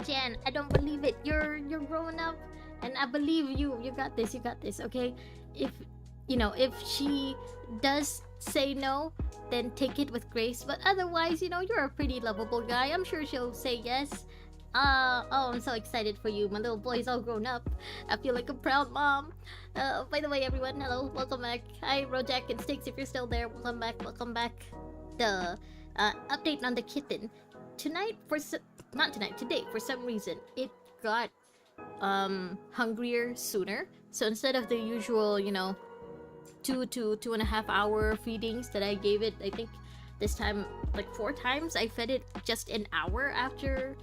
Jan, I don't believe it. You're growing up, and I believe you. You got this. You got this. Okay. If if she does say no, then take it with grace. But otherwise, you're a pretty lovable guy. I'm sure she'll say yes. Oh, I'm so excited for you. My little boy's all grown up. I feel like a proud mom. By the way, everyone, hello, welcome back. Hi, Rojak and Sticks, if you're still there, welcome back, welcome back. The update on the kitten. Today, for some reason, it got hungrier sooner. So instead of the usual, 2.5 hour feedings that I gave it, I think this time like 4 times. I fed it just an hour after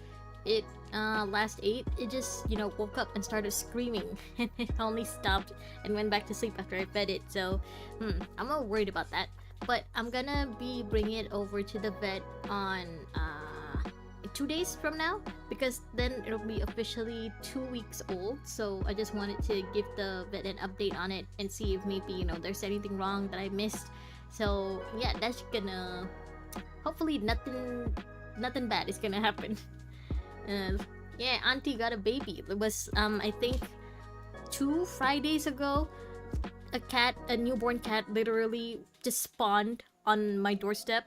it last ate. It just woke up and started screaming, and it only stopped and went back to sleep after I fed it. So I'm not worried about that, but I'm gonna be bringing it over to the vet on 2 days from now, because then it'll be officially 2 weeks old. So I just wanted to give the vet an update on it and see if maybe there's anything wrong that I missed. So yeah, that's gonna hopefully nothing bad is gonna happen. Yeah, Auntie got a baby. It was I think 2 Fridays ago. A newborn cat literally just spawned on my doorstep.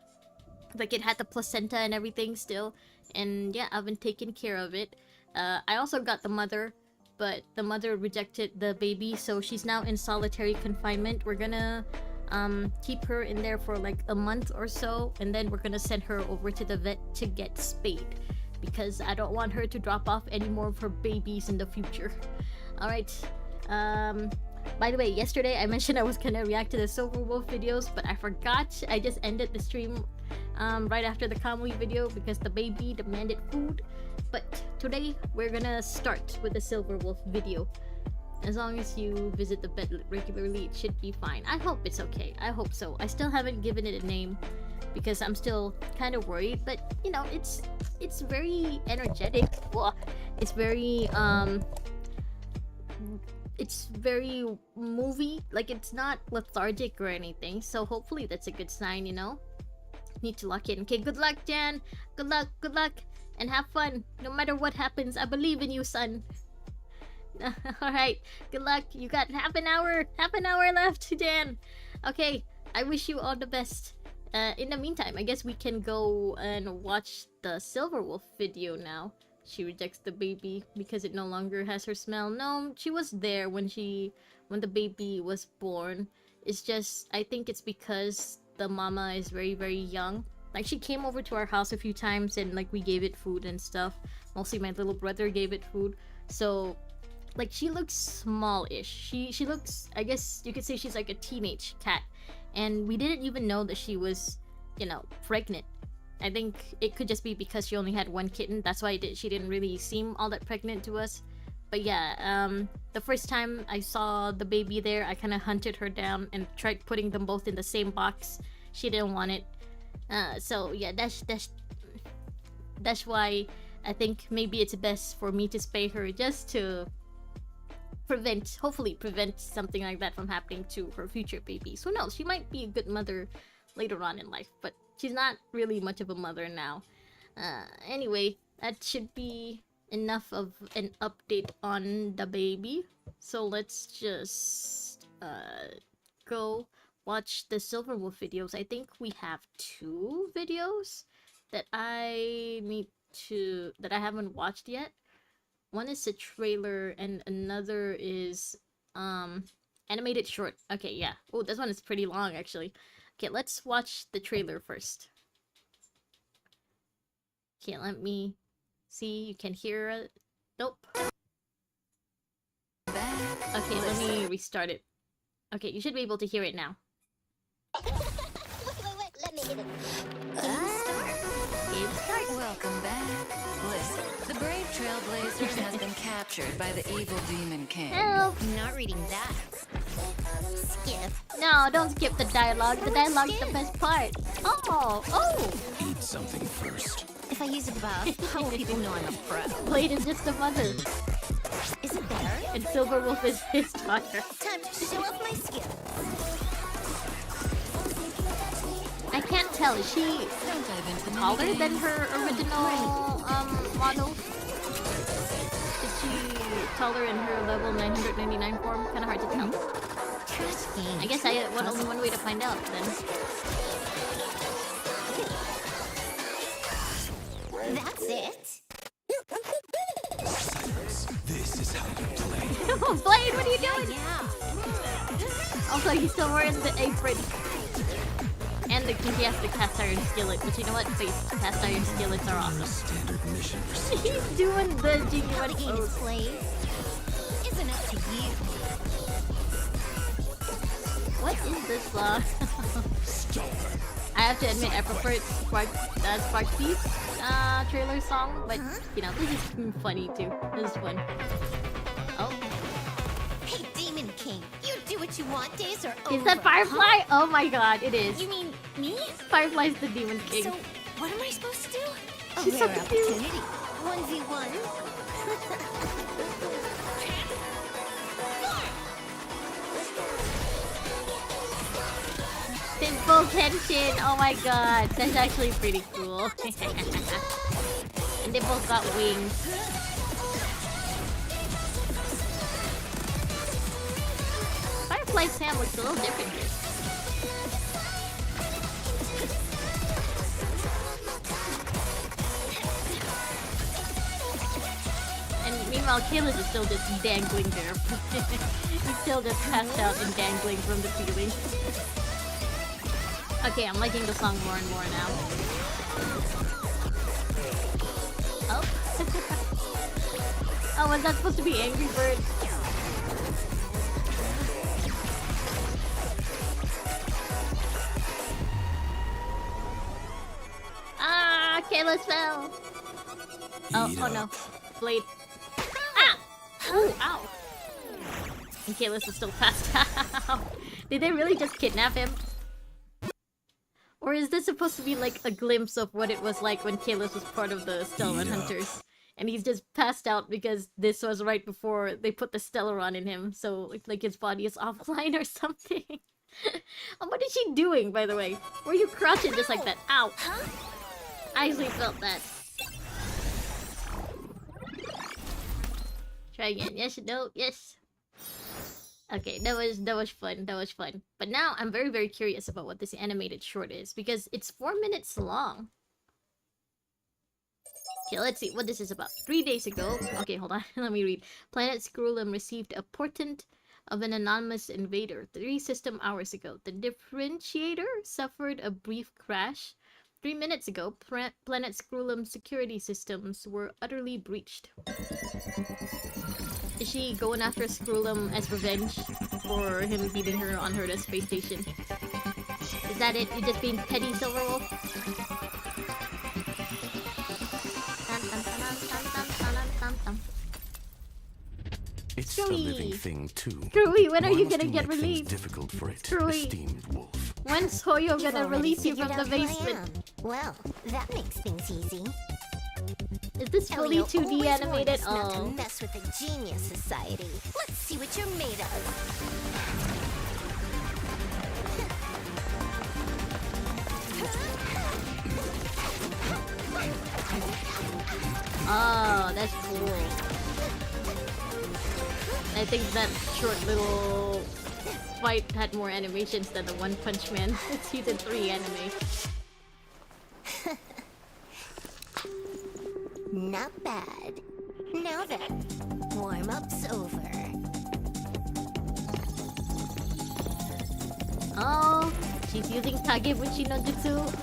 Like, it had the placenta and everything still. And yeah, I've been taking care of it. I also got the mother, but the mother rejected the baby, so she's now in solitary confinement. We're gonna keep her in there for like a month or so, and then we're gonna send her over to the vet to get spayed, because I don't want her to drop off any more of her babies in the future. Alright, by the way, yesterday I mentioned I was gonna react to the Silver Wolf videos, but I forgot. I just ended the stream right after the Kamui video because the baby demanded food. But today we're gonna start with the Silver Wolf video. As long as you visit the vet regularly, it should be fine. I hope it's okay. I hope so. I still haven't given it a name because I'm still kind of worried, but it's very energetic. It's very movie, like it's not lethargic or anything, so hopefully that's a good sign. Need to lock in. Okay, good luck, Jan. Good luck, and have fun no matter what happens. I believe in you, son. Alright, good luck. You got half an hour left, Jan. Okay, I wish you all the best. In the meantime, I guess we can go and watch the Silver Wolf video now. She rejects the baby because it no longer has her smell. No, she was there when the baby was born. It's just, I think it's because the mama is very, very young. Like, she came over to our house a few times and like we gave it food and stuff. Mostly my little brother gave it food. So like, she looks small-ish. She looks, I guess you could say she's like a teenage cat. And we didn't even know that she was, pregnant. I think it could just be because she only had one kitten. That's why she didn't really seem all that pregnant to us. But yeah, the first time I saw the baby there, I kind of hunted her down and tried putting them both in the same box. She didn't want it. So yeah, that's why I think maybe it's best for me to spay her, just to hopefully prevent something like that from happening to her future babies. Who knows? She might be a good mother later on in life, but she's not really much of a mother now. Anyway, that should be enough of an update on the baby. So let's just go watch the Silver Wolf videos. I think we have 2 videos that I haven't watched yet. One is a trailer and another is animated short. Okay, yeah. Oh, this one is pretty long actually. Okay, let's watch the trailer first. Okay, let me see. You can hear it. Nope. Okay, let me restart it. Okay, you should be able to hear it now. Wait, let me hit it. Game start. Welcome back. Listen, the brave trailblazer has been captured by the evil demon king. Help! I'm not reading that. Skip. No, don't skip the dialogue. The dialogue's the best part. Oh! Eat something first. If I use a buff, how will people know I'm a pro? Blade is just a mother, Is it better? and Silver Wolf is his daughter. Time to show off my skill. I can't tell. Is she Don't dive into the taller minigames. than her original model? taller in her level 999 form? Kinda hard to tell. Trust me. I guess I only one way to find out then. That's it. This is how you play. Blade, what are you doing? Yeah. Also, he's still wearing the apron. And he has the cast iron skillet, but you know what? Face cast iron skillets are awesome. Standard mission procedure. He's doing the How genuine the game is played isn't up to you. What is this song? I have to admit, I prefer Spark Thief's trailer song, but you know, this is funny too. This is fun. Oh, Hey, Demon King, you do what you want. Days are over. is that Firefly? Oh my god, it is. You mean me? Firefly's the Demon King. So, what am I supposed to do? A She's so rare confused. opportunity. 1v1. Simple tension. Oh my god, that's actually pretty cool. And they both got wings. Firefly's Sam looks a little different here. And meanwhile, Caleb is still just dangling there. He's still just passed out and dangling from the ceiling. Okay, I'm liking the song more and more now. Oh. Oh, was that supposed to be Angry Bird? Ah, Kayla's fell. Oh no. Blade. Ah! Ooh, ow. And Kalis is still passed out. Did they really just kidnap him? Or is this supposed to be like a glimpse of what it was like when Kalis was part of the Stellar Hunters? And he's just passed out because this was right before they put the Stellaron in him. So like his body is offline or something. Oh, what is she doing, by the way? Were you crouching just like that? Ow! I actually felt that. Try again. Yes, no, yes. Okay, that was fun. That was fun. But now I'm very, very curious about what this animated short is because it's 4 minutes long. Okay, let's see what this is about. 3 days ago. Okay, hold on. Let me read. Planet Scrollum received a portent of an anonymous invader 3 system hours ago. The differentiator suffered a brief crash. 3 minutes ago, Planet Scrollum's security systems were utterly breached. Is she going after Scrollum as revenge for him beating her on her space station? Is that it? You just being petty, Silverwolf? It's a living thing too. Screwy, when are you Why gonna must get make things released? difficult for it, Screwy. esteemed wolf. When's Hoyo You've gonna already release you from figured the out who I basement? am. Well, that makes things easy. Is this fully Elio 2D always warned animated? us not to Oh. mess with the Genius Society. Let's see what you're made of. Oh, that's cool. I think that short little fight had more animations than the One Punch Man Season 3 anime. Not bad. Now then, warm-up's over. Oh, she's using Kagebushi no Jutsu.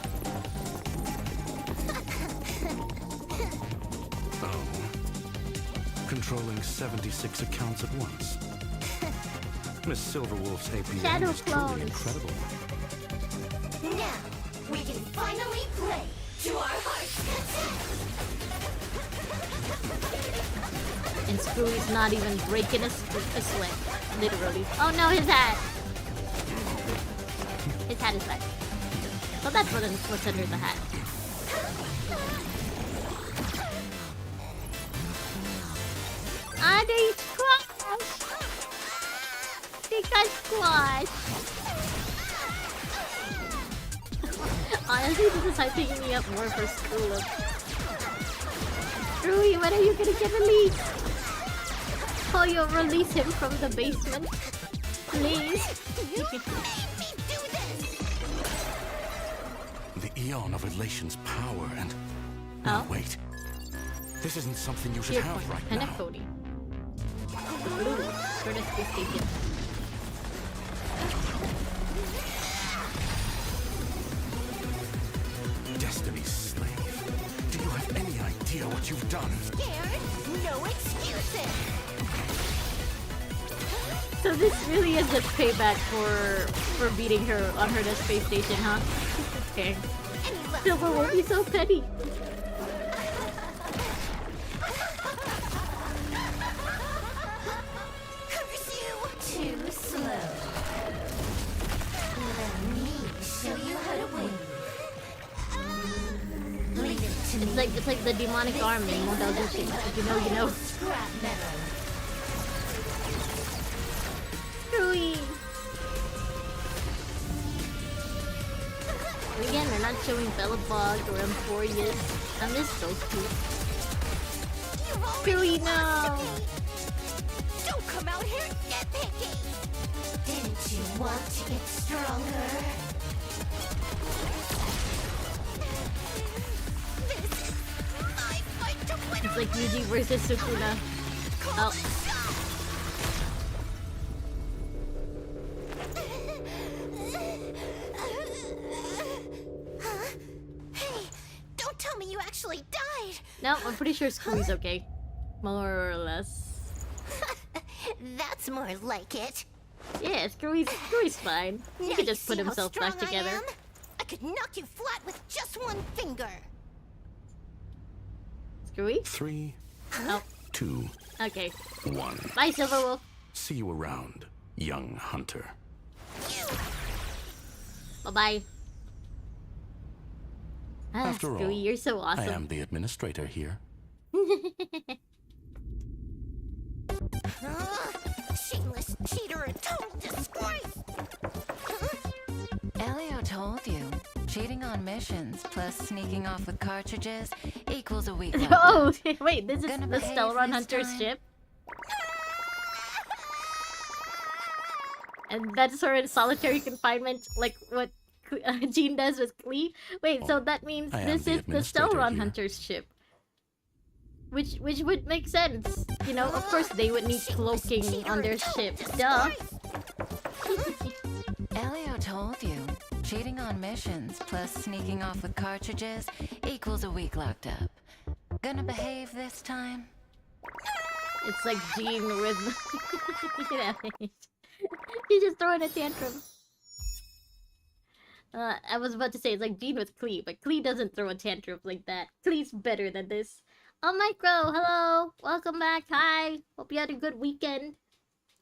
Controlling 76 accounts at once. Miss Silverwolf's APM Shadow is truly clones. incredible. Now, we can finally play to our heart's And Screwy's not even breaking a sweat. Literally. Oh no, his hat! His hat is back. So that's what's under the hat. Ah, they squash! They got squash! Honestly, this is hyping me up more for school. Screwy, when are you gonna get released? Koyo, release him from the basement. Please. You made me do this! The eon of Elation's power and... Oh. No, wait. This isn't something you should Here, have right Connect now. Cody. The blue. Turn us to station. Destiny's slave. Do you have any idea what you've done? Scared? No excuses! So this really is just payback for beating her on her space station, huh? Okay. Any last Silver won't be so petty. Curse you! Too slow. Let me show you how to win. Leave it to me. It's like the demonic arm in Model Gucci. If you know, you know. Scrap metal. Screwy. And again, they're not showing Bellabog or Emporius. I miss those two. You've already Screwy, lost to no. me. Don't come out here nitpicky. Didn't you want to get stronger? This is my fight to win. It's like Yuji versus Sukuna. Oh. Huh? Hey, don't tell me you actually died. No, I'm pretty sure Screwy's okay. More or less. That's more like it. Yeah, Screwy's fine. He Now could you just put see how himself back strong I together. am? I could knock you flat with just one finger. Screwy? 3, Oh, 2, okay. 1. Bye, Silverwolf. See you around, young hunter. Bye-bye. Ah, After all, Screwy, you're so I awesome. am the administrator here. Shameless cheater, a total disgrace. Elio told you. Cheating on missions plus sneaking off with cartridges equals a week. Oh, wait, this is Gonna the behave Stellron this Hunter's time? ship? And that's her in solitary confinement, like what Jean does with Klee? Wait, so that means I am this the is the administrator Stellron here. Hunter's ship. Which would make sense. You know, of course they would need cloaking on their ship. Duh. Elio told you. Cheating on missions plus sneaking off with cartridges equals a week locked up. Gonna behave this time? It's like Jean with... She's just throwing a tantrum. I was about to say, it's like Jean with Klee, but Klee doesn't throw a tantrum like that. Klee's better than this. Oh, Micro, hello! Welcome back, hi! Hope you had a good weekend.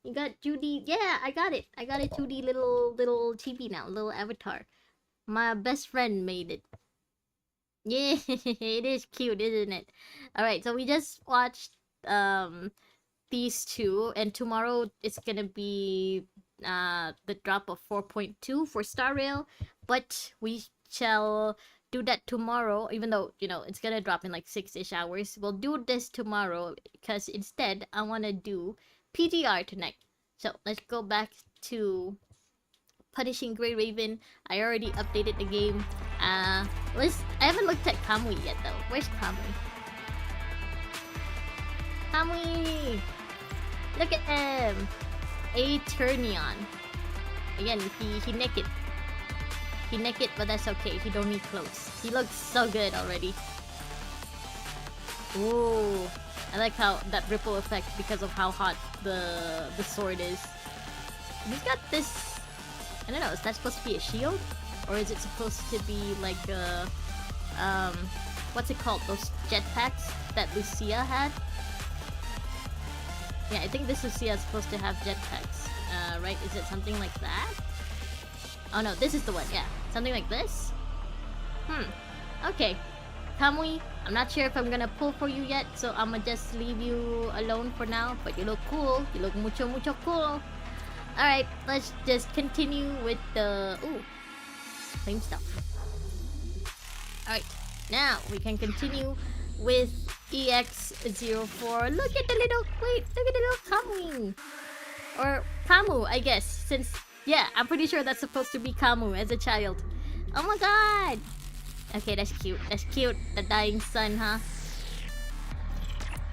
You got 2D... Yeah, I got it. I got a 2D little chibi now, little avatar. My best friend made it. Yeah, it is cute, isn't it? Alright, so we just watched these two, and tomorrow it's gonna be the drop of 4.2 for Star Rail, but we shall do that tomorrow, even though, you know, it's gonna drop in like 6-ish hours. We'll do this tomorrow, because instead, I wanna do PTR tonight. So, let's go back to Punishing Grey Raven. I already updated the game. I haven't looked at Kamui yet, though. Where's Kamui? Kamui! Look at him! Aeternion. Again, he naked. He naked, but that's okay. He don't need clothes. He looks so good already. Ooh. I like how that ripple effect because of how hot the sword is. He's got this... I don't know, is that supposed to be a shield? Or is it supposed to be like a... what's it called? Those jetpacks that Lucia had? Yeah, I think this Lucia is supposed to have jetpacks. Right? Is it something like that? Oh no, this is the one, yeah. Something like this? Okay. Kamui, I'm not sure if I'm gonna pull for you yet, so I'ma just leave you alone for now. But you look cool. You look mucho cool. Alright, let's just continue with the... Ooh. Claim stuff. Alright, now we can continue with EX04. Look at the little, wait, look at the little Kamui. Or Kamu, I guess, since, yeah, I'm pretty sure that's supposed to be Kamu as a child. Oh my god! Okay, that's cute. That's cute. The dying sun, huh?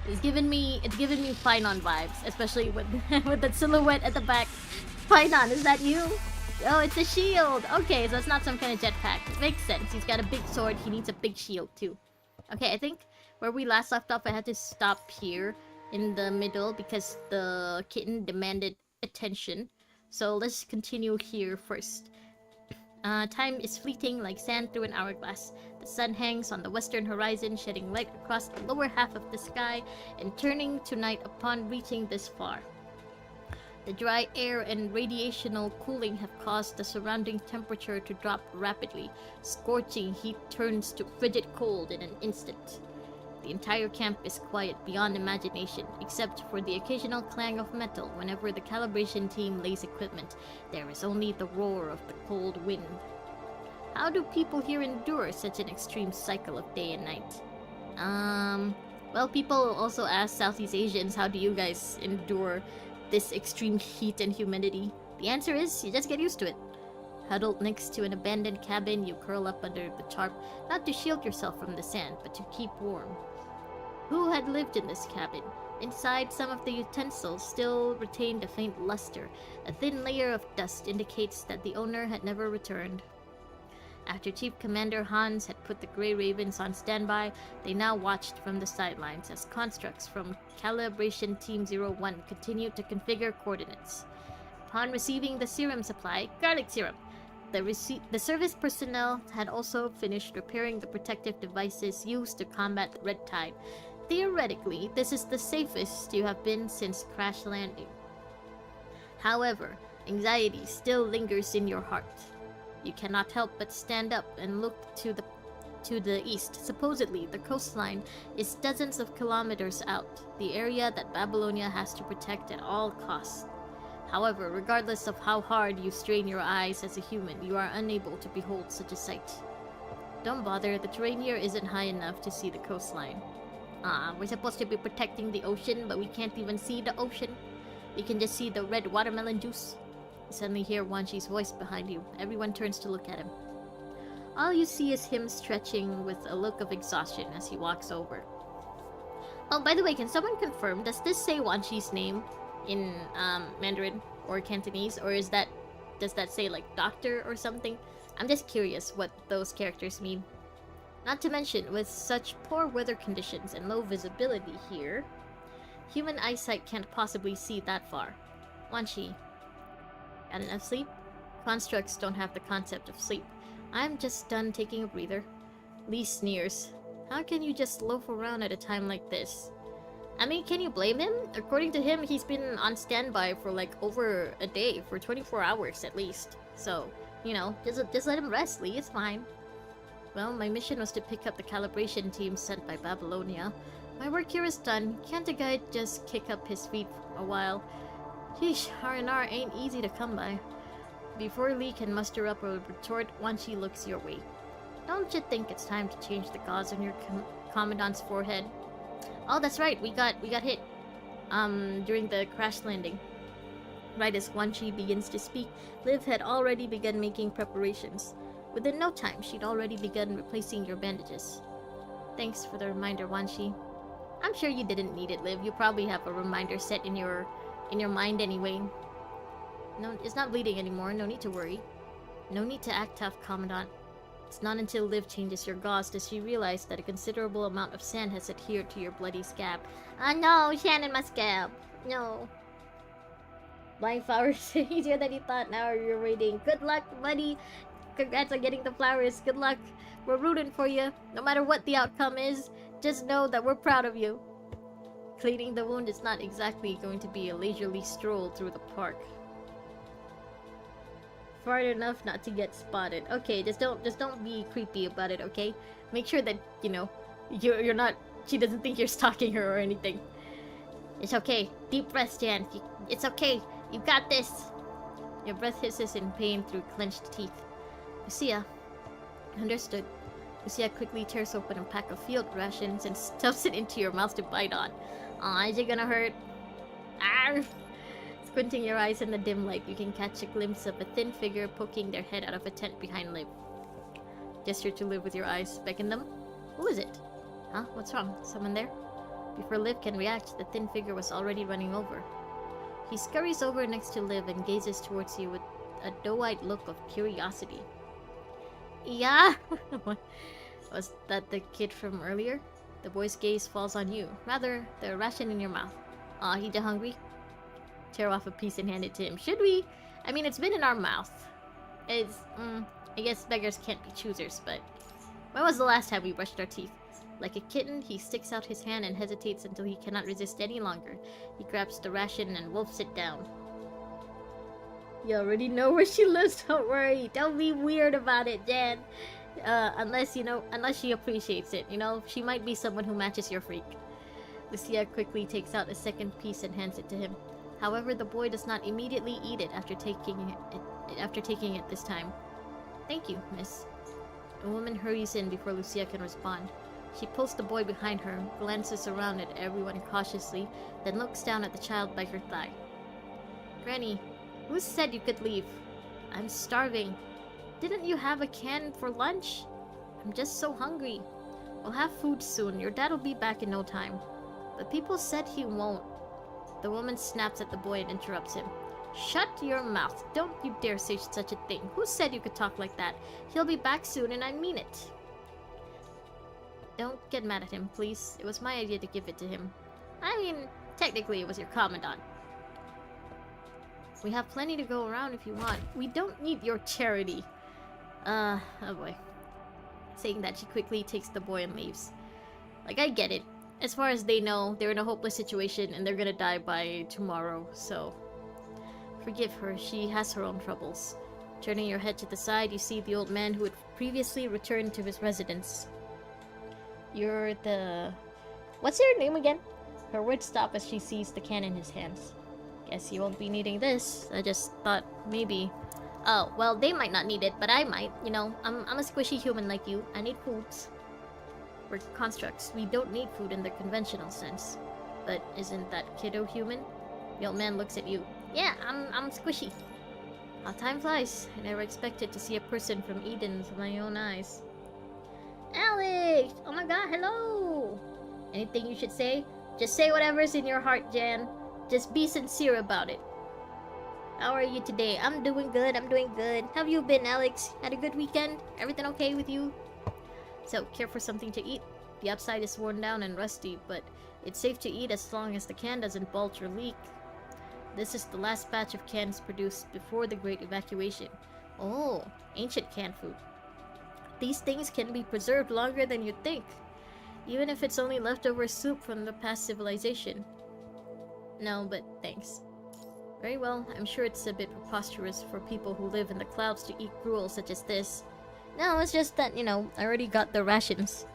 It's giving me Finon vibes, especially with with that silhouette at the back. Finon, is that you? Oh, it's a shield. Okay, so it's not some kind of jetpack. It makes sense. He's got a big sword. He needs a big shield too. Okay, I think where we last left off, I had to stop here in the middle because the kitten demanded attention. So let's continue here first. Time is fleeting like sand through an hourglass. The sun hangs on the western horizon, shedding light across the lower half of the sky and turning to night upon reaching this far. The dry air and radiational cooling have caused the surrounding temperature to drop rapidly. Scorching heat turns to frigid cold in an instant. The entire camp is quiet beyond imagination, except for the occasional clang of metal whenever the calibration team lays equipment. There is only the roar of the cold wind. How do people here endure such an extreme cycle of day and night? Well, people also ask Southeast Asians, how do you guys endure this extreme heat and humidity? The answer is, you just get used to it. Huddled next to an abandoned cabin, you curl up under the tarp, not to shield yourself from the sand, but to keep warm. Who had lived in this cabin? Inside, some of the utensils still retained a faint luster. A thin layer of dust indicates that the owner had never returned. After Chief Commander Hans had put the Grey Ravens on standby, they now watched from the sidelines as constructs from Calibration Team 01 continued to configure coordinates. Upon receiving the serum supply, garlic serum, the service personnel had also finished repairing the protective devices used to combat the Red Tide. Theoretically, this is the safest you have been since crash landing. However, anxiety still lingers in your heart. You cannot help but stand up and look to the east. Supposedly, the coastline is dozens of kilometers out, the area that Babylonia has to protect at all costs. However, regardless of how hard you strain your eyes as a human, you are unable to behold such a sight. Don't bother, the terrain here isn't high enough to see the coastline. We're supposed to be protecting the ocean, but we can't even see the ocean. We can just see the red watermelon juice. You suddenly hear Wanshi's voice behind you. Everyone turns to look at him. All you see is him stretching with a look of exhaustion as he walks over. Oh, by the way, can someone confirm, does this say Wanshi's name in Mandarin or Cantonese, or does that say like doctor or something? I'm just curious what those characters mean. Not to mention, with such poor weather conditions and low visibility here, human eyesight can't possibly see that far. Wanshi, got enough sleep? Constructs don't have the concept of sleep. I'm just done taking a breather. Lee sneers. How can you just loaf around at a time like this? I mean, can you blame him? According to him, he's been on standby for like over a day, for 24 hours at least. So, you know, just let him rest, Lee, it's fine. Well, my mission was to pick up the calibration team sent by Babylonia. My work here is done. Can't a guy just kick up his feet for a while? Sheesh, R&R ain't easy to come by. Before Lee can muster up a retort, Wanshi looks your way. Don't you think it's time to change the gauze on your commandant's forehead? Oh, that's right, we got hit. During the crash landing. Right as Wanshi begins to speak, Liv had already begun making preparations. Within no time, she'd already begun replacing your bandages. Thanks for the reminder, Wanshi. I'm sure you didn't need it, Liv. You probably have a reminder set in your mind anyway. No, it's not bleeding anymore. No need to worry. No need to act tough, Commandant. It's not until Liv changes your gauze does she realize that a considerable amount of sand has adhered to your bloody scab. No, sand in my scab. No. Buying flowers easier than you thought. Now you're waiting. Good luck, buddy. Congrats on getting the flowers. Good luck. We're rooting for you. No matter what the outcome is, just know that we're proud of you. Cleaning the wound is not exactly going to be a leisurely stroll through the park. Far enough not to get spotted. Okay, just don't be creepy about it, okay? Make sure that, you know, you're not... She doesn't think you're stalking her or anything. It's okay. Deep breath, Jan. It's okay. You got this. Your breath hisses in pain through clenched teeth. Lucia. Understood. Lucia quickly tears open a pack of field rations and stuffs it into your mouth to bite on. Aw, is it gonna hurt? Arr! Squinting your eyes in the dim light, you can catch a glimpse of a thin figure poking their head out of a tent behind Liv. Gesture to Liv with your eyes. Beckon them. Who is it? Huh? What's wrong? Someone there? Before Liv can react, the thin figure was already running over. He scurries over next to Liv and gazes towards you with a doe-eyed look of curiosity. Yeah? Was that the kid from earlier? The boy's gaze falls on you. Rather, the ration in your mouth. Aw, he hungry? Tear off a piece and hand it to him. Should we? I mean, it's been in our mouth. It's, I guess beggars can't be choosers, but... When was the last time we brushed our teeth? Like a kitten, he sticks out his hand and hesitates until he cannot resist any longer. He grabs the ration and wolfs it down. You already know where she lives, don't worry. Don't be weird about it, Jan. Unless she appreciates it, she might be someone who matches your freak. Lucia quickly takes out a second piece and hands it to him. However, the boy does not immediately eat it after taking it this time. Thank you, miss. A woman hurries in before Lucia can respond. She pulls the boy behind her, glances around at everyone cautiously, then looks down at the child by her thigh. Granny, who said you could leave? I'm starving. Didn't you have a can for lunch? I'm just so hungry. We'll have food soon. Your dad will be back in no time. But people said he won't. The woman snaps at the boy and interrupts him. Shut your mouth. Don't you dare say such a thing. Who said you could talk like that? He'll be back soon and I mean it. Don't get mad at him, please. It was my idea to give it to him. I mean, technically it was your commandant. We have plenty to go around if you want. We don't need your charity. Oh boy. Saying that, she quickly takes the boy and leaves. Like, I get it. As far as they know, they're in a hopeless situation and they're gonna die by tomorrow, so... Forgive her, she has her own troubles. Turning your head to the side, you see the old man who had previously returned to his residence. You're the... What's your name again? Her words stop as she sees the can in his hands. Guess you won't be needing this. I just thought maybe... Oh, well, they might not need it, but I might. I'm a squishy human like you. I need foods. We're constructs. We don't need food in the conventional sense. But isn't that kiddo human? The old man looks at you. Yeah, I'm squishy. How time flies. I never expected to see a person from Eden with my own eyes. Alex! Oh my god, hello! Anything you should say? Just say whatever's in your heart, Jan. Just be sincere about it. How are you today? I'm doing good, I'm doing good. How have you been, Alex? Had a good weekend? Everything okay with you? So, care for something to eat? The outside is worn down and rusty, but it's safe to eat as long as the can doesn't bulge or leak. This is the last batch of cans produced before the Great Evacuation. Oh, ancient canned food. These things can be preserved longer than you'd think, even if it's only leftover soup from the past civilization. No, but thanks. Very well, I'm sure it's a bit preposterous for people who live in the clouds to eat gruel such as this. No, it's just that, I already got the rations.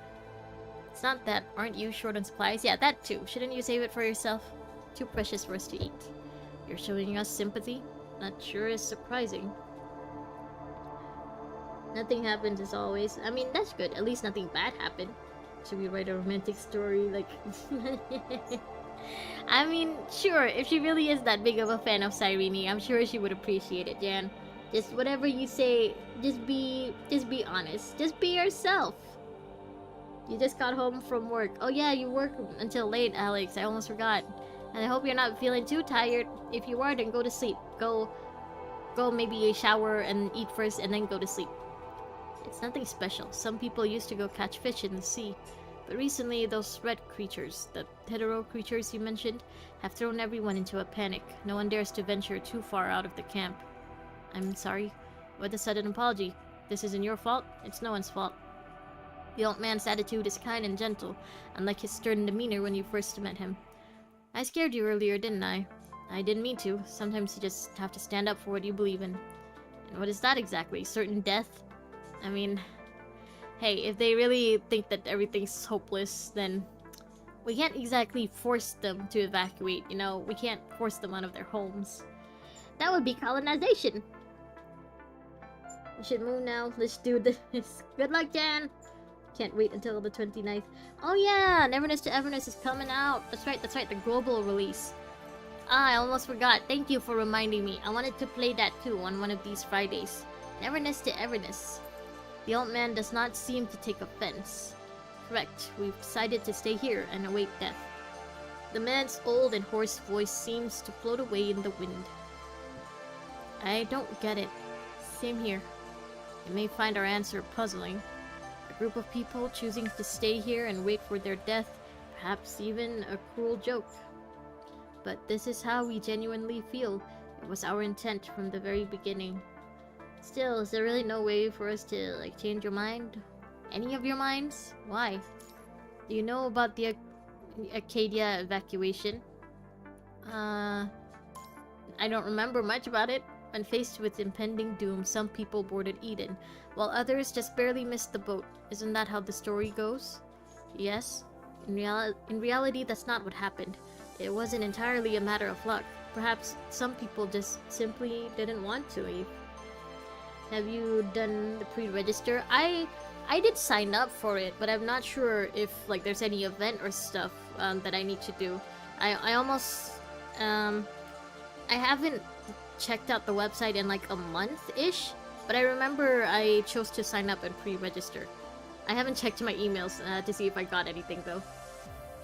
It's not that, aren't you short on supplies? Yeah, that too. Shouldn't you save it for yourself? Too precious for us to eat. You're showing us sympathy? That sure is surprising. Nothing happens as always. I mean, that's good. At least nothing bad happened. Should we write a romantic story? Like... I mean, sure, if she really is that big of a fan of Cyrene, I'm sure she would appreciate it, Jan. Just whatever you say, just be honest. Just be yourself. You just got home from work. Oh yeah, you work until late, Alex. I almost forgot. And I hope you're not feeling too tired. If you are, then go to sleep. Go maybe shower and eat first and then go to sleep. It's nothing special. Some people used to go catch fish in the sea. But recently, those red creatures, the hetero creatures you mentioned, have thrown everyone into a panic. No one dares to venture too far out of the camp. I'm sorry. What a sudden apology. This isn't your fault. It's no one's fault. The old man's attitude is kind and gentle, unlike his stern demeanor when you first met him. I scared you earlier, didn't I? I didn't mean to. Sometimes you just have to stand up for what you believe in. And what is that exactly? Certain death? I mean... Hey, if they really think that everything's hopeless, then we can't exactly force them to evacuate, We can't force them out of their homes. That would be colonization. We should move now. Let's do this. Good luck, Jan. Can't wait until the 29th. Oh yeah, Neverness to Everness is coming out. That's right, the global release. Ah, I almost forgot. Thank you for reminding me. I wanted to play that too on one of these Fridays. Neverness to Everness. The old man does not seem to take offense. Correct, we've decided to stay here and await death. The man's old and hoarse voice seems to float away in the wind. I don't get it. Same here. You may find our answer puzzling. A group of people choosing to stay here and wait for their death, perhaps even a cruel joke. But this is how we genuinely feel. It was our intent from the very beginning. Still, is there really no way for us to, like, change your mind? Any of your minds? Why? Do you know about the Acadia evacuation? I don't remember much about it. When faced with impending doom, some people boarded Eden, while others just barely missed the boat. Isn't that how the story goes? Yes. In reality, that's not what happened. It wasn't entirely a matter of luck. Perhaps some people just simply didn't want to leave. Have you done the pre-register? I did sign up for it, but I'm not sure if like there's any event or stuff that I need to do. I almost I haven't checked out the website in like a month-ish, but I remember I chose to sign up and pre-register. I haven't checked my emails to see if I got anything though.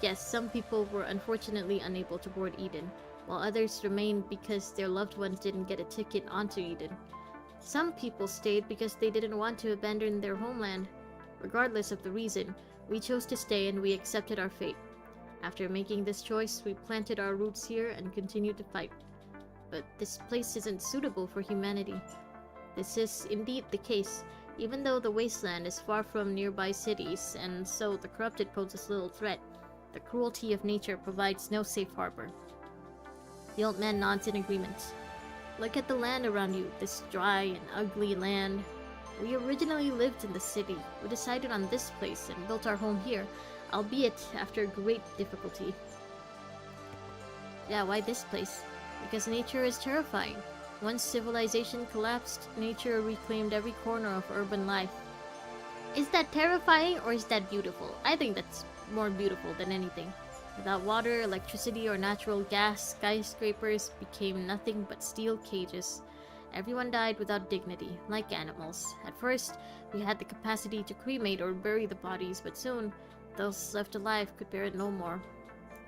Yes, some people were unfortunately unable to board Eden, while others remained because their loved ones didn't get a ticket onto Eden. Some people stayed because they didn't want to abandon their homeland. Regardless of the reason, we chose to stay and we accepted our fate. After making this choice, we planted our roots here and continued to fight. But this place isn't suitable for humanity. This is indeed the case, even though the wasteland is far from nearby cities, and so the corrupted poses little threat. The cruelty of nature provides no safe harbor. The old man nods in agreement. Look at the land around you, this dry and ugly land. We originally lived in the city. We decided on this place and built our home here, albeit after great difficulty. Yeah, why this place? Because nature is terrifying. Once civilization collapsed, nature reclaimed every corner of urban life. Is that terrifying or is that beautiful? I think that's more beautiful than anything. Without water, electricity, or natural gas, skyscrapers became nothing but steel cages. Everyone died without dignity, like animals. At first, we had the capacity to cremate or bury the bodies, but soon, those left alive could bear it no more.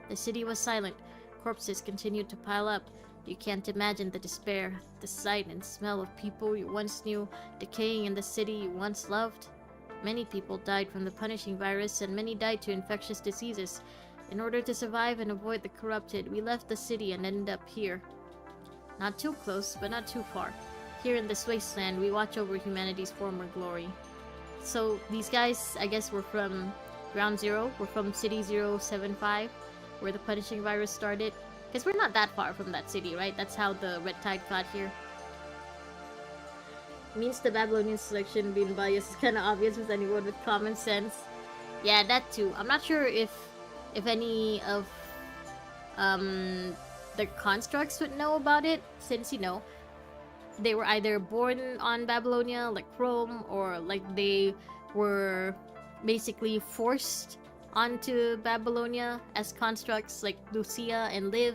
The city was silent. Corpses continued to pile up. You can't imagine the despair, the sight and smell of people you once knew decaying in the city you once loved. Many people died from the punishing virus, and many died to infectious diseases. In order to survive and avoid the corrupted, we left the city and ended up here. Not too close, but not too far. Here in this wasteland, we watch over humanity's former glory. So, these guys, I guess, were from Ground Zero. We're from City 075, where the punishing virus started. Because we're not that far from that city, right? That's how the Red Tide got here. Means the Babylonian selection being biased is kind of obvious with anyone with common sense. Yeah, that too. I'm not sure if any of the constructs would know about it, since, you know, they were either born on Babylonia, like Rome, or like they were basically forced onto Babylonia as constructs like Lucia and Liv.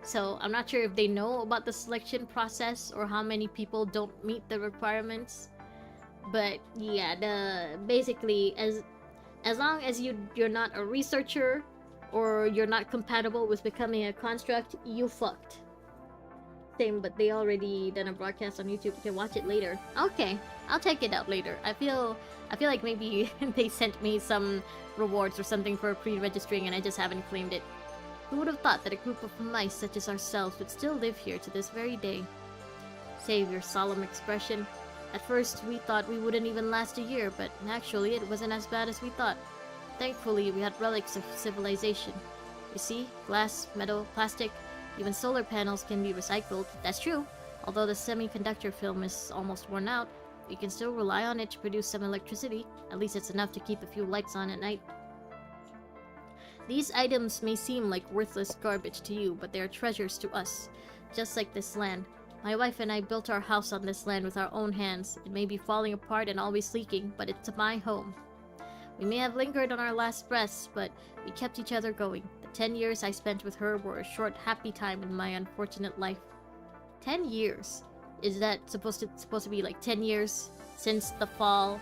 So I'm not sure if they know about the selection process or how many people don't meet the requirements. But yeah, basically as long as you're not a researcher or you're not compatible with becoming a construct, you fucked. Same, but they already done a broadcast on YouTube. You can watch it later. Okay, I'll check it out later. I feel like maybe they sent me some rewards or something for pre-registering and I just haven't claimed it. Who would have thought that a group of mice such as ourselves would still live here to this very day? Save your solemn expression. At first, we thought we wouldn't even last a year, but actually it wasn't as bad as we thought. Thankfully, we had relics of civilization. You see, glass, metal, plastic, even solar panels can be recycled. That's true. Although the semiconductor film is almost worn out, we can still rely on it to produce some electricity. At least it's enough to keep a few lights on at night. These items may seem like worthless garbage to you, but they are treasures to us. Just like this land. My wife and I built our house on this land with our own hands. It may be falling apart and always leaking, but it's my home. We may have lingered on our last breaths, but we kept each other going. The 10 years I spent with her were a short, happy time in my unfortunate life. 10 years? Is that supposed to be like 10 years since the fall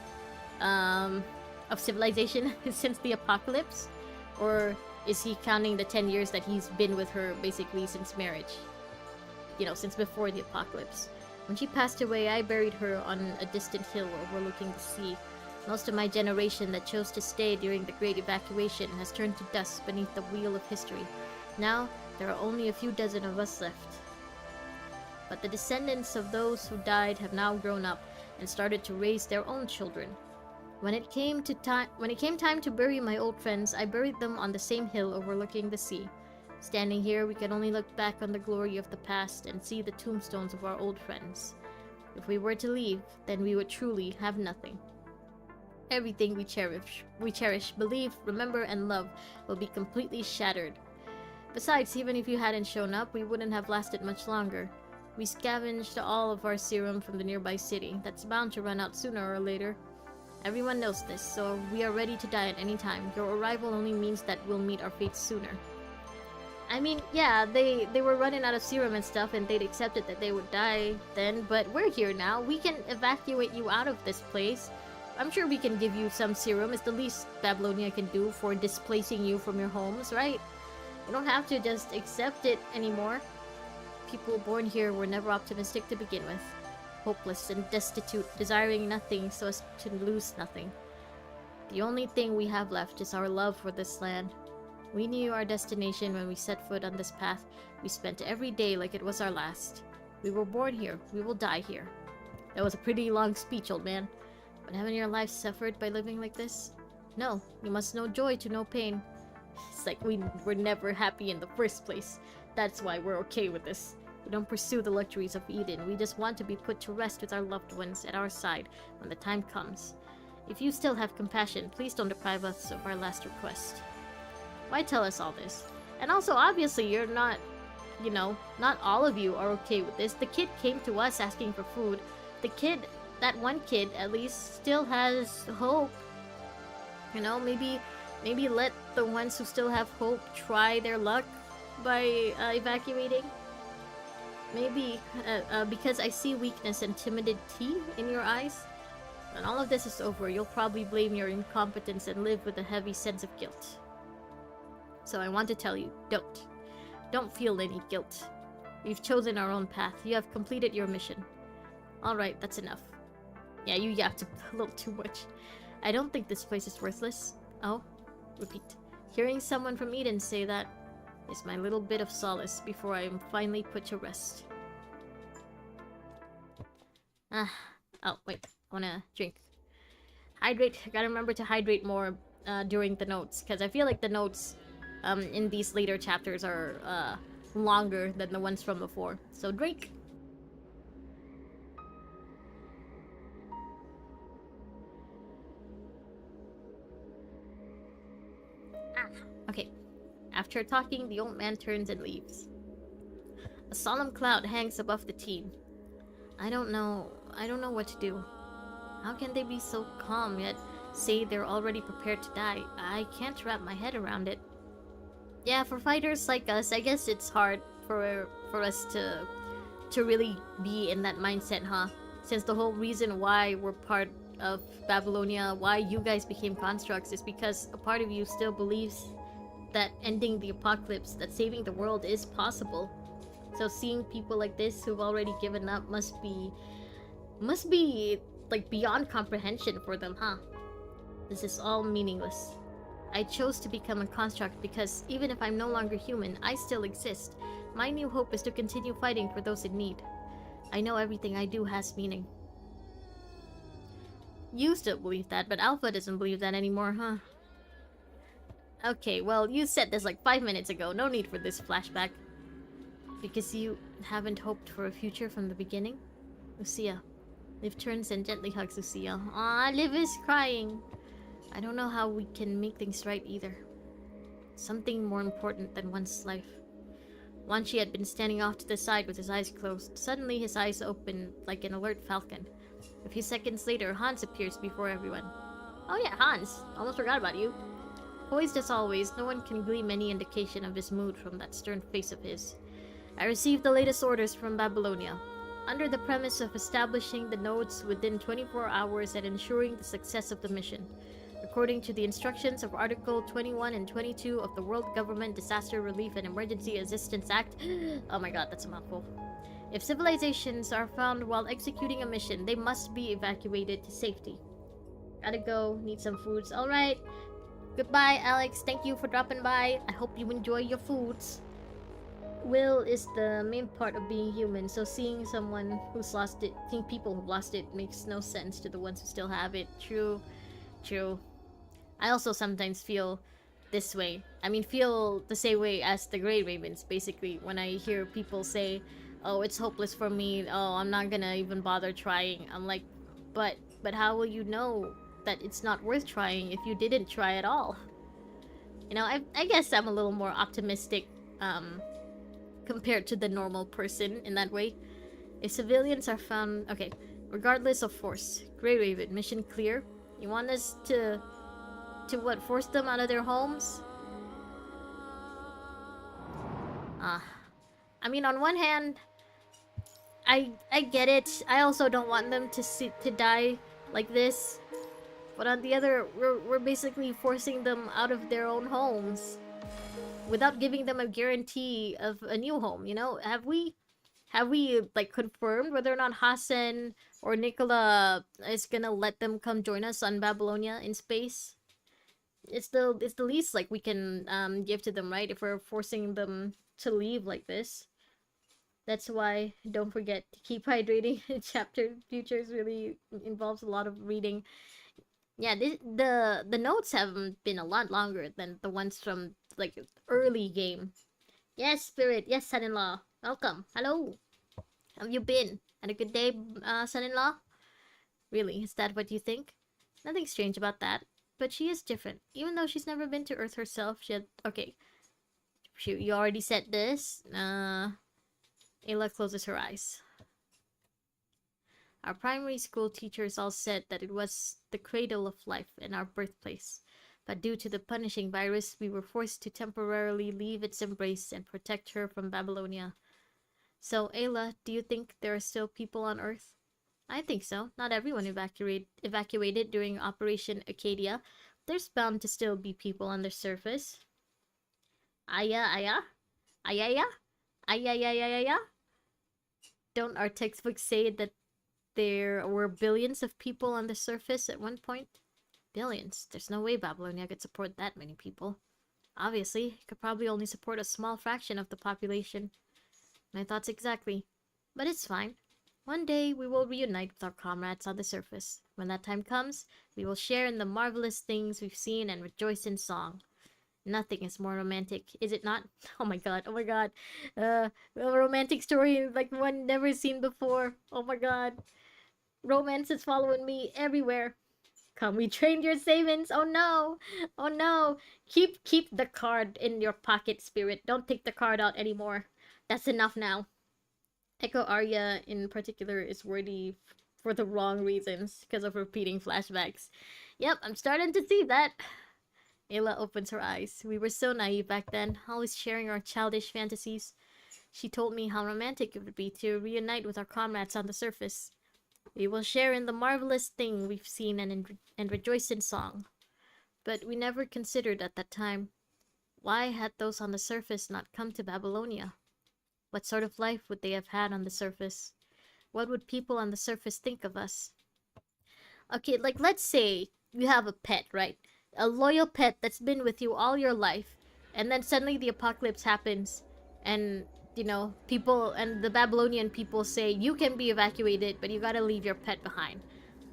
of civilization? Since the apocalypse? Or is he counting the 10 years that he's been with her basically since marriage? You know, since before the apocalypse. When she passed away, I buried her on a distant hill overlooking the sea. Most of my generation that chose to stay during the Great Evacuation has turned to dust beneath the wheel of history. Now, there are only a few dozen of us left. But the descendants of those who died have now grown up and started to raise their own children. When it came time to bury my old friends, I buried them on the same hill overlooking the sea. Standing here, we can only look back on the glory of the past and see the tombstones of our old friends. If we were to leave, then we would truly have nothing. Everything we cherish, believe, remember, and love will be completely shattered. Besides, even if you hadn't shown up, we wouldn't have lasted much longer. We scavenged all of our serum from the nearby city. That's bound to run out sooner or later. Everyone knows this, so we are ready to die at any time. Your arrival only means that we'll meet our fates sooner. I mean, yeah, they were running out of serum and stuff, and they'd accepted that they would die then, but we're here now. We can evacuate you out of this place. I'm sure we can give you some serum. It's the least Babylonia can do for displacing you from your homes, right? You don't have to just accept it anymore. People born here were never optimistic to begin with. Hopeless and destitute, desiring nothing so as to lose nothing. The only thing we have left is our love for this land. We knew our destination when we set foot on this path. We spent every day like it was our last. We were born here. We will die here. That was a pretty long speech, old man. But haven't your life suffered by living like this? No, you must know joy to know pain. It's like we were never happy in the first place. That's why we're okay with this. We don't pursue the luxuries of Eden. We just want to be put to rest with our loved ones at our side when the time comes. If you still have compassion, please don't deprive us of our last request. Why tell us all this? And also, obviously, you're not, you know, not all of you are okay with this. The kid came to us asking for food. The kid, that one kid at least, still has hope. You know, maybe let the ones who still have hope try their luck by evacuating. Maybe, because I see weakness and timidity in your eyes. When all of this is over, you'll probably blame your incompetence and live with a heavy sense of guilt. So I want to tell you, don't feel any guilt. We've chosen our own path. You have completed your mission. Alright, that's enough. Yeah, you yapped a little too much. I don't think this place is worthless. Oh, repeat. Hearing someone from Eden say that is my little bit of solace before I am finally put to rest. Oh, wait. I wanna drink. Hydrate. I gotta remember to hydrate more during the notes, because I feel like the notes in these later chapters are longer than the ones from before. So drink. Okay. After talking, the old man turns and leaves. A solemn cloud hangs above the team. I don't know what to do. How can they be so calm yet say they're already prepared to die? I can't wrap my head around it. Yeah, for fighters like us, I guess it's hard for us to really be in that mindset, huh? Since the whole reason why we're part of Babylonia, why you guys became constructs, is because a part of you still believes that ending the apocalypse, that saving the world is possible. So seeing people like this who've already given up must be like beyond comprehension for them, huh? This is all meaningless. I chose to become a construct because even if I'm no longer human, I still exist. My new hope is to continue fighting for those in need. I know everything I do has meaning. You still believe that, but Alpha doesn't believe that anymore, huh? Okay, well, you said this like 5 minutes ago. No need for this flashback. Because you haven't hoped for a future from the beginning? Lucia. Liv turns and gently hugs Lucia. Aw, Liv is crying. I don't know how we can make things right either. Something more important than one's life. Wanshi had been standing off to the side with his eyes closed. Suddenly his eyes opened like an alert falcon. A few seconds later, Hans appears before everyone. Oh yeah, Hans. Almost forgot about you. Poised as always, no one can glean any indication of his mood from that stern face of his. I received the latest orders from Babylonia. Under the premise of establishing the nodes within 24 hours and ensuring the success of the mission. According to the instructions of Article 21 and 22 of the World Government Disaster Relief and Emergency Assistance Act. Oh my god, that's a mouthful. If civilizations are found while executing a mission, they must be evacuated to safety. Gotta go, need some foods. Alright. Goodbye, Alex. Thank you for dropping by. I hope you enjoy your foods. Will is the main part of being human, so seeing someone who's lost it, seeing people who've lost it, makes no sense to the ones who still have it. True. True. I also sometimes feel this way. I mean, feel the same way as the Grey Ravens, basically, when I hear people say, oh, it's hopeless for me, oh, I'm not gonna even bother trying. I'm like, but how will you know that it's not worth trying if you didn't try at all? You know, I guess I'm a little more optimistic, compared to the normal person in that way. If civilians are found... Okay, regardless of force. Grey Raven, mission clear. You want us to what, force them out of their homes? I mean, on one hand, I get it. I also don't want them to die like this. But on the other, we're basically forcing them out of their own homes without giving them a guarantee of a new home, you know? Have we like confirmed whether or not Hassan or Nicola is gonna let them come join us on Babylonia in space? It's the least like we can give to them, right? If we're forcing them to leave like this. That's why don't forget to keep hydrating. Chapter futures really involves a lot of reading. Yeah, the notes haven't been a lot longer than the ones from like early game. Yes, Spirit. Yes, son-in-law. Welcome. Hello. How have you been? Had a good day, son-in-law? Really? Is that what you think? Nothing strange about that. But she is different. Even though she's never been to Earth herself, she had... Okay. You already said this. Ayla closes her eyes. Our primary school teachers all said that it was the cradle of life and our birthplace. But due to the punishing virus, we were forced to temporarily leave its embrace and protect her from Babylonia. So, Ayla, do you think there are still people on Earth? I think so. Not everyone evacuated during Operation Acadia. There's bound to still be people on the surface. Aya? Don't our textbooks say that there were billions of people on the surface at one point? Billions? There's no way Babylonia could support that many people. Obviously, it could probably only support a small fraction of the population. My thoughts exactly. But it's fine. One day, we will reunite with our comrades on the surface. When that time comes, we will share in the marvelous things we've seen and rejoice in song. Nothing is more romantic, is it not? Oh my god. A romantic story like one never seen before. Oh my god. Romance is following me everywhere. Come, we trained your savings. Oh no. Oh no. Keep the card in your pocket, Spirit. Don't take the card out anymore. That's enough now. Echo Aria in particular is worthy for the wrong reasons because of repeating flashbacks. Yep, I'm starting to see that. Ayla opens her eyes. We were so naive back then, always sharing our childish fantasies. She told me how romantic it would be to reunite with our comrades on the surface. We will share in the marvelous thing we've seen and rejoice in song. But we never considered at that time, why had those on the surface not come to Babylonia? What sort of life would they have had on the surface? What would people on the surface think of us? Okay, like let's say you have a pet, right? A loyal pet that's been with you all your life, and then suddenly the apocalypse happens, and you know, people and the Babylonian people say you can be evacuated, but you gotta leave your pet behind.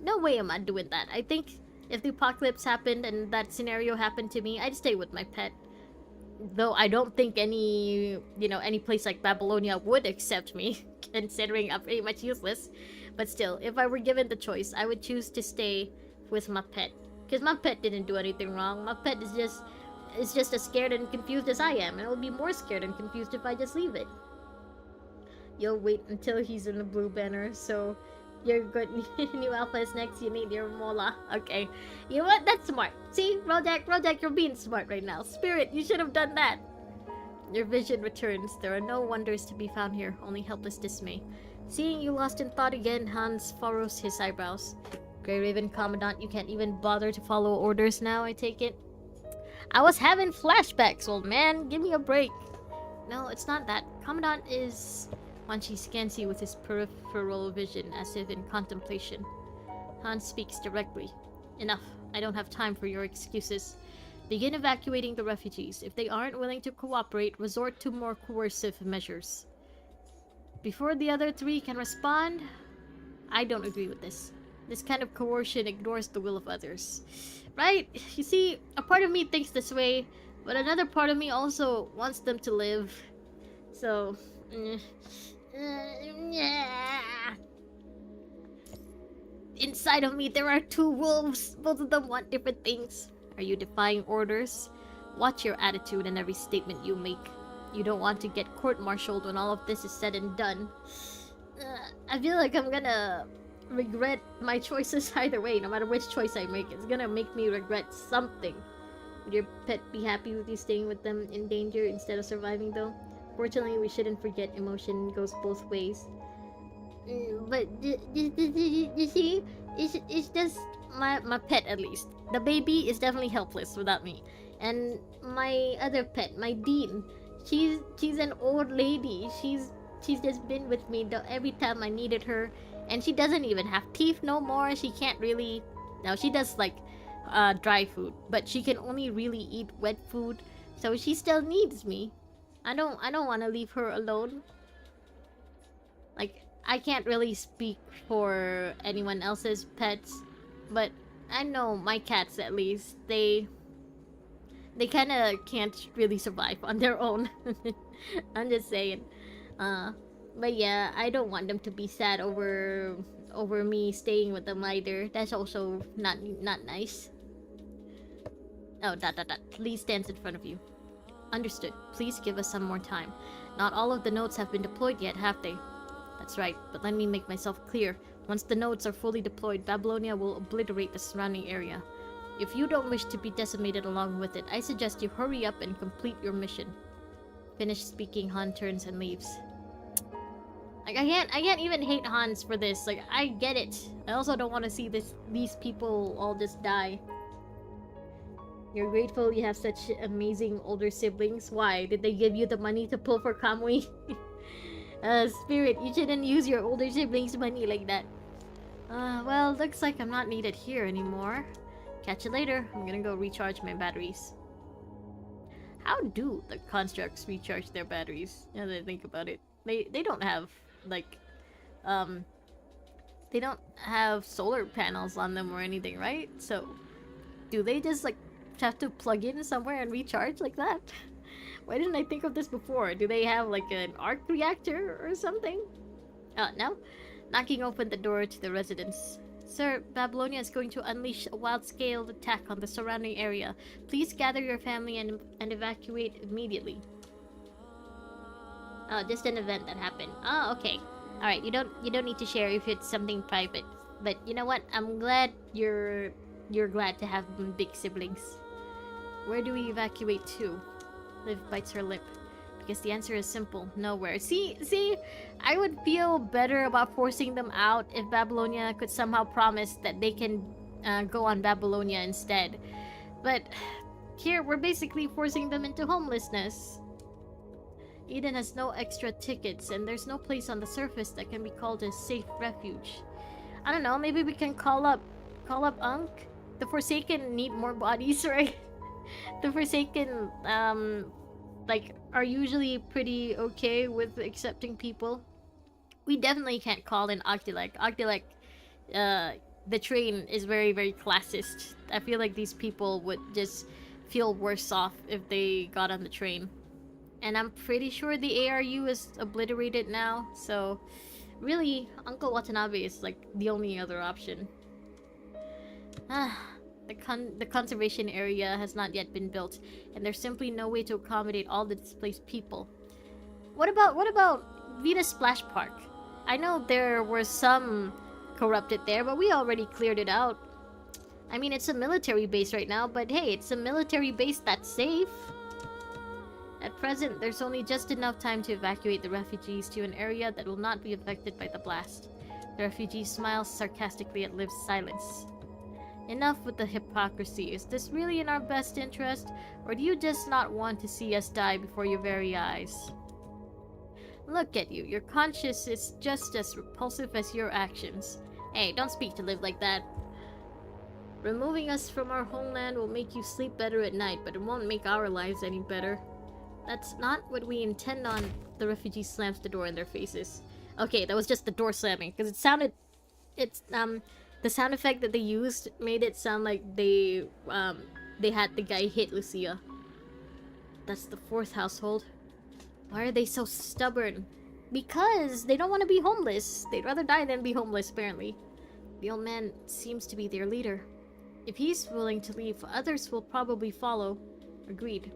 No way am I doing that. I think if the apocalypse happened and that scenario happened to me, I'd stay with my pet. Though I don't think any place like Babylonia would accept me, considering I'm pretty much useless. But still, if I were given the choice, I would choose to stay with my pet. Because my pet didn't do anything wrong. My pet is just as scared and confused as I am. And it'll be more scared and confused if I just leave it. You'll wait until he's in the blue banner, so You're good. New alpha is next. You need your mola. Okay. You know what? That's smart. See, Rojak, you're being smart right now. Spirit, you should have done that. Your vision returns. There are no wonders to be found here, only helpless dismay. Seeing you lost in thought again, Hans furrows his eyebrows. Grey Raven Commandant, you can't even bother to follow orders now, I take it? I was having flashbacks, old man. Give me a break. No, it's not that. Commandant is... Wanchi scans you with his peripheral vision, as if in contemplation. Hans speaks directly. Enough. I don't have time for your excuses. Begin evacuating the refugees. If they aren't willing to cooperate, resort to more coercive measures. Before the other three can respond, I don't agree with this. This kind of coercion ignores the will of others. Right? You see, a part of me thinks this way, but another part of me also wants them to live. So... Inside of me, there are two wolves. Both of them want different things. Are you defying orders? Watch your attitude in every statement you make. You don't want to get court-martialed when all of this is said and done. I feel like I'm gonna regret my choices either way. No matter which choice I make, it's gonna make me regret something. Would your pet be happy with you staying with them in danger instead of surviving, though? Fortunately, we shouldn't forget emotion goes both ways. But you see, it's just my pet, at least. The baby is definitely helpless without me. And my other pet, my Dean, she's an old lady. She's just been with me every time I needed her, and she doesn't even have teeth no more. She can't really... Now she does like dry food, but she can only really eat wet food, so she still needs me. I don't want to leave her alone. Like, I can't really speak for anyone else's pets, but I know my cats, at least, they kind of can't really survive on their own. I'm just saying. But yeah, I don't want them to be sad over me staying with them either. That's also not nice. Oh, ... Lee stands in front of you. Understood. Please give us some more time. Not all of the nodes have been deployed yet, have they? That's right, but let me make myself clear. Once the nodes are fully deployed, Babylonia will obliterate the surrounding area. If you don't wish to be decimated along with it, I suggest you hurry up and complete your mission. Finished speaking, Han turns and leaves. Like, I can't even hate Hans for this. Like, I get it. I also don't want to see these people all just die. You're grateful you have such amazing older siblings. Why? Did they give you the money to pull for Kamui? Spirit, you shouldn't use your older siblings' money like that. Well, looks like I'm not needed here anymore. Catch you later. I'm gonna go recharge my batteries. How do the constructs recharge their batteries? Now that I think about it. They don't have, like, they don't have solar panels on them or anything, right? So, do they just, like, have to plug in somewhere and recharge like that? Why didn't I think of this before? Do they have like an arc reactor or something? No? Knocking open the door to the residence. Sir, Babylonia is going to unleash a wild-scale attack on the surrounding area. Please gather your family and evacuate immediately. Oh, just an event that happened. Oh, okay. Alright, you don't need to share if it's something private. But you know what? I'm glad you're glad to have big siblings. Where do we evacuate to? Liv bites her lip. Because the answer is simple. Nowhere. See? I would feel better about forcing them out if Babylonia could somehow promise that they can go on Babylonia instead. But here, we're basically forcing them into homelessness. Eden has no extra tickets, and there's no place on the surface that can be called a safe refuge. I don't know, maybe we can call up Unk? The Forsaken need more bodies, right? The Forsaken, like, are usually pretty okay with accepting people. We definitely can't call in Octilek. Octilek, the train is very, very classist. I feel like these people would just feel worse off if they got on the train. And I'm pretty sure the ARU is obliterated now, so really, Uncle Watanabe is like the only other option. The conservation area has not yet been built, and there's simply no way to accommodate all the displaced people. What about Vita Splash Park? I know there were some corrupted there, but we already cleared it out. I mean, it's a military base right now, but hey, it's a military base that's safe. At present, there's only just enough time to evacuate the refugees to an area that will not be affected by the blast. The refugee smiles sarcastically at Liv's silence. Enough with the hypocrisy. Is this really in our best interest, or do you just not want to see us die before your very eyes? Look at you. Your conscience is just as repulsive as your actions. Hey, don't speak to Liv like that. Removing us from our homeland will make you sleep better at night, but it won't make our lives any better. That's not what we intend on. The refugee slams the door in their faces. Okay, that was just the door slamming, because it sounded... the sound effect that they used made it sound like they had the guy hit Lucia. That's the fourth household. Why are they so stubborn? Because they don't want to be homeless. They'd rather die than be homeless, apparently. The old man seems to be their leader. If he's willing to leave, others will probably follow. Agreed.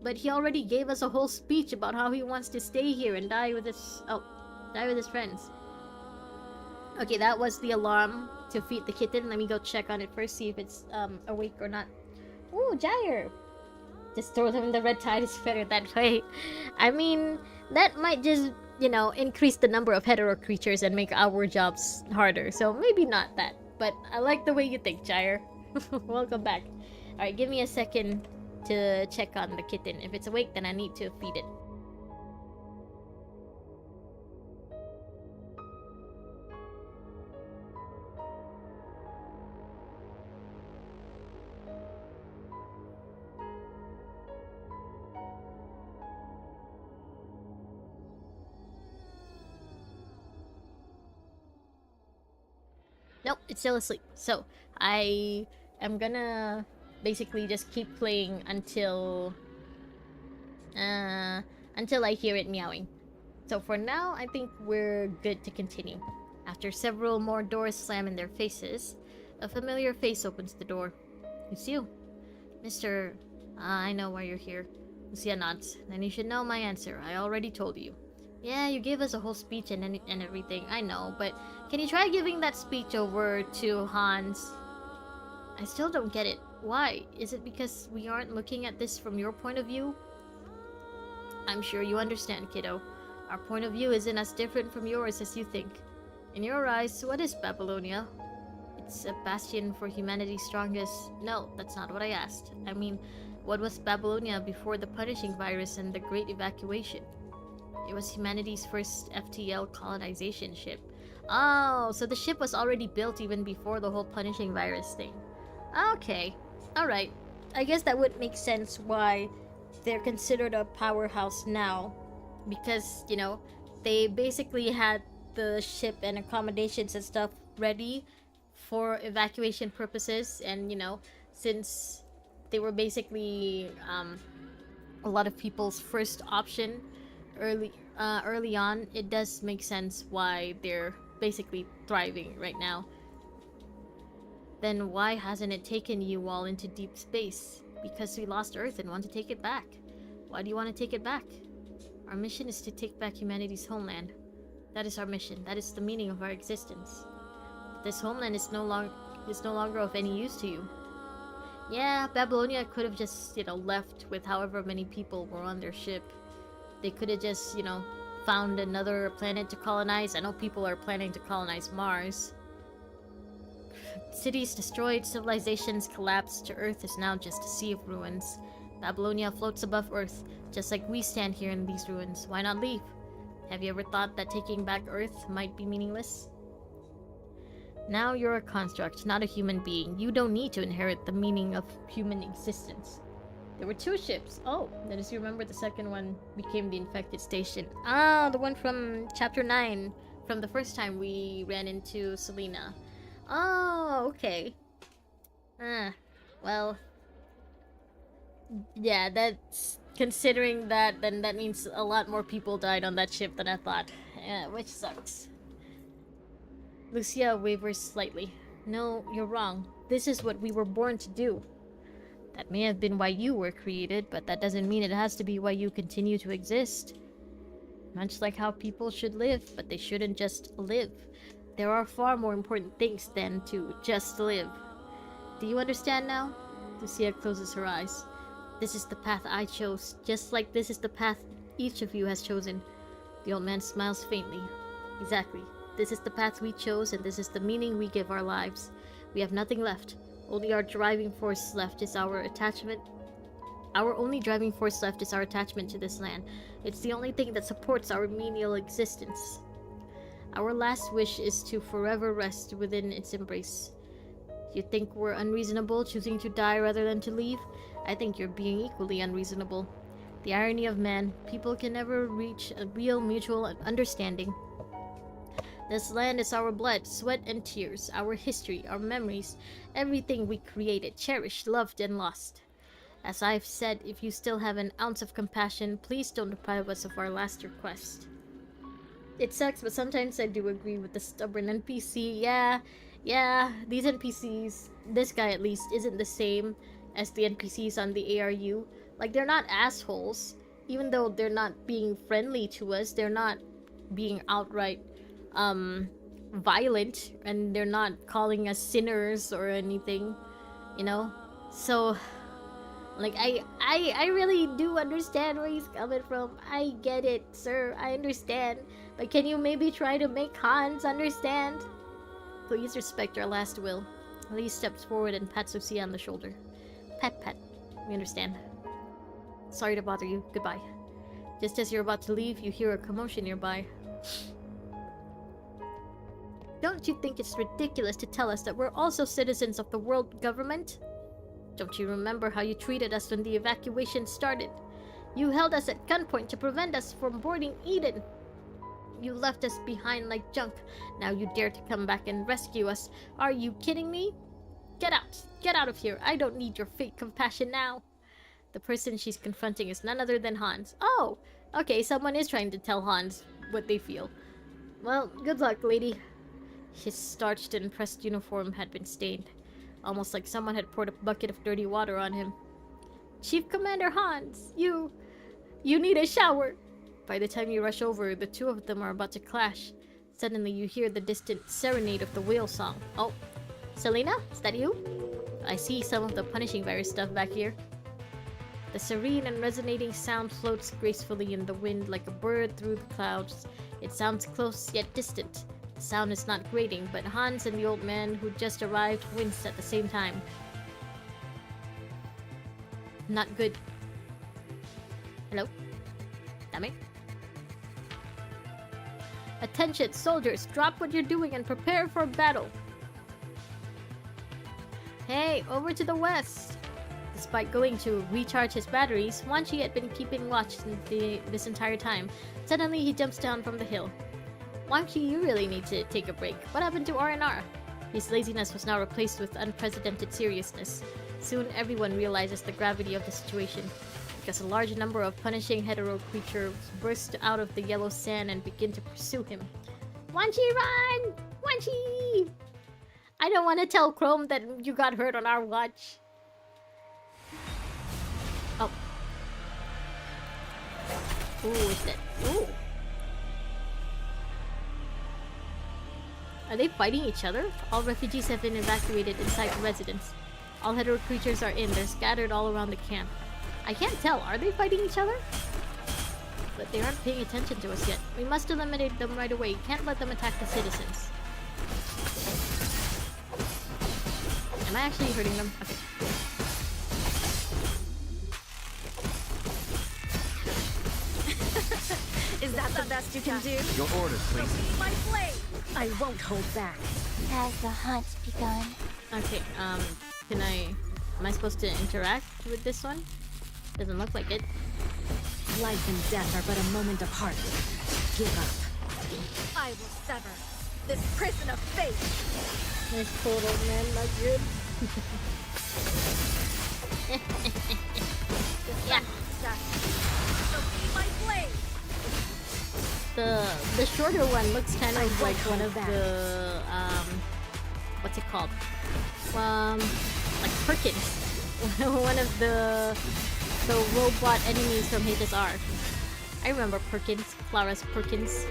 But he already gave us a whole speech about how he wants to stay here and die with his friends. Okay, that was the alarm to feed the kitten. Let me go check on it first, see if it's awake or not. Ooh, Gyre! Just throw them in the red tide is better that way. I mean, that might just, you know, increase the number of hetero creatures and make our jobs harder. So maybe not that. But I like the way you think, Gyre. Welcome back. Alright, give me a second to check on the kitten. If it's awake, then I need to feed it. Nope, it's still asleep. So, I am gonna basically just keep playing until I hear it meowing. So for now, I think we're good to continue. After several more doors slam in their faces, a familiar face opens the door. It's you. Mr. I know why you're here. Lucia nods. Then you should know my answer. I already told you. Yeah, you gave us a whole speech and everything. I know, but can you try giving that speech over to Hans? I still don't get it. Why? Is it because we aren't looking at this from your point of view? I'm sure you understand, kiddo. Our point of view isn't as different from yours as you think. In your eyes, what is Babylonia? It's a bastion for humanity's strongest... No, that's not what I asked. I mean, what was Babylonia before the punishing virus and the Great Evacuation? It was humanity's first FTL colonization ship. Oh, so the ship was already built even before the whole punishing virus thing. Okay, alright. I guess that would make sense why they're considered a powerhouse now. Because, you know, they basically had the ship and accommodations and stuff ready for evacuation purposes. And, you know, since they were basically a lot of people's first option early on, it does make sense why they're basically thriving right now. Then why hasn't it taken you all into deep space? Because we lost Earth and want to take it back. Why do you want to take it back? Our mission is to take back humanity's homeland. That is our mission. That is the meaning of our existence. This homeland is no longer of any use to you. Yeah, Babylonia could have just, you know, left with however many people were on their ship. They could have just, you know, found another planet to colonize. I know people are planning to colonize Mars. Cities destroyed, civilizations collapsed, to Earth is now just a sea of ruins. Babylonia floats above Earth, just like we stand here in these ruins. Why not leave? Have you ever thought that taking back Earth might be meaningless? Now you're a construct, not a human being. You don't need to inherit the meaning of human existence. There were two ships. Oh, then as you remember, the second one became the infected station. Ah, the one from chapter 9. From the first time we ran into Selena. Oh, okay. Well. Yeah, that's... Considering that, then that means a lot more people died on that ship than I thought. Which sucks. Lucia wavers slightly. No, you're wrong. This is what we were born to do. That may have been why you were created, but that doesn't mean it has to be why you continue to exist. Much like how people should live, but they shouldn't just live. There are far more important things than to just live. Do you understand now? Lucia closes her eyes. This is the path I chose, just like this is the path each of you has chosen. The old man smiles faintly. Exactly. This is the path we chose, and this is the meaning we give our lives. We have nothing left. Only our driving force left is our attachment. Our only driving force left is our attachment to this land. It's the only thing that supports our menial existence. Our last wish is to forever rest within its embrace. You think we're unreasonable, choosing to die rather than to leave? I think you're being equally unreasonable. The irony of man, people can never reach a real mutual understanding. This land is our blood, sweat, and tears, our history, our memories, everything we created, cherished, loved, and lost. As I've said, if you still have an ounce of compassion, please don't deprive us of our last request. It sucks, but sometimes I do agree with the stubborn NPC. Yeah, these NPCs, this guy at least, isn't the same as the NPCs on the ARU. Like, they're not assholes. Even though they're not being friendly to us, they're not being outright, violent. And they're not calling us sinners or anything, you know? So, like, I really do understand where he's coming from. I get it, sir. I understand. But can you maybe try to make Hans understand? Please respect our last will. Lee steps forward and pats Lucia on the shoulder. Pat, pat. We understand. Sorry to bother you. Goodbye. Just as you're about to leave, you hear a commotion nearby. Don't you think it's ridiculous to tell us that we're also citizens of the world government? Don't you remember how you treated us when the evacuation started? You held us at gunpoint to prevent us from boarding Eden. You left us behind like junk. Now you dare to come back and rescue us. Are you kidding me? Get out! Get out of here! I don't need your fake compassion now! The person she's confronting is none other than Hans. Oh! Okay, someone is trying to tell Hans what they feel. Well, good luck, lady. His starched and pressed uniform had been stained, almost like someone had poured a bucket of dirty water on him. Chief Commander Hans, you need a shower! By the time you rush over, the two of them are about to clash. Suddenly you hear the distant serenade of the whale song. Oh, Selena? Is that you? I see some of the punishing virus stuff back here. The serene and resonating sound floats gracefully in the wind like a bird through the clouds. It sounds close yet distant. The sound is not grating, but Hans and the old man who just arrived wince at the same time. Not good. Hello? Damn it. Attention, soldiers! Drop what you're doing and prepare for battle! Hey, over to the west! Despite going to recharge his batteries, Wanchi had been keeping watch this entire time. Suddenly, he jumps down from the hill. Wanchi, you really need to take a break. What happened to R&R? His laziness was now replaced with unprecedented seriousness. Soon, everyone realizes the gravity of the situation, because a large number of punishing hetero creatures burst out of the yellow sand and begin to pursue him. Wanchi, run! Wanchi! I don't want to tell Chrome that you got hurt on our watch. Oh. Ooh, is that? Ooh. Are they fighting each other? All refugees have been evacuated inside the residence. All hetero creatures are in. They're scattered all around the camp. I can't tell. Are they fighting each other? But they aren't paying attention to us yet. We must eliminate them right away. Can't let them attack the citizens. Am I actually hurting them? Okay. Is that the best you can do? Your orders, please. My blade! I won't hold back. Has the hunt begun? Okay, am I supposed to interact with this one? Doesn't look like it. Life and death are but a moment apart. Give up. I will sever this prison of fate. This total man, not good. Yeah. So be my blade. The shorter one looks kind of like one of the what's it called? Like Perkins. One of the robot enemies from HSR. I remember Perkins. Clara's Perkins.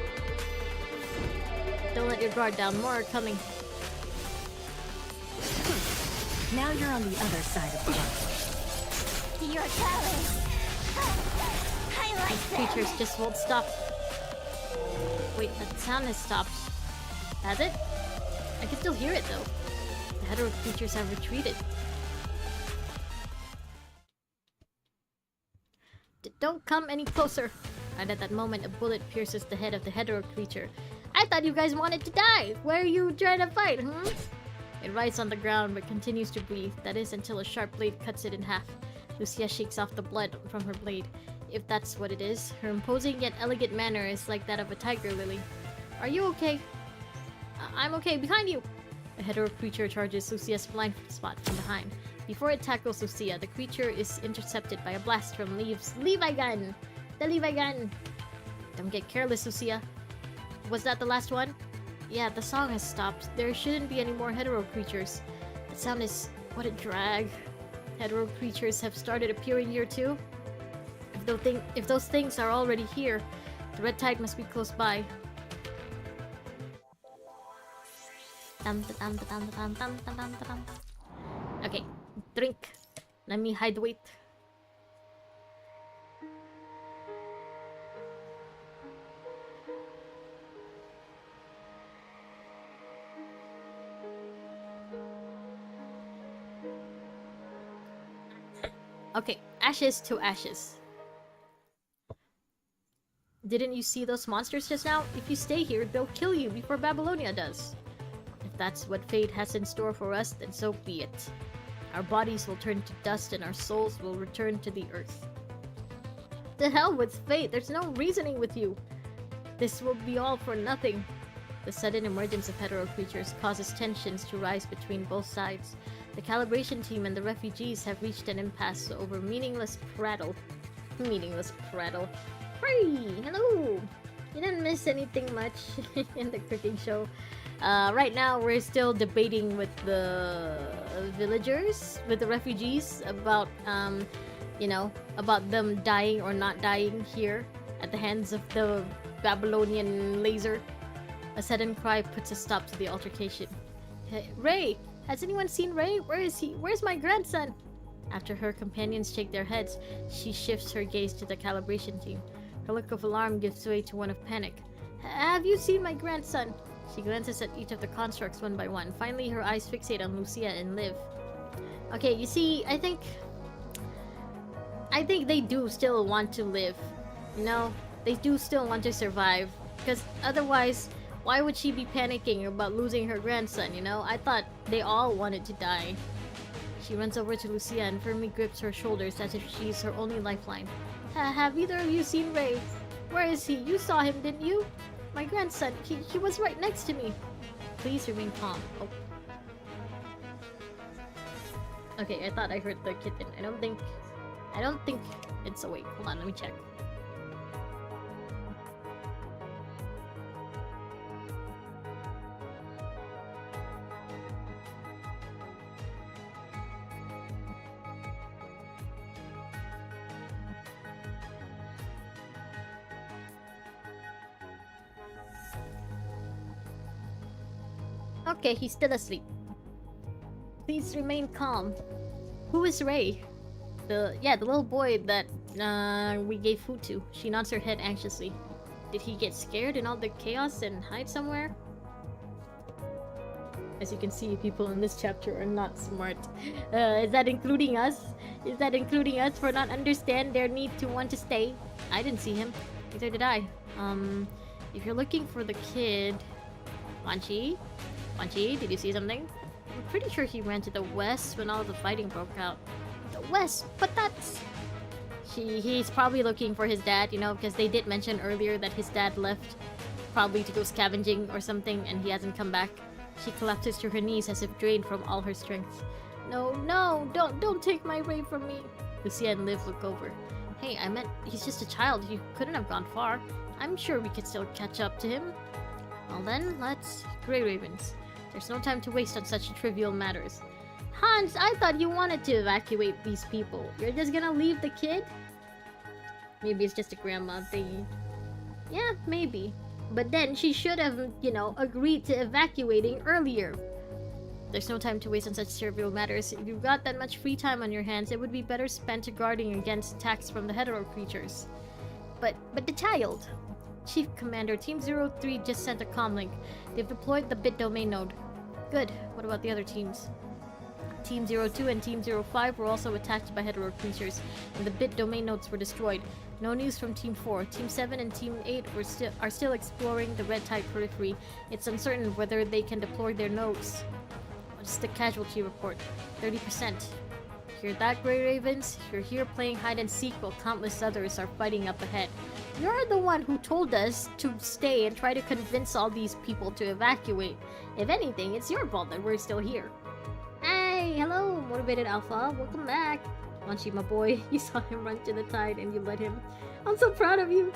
Don't let your guard down. More are coming. Now you're on the other side of the line. Your colors. I like them. Creatures just won't stop. Wait, that sound has stopped. Has it? I can still hear it though. The hetero creatures have retreated. Don't come any closer. Right at that moment, a bullet pierces the head of the hetero creature. I thought you guys wanted to die. Why are you trying to fight, hmm? It writhes on the ground but continues to breathe. That is until a sharp blade cuts it in half. Lucia shakes off the blood from her blade. If that's what it is. Her imposing yet elegant manner is like that of a tiger lily. Are you okay? I'm okay. Behind you! A hetero creature charges Lucia's blind spot from behind. Before it tackles Lucia, the creature is intercepted by a blast from Levi gun! The Levi gun! Don't get careless, Lucia. Was that the last one? Yeah, the song has stopped. There shouldn't be any more hetero creatures. That sound is... what a drag. Hetero creatures have started appearing here too? If those things are already here, the red tide must be close by. Okay, drink. Let me hide the weight. Okay, ashes to ashes. Didn't you see those monsters just now? If you stay here, they'll kill you before Babylonia does. If that's what fate has in store for us, then so be it. Our bodies will turn to dust and our souls will return to the earth. The hell with fate, there's no reasoning with you. This will be all for nothing. The sudden emergence of hetero creatures causes tensions to rise between both sides. The calibration team and the refugees have reached an impasse over meaningless prattle. Meaningless prattle. Hey, hello! You didn't miss anything much in the cooking show. Right now, we're still debating with the villagers, with the refugees, about, you know, about them dying or not dying here at the hands of the Babylonian laser. A sudden cry puts a stop to the altercation. Hey, Ray! Has anyone seen Ray? Where is he? Where's my grandson? After her companions shake their heads, she shifts her gaze to the calibration team. Her look of alarm gives way to one of panic. Have you seen my grandson? She glances at each of the constructs one by one. Finally, her eyes fixate on Lucia and Liv. Okay, you see, I think they do still want to live. You know, they do still want to survive. Because otherwise, why would she be panicking about losing her grandson, you know? I thought they all wanted to die. She runs over to Lucia and firmly grips her shoulders as if she's her only lifeline. Have either of you seen Ray? Where is he? You saw him, didn't you? My grandson, he was right next to me. Please remain calm. Oh. Okay, I thought I heard the kitten. I don't think it's awake. Hold on, let me check. Okay, he's still asleep. Please remain calm. Who is Ray? The little boy that we gave food to. She nods her head anxiously. Did he get scared in all the chaos and hide somewhere? As you can see, people in this chapter are not smart. Is that including us? Is that including us for not understand their need to want to stay? I didn't see him. Neither did I. If you're looking for the kid... Wanchi, did you see something? I'm pretty sure he ran to the west when all the fighting broke out. The west? But that's... He's probably looking for his dad, you know, because they did mention earlier that his dad left, probably to go scavenging or something, and he hasn't come back. She collapses to her knees as if drained from all her strength. No, don't take my Ray from me. Lucia and Liv look over. Hey, I meant he's just a child. He couldn't have gone far. I'm sure we could still catch up to him. Well then, let's... Grey Ravens. There's no time to waste on such trivial matters. Hans, I thought you wanted to evacuate these people. You're just gonna leave the kid? Maybe it's just a grandma thingy. Yeah, maybe. But then she should have, you know, agreed to evacuating earlier. There's no time to waste on such trivial matters. If you've got that much free time on your hands, it would be better spent guarding against attacks from the hetero creatures. But the child! Chief Commander, Team 03 just sent a comlink. They've deployed the bit domain node. Good. What about the other teams? Team 02 and Team 05 were also attacked by hetero creatures, and the bit domain nodes were destroyed. No news from Team 4. Team 7 and Team 8 are still exploring the red tide periphery. It's uncertain whether they can deploy their nodes. What's the casualty report? 30%. Hear that, Grey Ravens? You're here playing hide and seek while countless others are fighting up ahead. You're the one who told us to stay and try to convince all these people to evacuate. If anything, it's your fault that we're still here. Hey, hello, Motivated Alpha. Welcome back. Manchi, my boy, you saw him run to the tide and you let him. I'm so proud of you.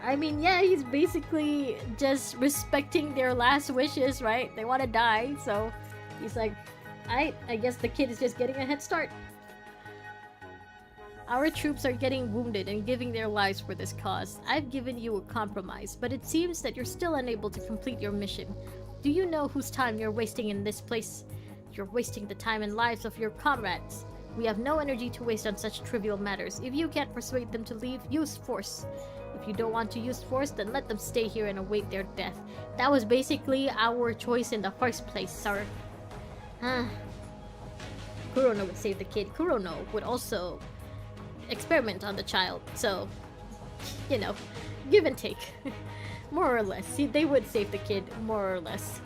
I mean, yeah, he's basically just respecting their last wishes, right? They want to die, so he's like, I guess the kid is just getting a head start. Our troops are getting wounded and giving their lives for this cause. I've given you a compromise, but it seems that you're still unable to complete your mission. Do you know whose time you're wasting in this place? You're wasting the time and lives of your comrades. We have no energy to waste on such trivial matters. If you can't persuade them to leave, use force. If you don't want to use force, then let them stay here and await their death. That was basically our choice in the first place, sir. Kurono would save the kid. Kurono would also experiment on the child. So, you know, give and take. More or less. See, they would save the kid, more or less.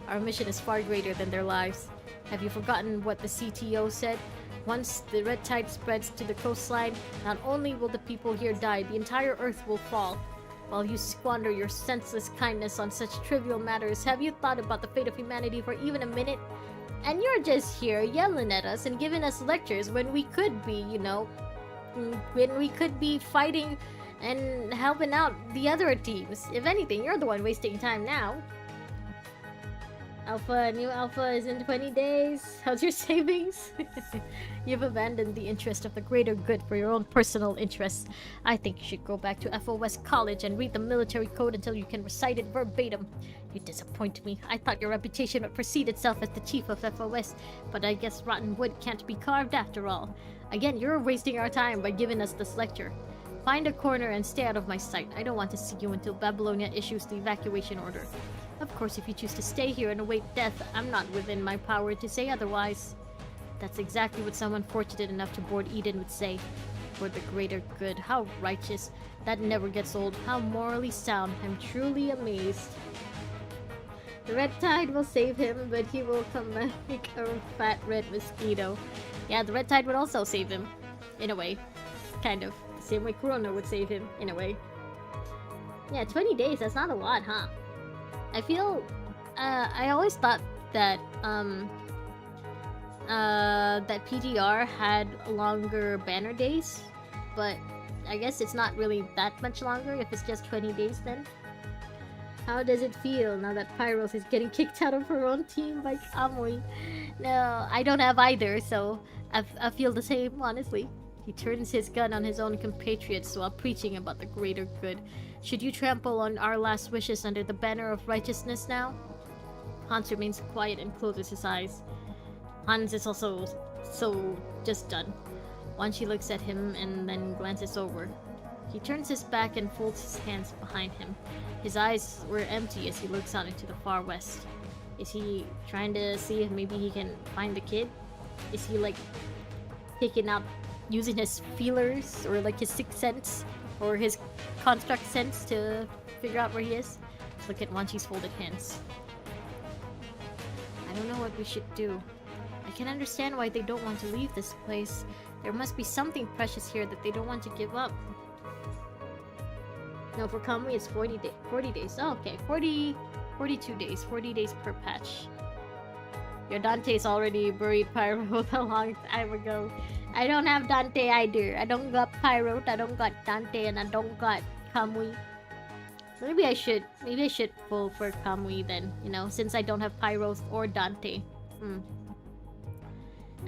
Our mission is far greater than their lives. Have you forgotten what the CTO said? Once the red tide spreads to the coastline, not only will the people here die, the entire earth will fall. While you squander your senseless kindness on such trivial matters, have you thought about the fate of humanity for even a minute? And you're just here yelling at us and giving us lectures when we could be, you know, when we could be fighting and helping out the other teams. If anything, you're the one wasting time now. Alpha, new alpha is in 20 days. How's your savings? You've abandoned the interest of the greater good for your own personal interests. I think you should go back to FOS College and read the military code until you can recite it verbatim. You disappoint me. I thought your reputation would precede itself as the chief of FOS, but I guess rotten wood can't be carved after all. Again, you're wasting our time by giving us this lecture. Find a corner and stay out of my sight. I don't want to see you until Babylonia issues the evacuation order. Of course, if you choose to stay here and await death, I'm not within my power to say otherwise. That's exactly what someone fortunate enough to board Eden would say. For the greater good. How righteous. That never gets old. How morally sound. I'm truly amazed. The red tide will save him, but he will come back like a fat red mosquito. Yeah, the red tide would also save him. In a way. Kind of. Same way Kurono would save him, in a way. Yeah, 20 days, that's not a lot, huh? I feel... I always thought that, that PTR had longer banner days, but I guess it's not really that much longer if it's just 20 days then. How does it feel now that Pyros is getting kicked out of her own team by Kamui? No, I don't have either, so I feel the same, honestly. He turns his gun on his own compatriots while preaching about the greater good. Should you trample on our last wishes under the banner of righteousness now? Hans remains quiet and closes his eyes. Hans is also so just done. Once she looks at him and then glances over. He turns his back and folds his hands behind him. His eyes were empty as he looks out into the far west. Is he trying to see if maybe he can find the kid? Is he like taking out, using his feelers or like his sixth sense or his construct sense to figure out where he is? Look at Wanchi's folded hands. I don't know what we should do. I can understand why they don't want to leave this place. There must be something precious here that they don't want to give up. No, for Kamui it's 40 days. Oh, okay. 42 days. 40 days per patch. Your Dante's already buried Pyro a long time ago. I don't have Dante either. I don't got Pyro, I don't got Dante, and I don't got Kamui. Maybe I should pull for Kamui then, you know, since I don't have Pyro or Dante.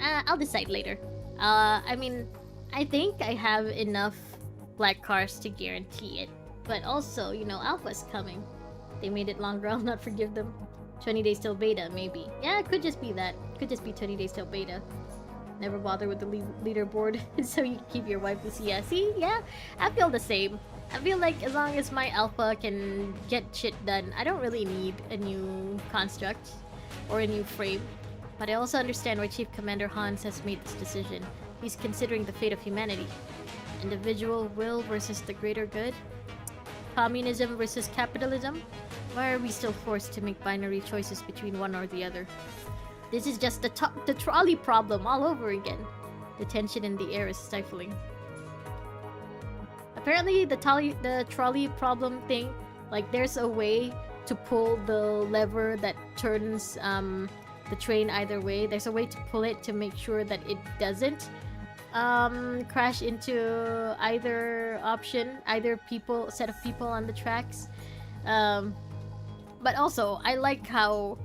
I'll decide later. I mean, I think I have enough black cards to guarantee it. But also, you know, Alpha's coming. They made it longer, I'll not forgive them. 20 days till beta, maybe. Yeah, it could just be that. Could just be 20 days till beta. Never bother with the leaderboard, so you keep your wife to yeah. See, yeah, I feel the same. I feel like as long as my alpha can get shit done, I don't really need a new construct or a new frame. But I also understand why Chief Commander Hans has made this decision. He's considering the fate of humanity. Individual will versus the greater good? Communism versus capitalism? Why are we still forced to make binary choices between one or the other? This is just the trolley problem all over again. The tension in the air is stifling. Apparently, the trolley problem thing, like there's a way to pull the lever that turns the train either way. There's a way to pull it to make sure that it doesn't crash into either option, either set of people on the tracks. But also, I like how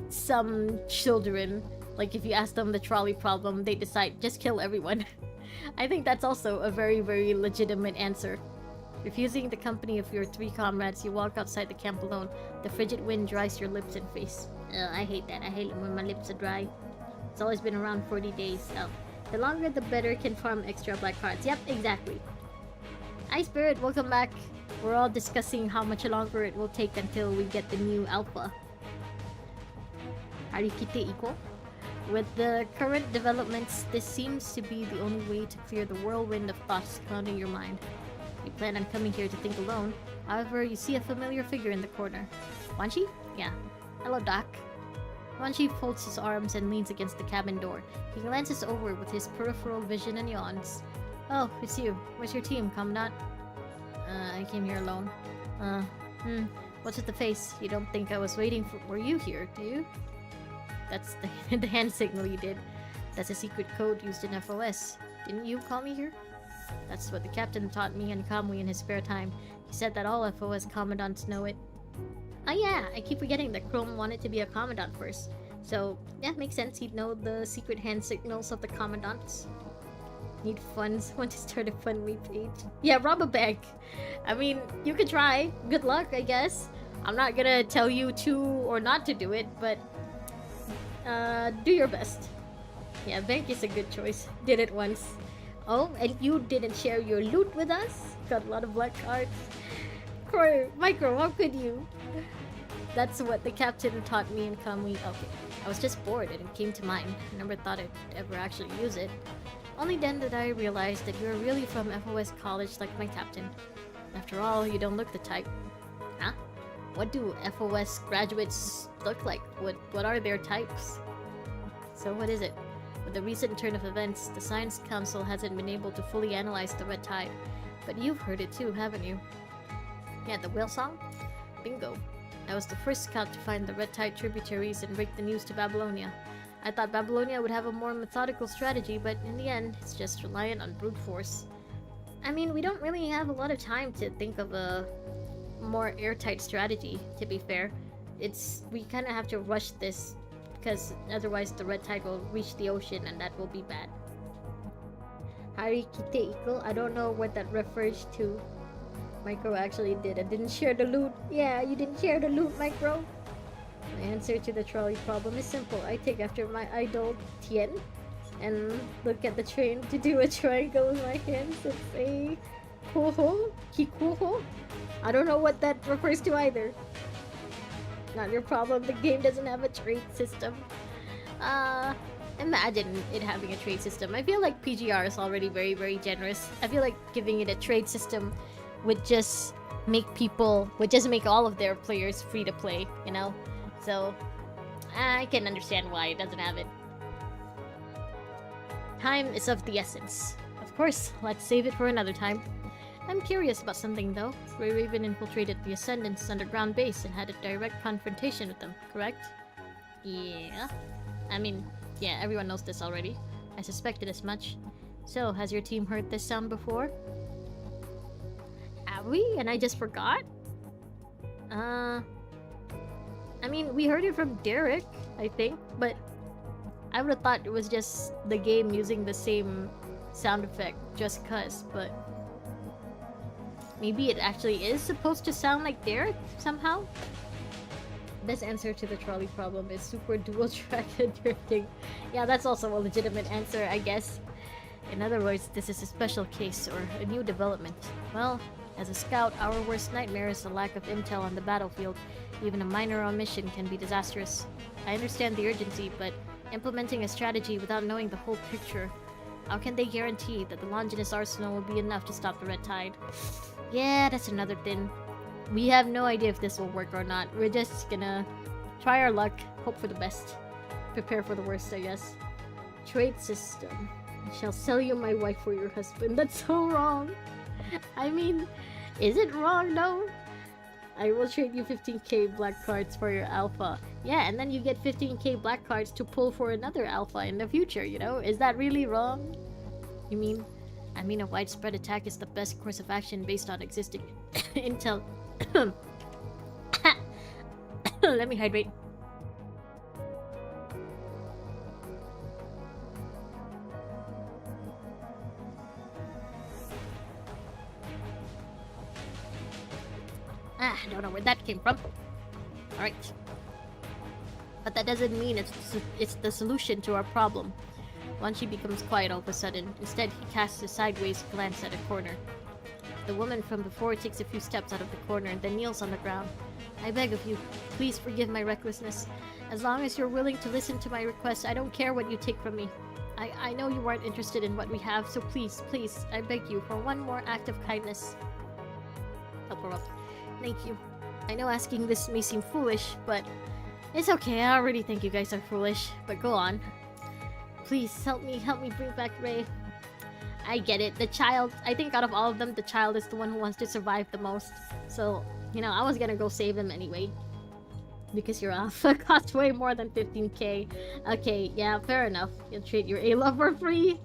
some children, like if you ask them the trolley problem, they decide just kill everyone. I think that's also a very, very legitimate answer. Refusing the company of your 3 comrades, you walk outside the camp alone. The frigid wind dries your lips and face. I hate that. I hate it when my lips are dry. It's always been around 40 days. Oh. The longer the better, can farm extra black cards. Yep, exactly. Hi Spirit, welcome back. We're all discussing how much longer it will take until we get the new alpha. Arikite equal? With the current developments, this seems to be the only way to clear the whirlwind of thoughts clouding your mind. You plan on coming here to think alone. However, you see a familiar figure in the corner. Wanshi? Yeah. Hello, Doc. Wanshi folds his arms and leans against the cabin door. He glances over with his peripheral vision and yawns. Oh, it's you. Where's your team, Commandant? I came here alone. What's with the face? You don't think I was waiting for- Were you here, do you? That's the hand signal you did. That's a secret code used in FOS. Didn't you call me here? That's what the captain taught me and Kamui in his spare time. He said that all FOS commandants know it. Oh yeah, I keep forgetting that Chrome wanted to be a commandant first. So, yeah, makes sense. He'd know the secret hand signals of the commandants. Need funds. Want to start a FundMe page? Yeah, rob a bank. I mean, you could try. Good luck, I guess. I'm not gonna tell you to or not to do it, but do your best. Yeah, bank is a good choice. Did it once. Oh, and you didn't share your loot with us? Got a lot of black cards. Micro, how could you? That's what the captain taught me in Kamui. Okay, I was just bored and it came to mind. I never thought I'd ever actually use it. Only then did I realize that you're really from FOS college like my captain. After all, you don't look the type. Huh? What do FOS graduates look like? What are their types? So what is it? With the recent turn of events, the Science Council hasn't been able to fully analyze the Red Tide. But you've heard it too, haven't you? Yeah, the whale song? Bingo. I was the first scout to find the Red Tide tributaries and break the news to Babylonia. I thought Babylonia would have a more methodical strategy, but in the end, it's just reliant on brute force. I mean, we don't really have a lot of time to think of a more airtight strategy, to be fair. We kind of have to rush this, because otherwise the Red Tide will reach the ocean and that will be bad. Harikite Iko, I don't know what that refers to. Micro actually did. I didn't share the loot. Yeah, you didn't share the loot, Micro. My answer to the trolley problem is simple. I take after my idol, Tien, and look at the train to do a triangle with my hands and say, Kuho? Kikuho? I don't know what that refers to either. Not your problem. The game doesn't have a trade system. Imagine it having a trade system. I feel like PGR is already very, very generous. I feel like giving it a trade system would just make all of their players free to play, you know? So, I can understand why it doesn't have it. Time is of the essence. Of course, let's save it for another time. I'm curious about something though. Ray Raven infiltrated the Ascendant's underground base and had a direct confrontation with them, correct? Yeah. I mean, yeah, everyone knows this already. I suspected as much. So, has your team heard this sound before? Have we? And I just forgot? I mean, we heard it from Derek, I think, but I would have thought it was just the game using the same sound effect just cuz, but Maybe it actually is supposed to sound like there somehow? Best answer to the trolley problem is super dual track and drifting. Yeah, that's also a legitimate answer, I guess. In other words, this is a special case or a new development. Well, as a scout, our worst nightmare is the lack of intel on the battlefield. Even a minor omission can be disastrous. I understand the urgency, but implementing a strategy without knowing the whole picture, how can they guarantee that the Longinus arsenal will be enough to stop the Red Tide? Yeah, that's another thing. We have no idea if this will work or not. We're just gonna try our luck, hope for the best, prepare for the worst, I guess. Trade system. I shall sell you my wife for your husband. That's so wrong. I mean, is it wrong though? I will trade you 15k black cards for your alpha. Yeah, and then you get 15k black cards to pull for another alpha in the future, you know? Is that really wrong? You mean? I mean, a widespread attack is the best course of action based on existing intel. Let me hydrate. I don't know where that came from. Alright. But that doesn't mean it's the solution to our problem. Wanchi becomes quiet all of a sudden. Instead, he casts a sideways glance at a corner. The woman from before takes a few steps out of the corner and then kneels on the ground. I beg of you, please forgive my recklessness. As long as you're willing to listen to my request, I don't care what you take from me. I know you aren't interested in what we have, so please, please, I beg you for one more act of kindness. Help her up. Thank you. I know asking this may seem foolish, but it's okay. I already think you guys are foolish, but go on. Please, help me bring back Ray. I get it. The child, I think out of all of them, the child is the one who wants to survive the most. So, you know, I was gonna go save him anyway. Because your alpha costs way more than 15k. Okay, yeah, fair enough. You'll trade your Ayla for free.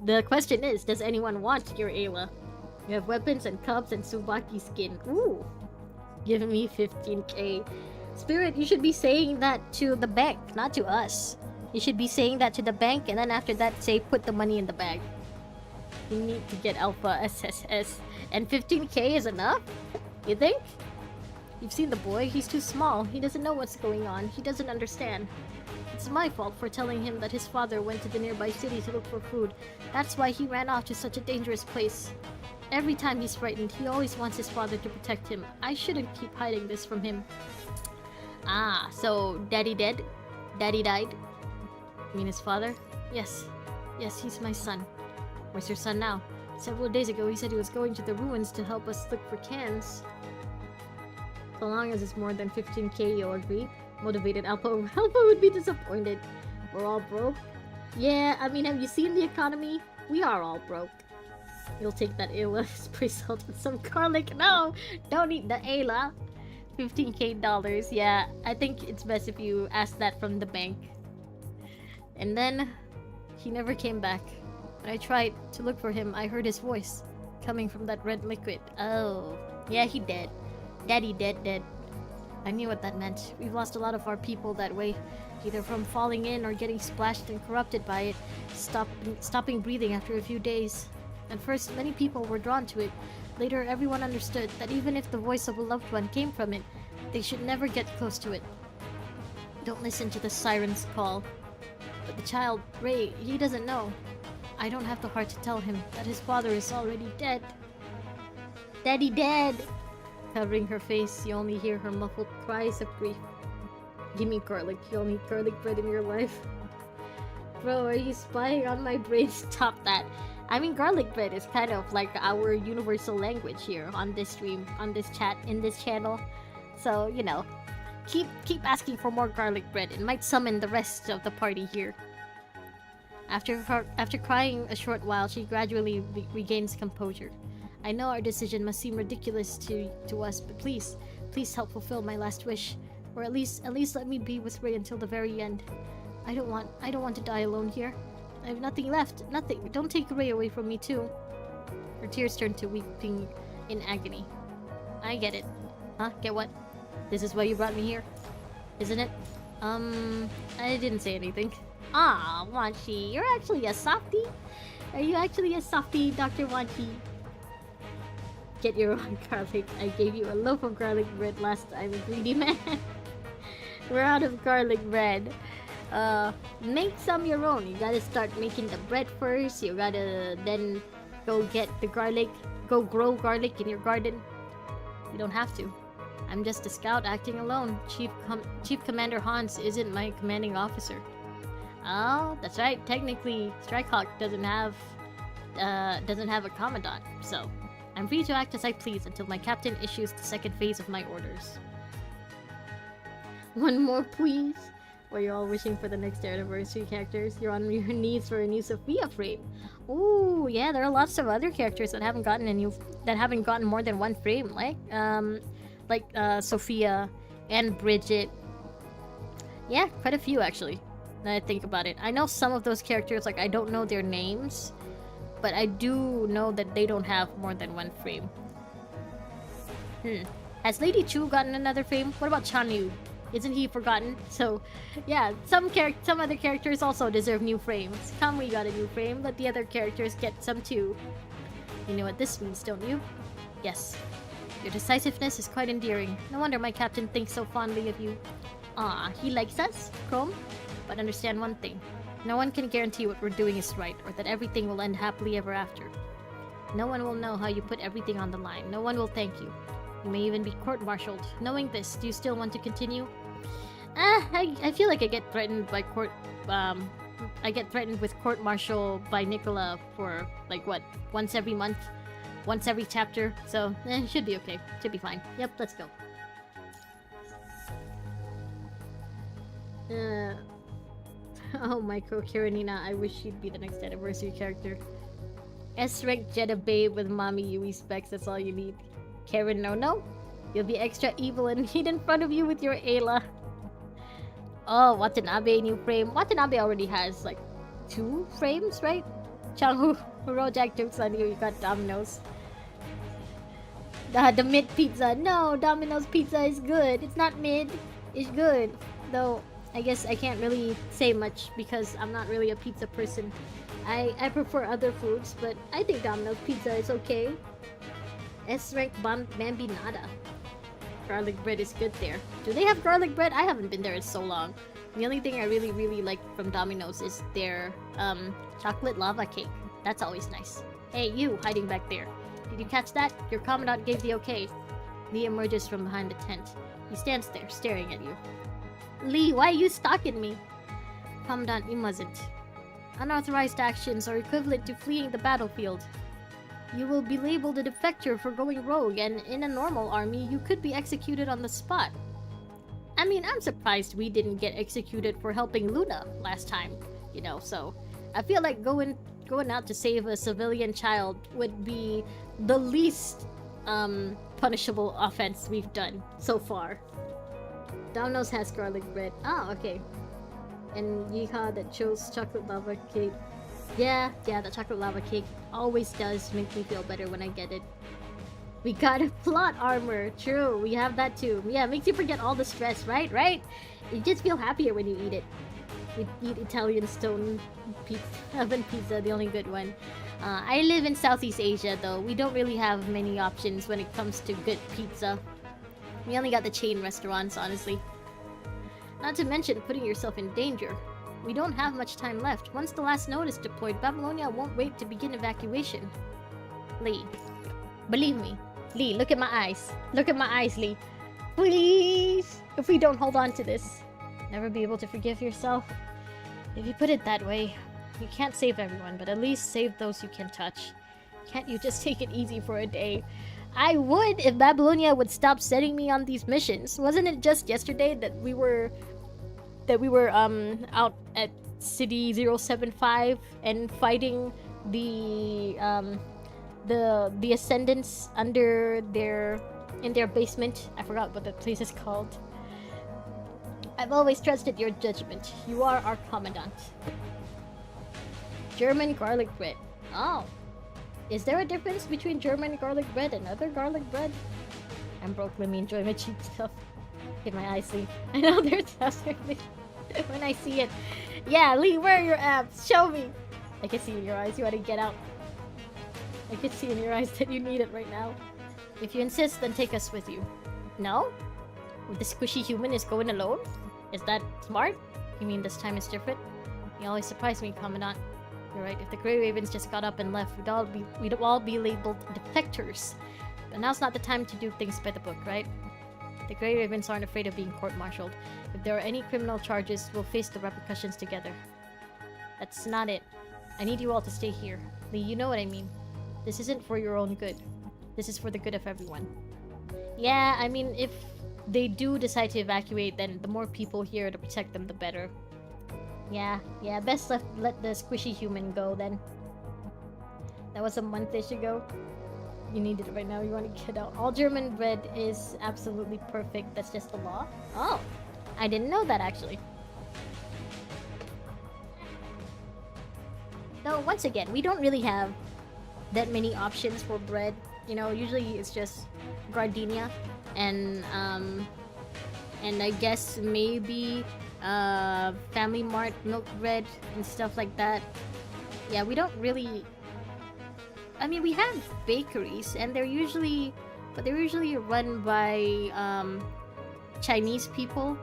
The question is, does anyone want your Ayla? You have weapons and cubs and Tsubaki skin. Ooh. Give me 15k. Spirit, you should be saying that to the bank, not to us. You should be saying that to the bank and then after that say put the money in the bag. You need to get Alpha SSS. And 15k is enough? You think? You've seen the boy, he's too small. He doesn't know what's going on. He doesn't understand. It's my fault for telling him that his father went to the nearby city to look for food. That's why he ran off to such a dangerous place. Every time he's frightened, he always wants his father to protect him. I shouldn't keep hiding this from him. Ah, so Daddy dead? Daddy died? You mean his father? Yes. Yes, he's my son. Where's your son now? Several days ago, he said he was going to the ruins to help us look for cans. So long as it's more than 15k, you'll agree? Motivated Alpha would be disappointed. We're all broke? Yeah, I mean, have you seen the economy? We are all broke. You'll take that Ayla spray salt with some garlic. No! Don't eat the Ayla. 15k dollars. Yeah, I think it's best if you ask that from the bank. And then, he never came back. When I tried to look for him, I heard his voice coming from that red liquid. Oh, yeah, he dead. Daddy dead. I knew what that meant. We've lost a lot of our people that way, either from falling in or getting splashed and corrupted by it, stopping breathing after a few days. At first, many people were drawn to it. Later, everyone understood that even if the voice of a loved one came from it, they should never get close to it. Don't listen to the siren's call. But the child, Ray, he doesn't know. I don't have the heart to tell him that his father is already dead. Daddy dead! Covering her face, you only hear her muffled cries of grief. Give me garlic. You'll need garlic bread in your life. Bro, are you spying on my brain? Stop that. I mean, garlic bread is kind of like our universal language here on this stream, on this chat, in this channel. So, you know, keep asking for more garlic bread. It might summon the rest of the party here. After crying a short while, she gradually regains composure. I know our decision must seem ridiculous to us, but please help fulfill my last wish. Or at least let me be with Ray until the very end. I don't want to die alone here. I have nothing left. Nothing. Don't take Ray away from me too. Her tears turn to weeping in agony. I get it. Huh? Get what? This is why you brought me here? Isn't it? I didn't say anything. Ah, Wanchi, you're actually a softie? Are you actually a softie, Dr. Wanchi? Get your own garlic. I gave you a loaf of garlic bread last time, greedy man. We're out of garlic bread. Make some your own. You gotta start making the bread first. You gotta then go get the garlic. Go grow garlic in your garden. You don't have to. I'm just a scout acting alone. Chief Commander Hans isn't my commanding officer. Oh, that's right. Technically, Strikehawk doesn't have a commandant, so I'm free to act as I please until my captain issues the second phase of my orders. One more, please. Or you're all wishing for the next anniversary characters. You're on your knees for a new Sophia frame. Ooh, yeah, there are lots of other characters that haven't gotten more than one frame, like Sophia and Bridget. Yeah, quite a few actually. Now I think about it, I know some of those characters. Like, I don't know their names, but I do know that they don't have more than one frame. Has Lady Chu gotten another frame? What about Chanyu? Isn't he forgotten? So, yeah, some other characters also deserve new frames. Kamui got a new frame, let the other characters get some too. You know what this means, don't you? Yes. Your decisiveness is quite endearing. No wonder my captain thinks so fondly of you. Ah, he likes us, Chrome? But understand one thing. No one can guarantee what we're doing is right, or that everything will end happily ever after. No one will know how you put everything on the line. No one will thank you. You may even be court-martialed. Knowing this, do you still want to continue? I feel like I get threatened by I get threatened with court-martial by Nicola for, like, what? Once every month? Once every chapter? So, should be okay. Should be fine. Yep, let's go. Oh, Micro Kiranina, I wish she'd be the next anniversary character. S-rank Jetta babe with mommy Yui specs, that's all you need. Karen no. You'll be extra evil and hid in front of you with your Ayla. Oh, Watanabe new frame. Watanabe already has like 2 frames, right? Changhu, Rojak jokes on you, you got Domino's. The mid pizza. No, Domino's pizza is good. It's not mid, it's good. Though, I guess I can't really say much because I'm not really a pizza person. I prefer other foods, but I think Domino's pizza is okay. S-rank Bambinada. Garlic bread is good there. Do they have garlic bread? I haven't been there in so long. The only thing I really like from Domino's is their chocolate lava cake. That's always nice. Hey, you hiding back there. Did you catch that? Your commandant gave the okay. Lee emerges from behind the tent. He stands there, staring at you. Lee, why are you stalking me? Commandant, you mustn't. Unauthorized actions are equivalent to fleeing the battlefield. You will be labeled a defector for going rogue, and in a normal army, you could be executed on the spot. I mean, I'm surprised we didn't get executed for helping Luna last time, you know, so I feel like going out to save a civilian child would be the least punishable offense we've done so far. Domino's has garlic bread. Ah, okay. And Yeehaw that chose chocolate lava cake. Yeah, the chocolate lava cake always does make me feel better when I get it. We got a plot armor. True, we have that too. Yeah, it makes you forget all the stress, right? You just feel happier when you eat it. We eat Italian stone oven pizza, the only good one. I live in Southeast Asia though. We don't really have many options when it comes to good pizza. We only got the chain restaurants, honestly. Not to mention putting yourself in danger. We don't have much time left. Once the last node is deployed, Babylonia won't wait to begin evacuation. Lee. Believe me. Lee, look at my eyes. Look at my eyes, Lee. Please! If we don't hold on to this, never be able to forgive yourself. If you put it that way, you can't save everyone, but at least save those you can touch. Can't you just take it easy for a day? I would if Babylonia would stop sending me on these missions. Wasn't it just yesterday that we were out at City 075 and fighting the Ascendants in their basement? I forgot what the place is called. I've always trusted your judgment. You are our commandant. German garlic bread. Oh. Is there a difference between German garlic bread and other garlic bread? I'm broke, let me enjoy my cheap stuff. Get my eyes see. I know there's stuff when I see it. Yeah, Lee, where are your abs? Show me! I can see in your eyes you want to get out. I can see in your eyes that you need it right now. If you insist, then take us with you. No? The squishy human is going alone? Is that smart? You mean this time is different? You always surprise me, Commandant. You're right, if the Grey Ravens just got up and left, we'd all be labeled defectors. But now's not the time to do things by the book, right? The Grey Ravens aren't afraid of being court-martialed. If there are any criminal charges, we'll face the repercussions together. That's not it. I need you all to stay here. Lee, you know what I mean. This isn't for your own good. This is for the good of everyone. Yeah, I mean, if they do decide to evacuate, then the more people here to protect them, the better. Yeah, best let the squishy human go then. That was a month-ish ago. You need it right now, you want to get out. All German bread is absolutely perfect, that's just the law. Oh, I didn't know that actually. So once again, we don't really have that many options for bread. You know, usually it's just gardenia and I guess maybe Family Mart milk bread and stuff like that. Yeah, we don't really... I mean, we have bakeries and they're usually run by Chinese people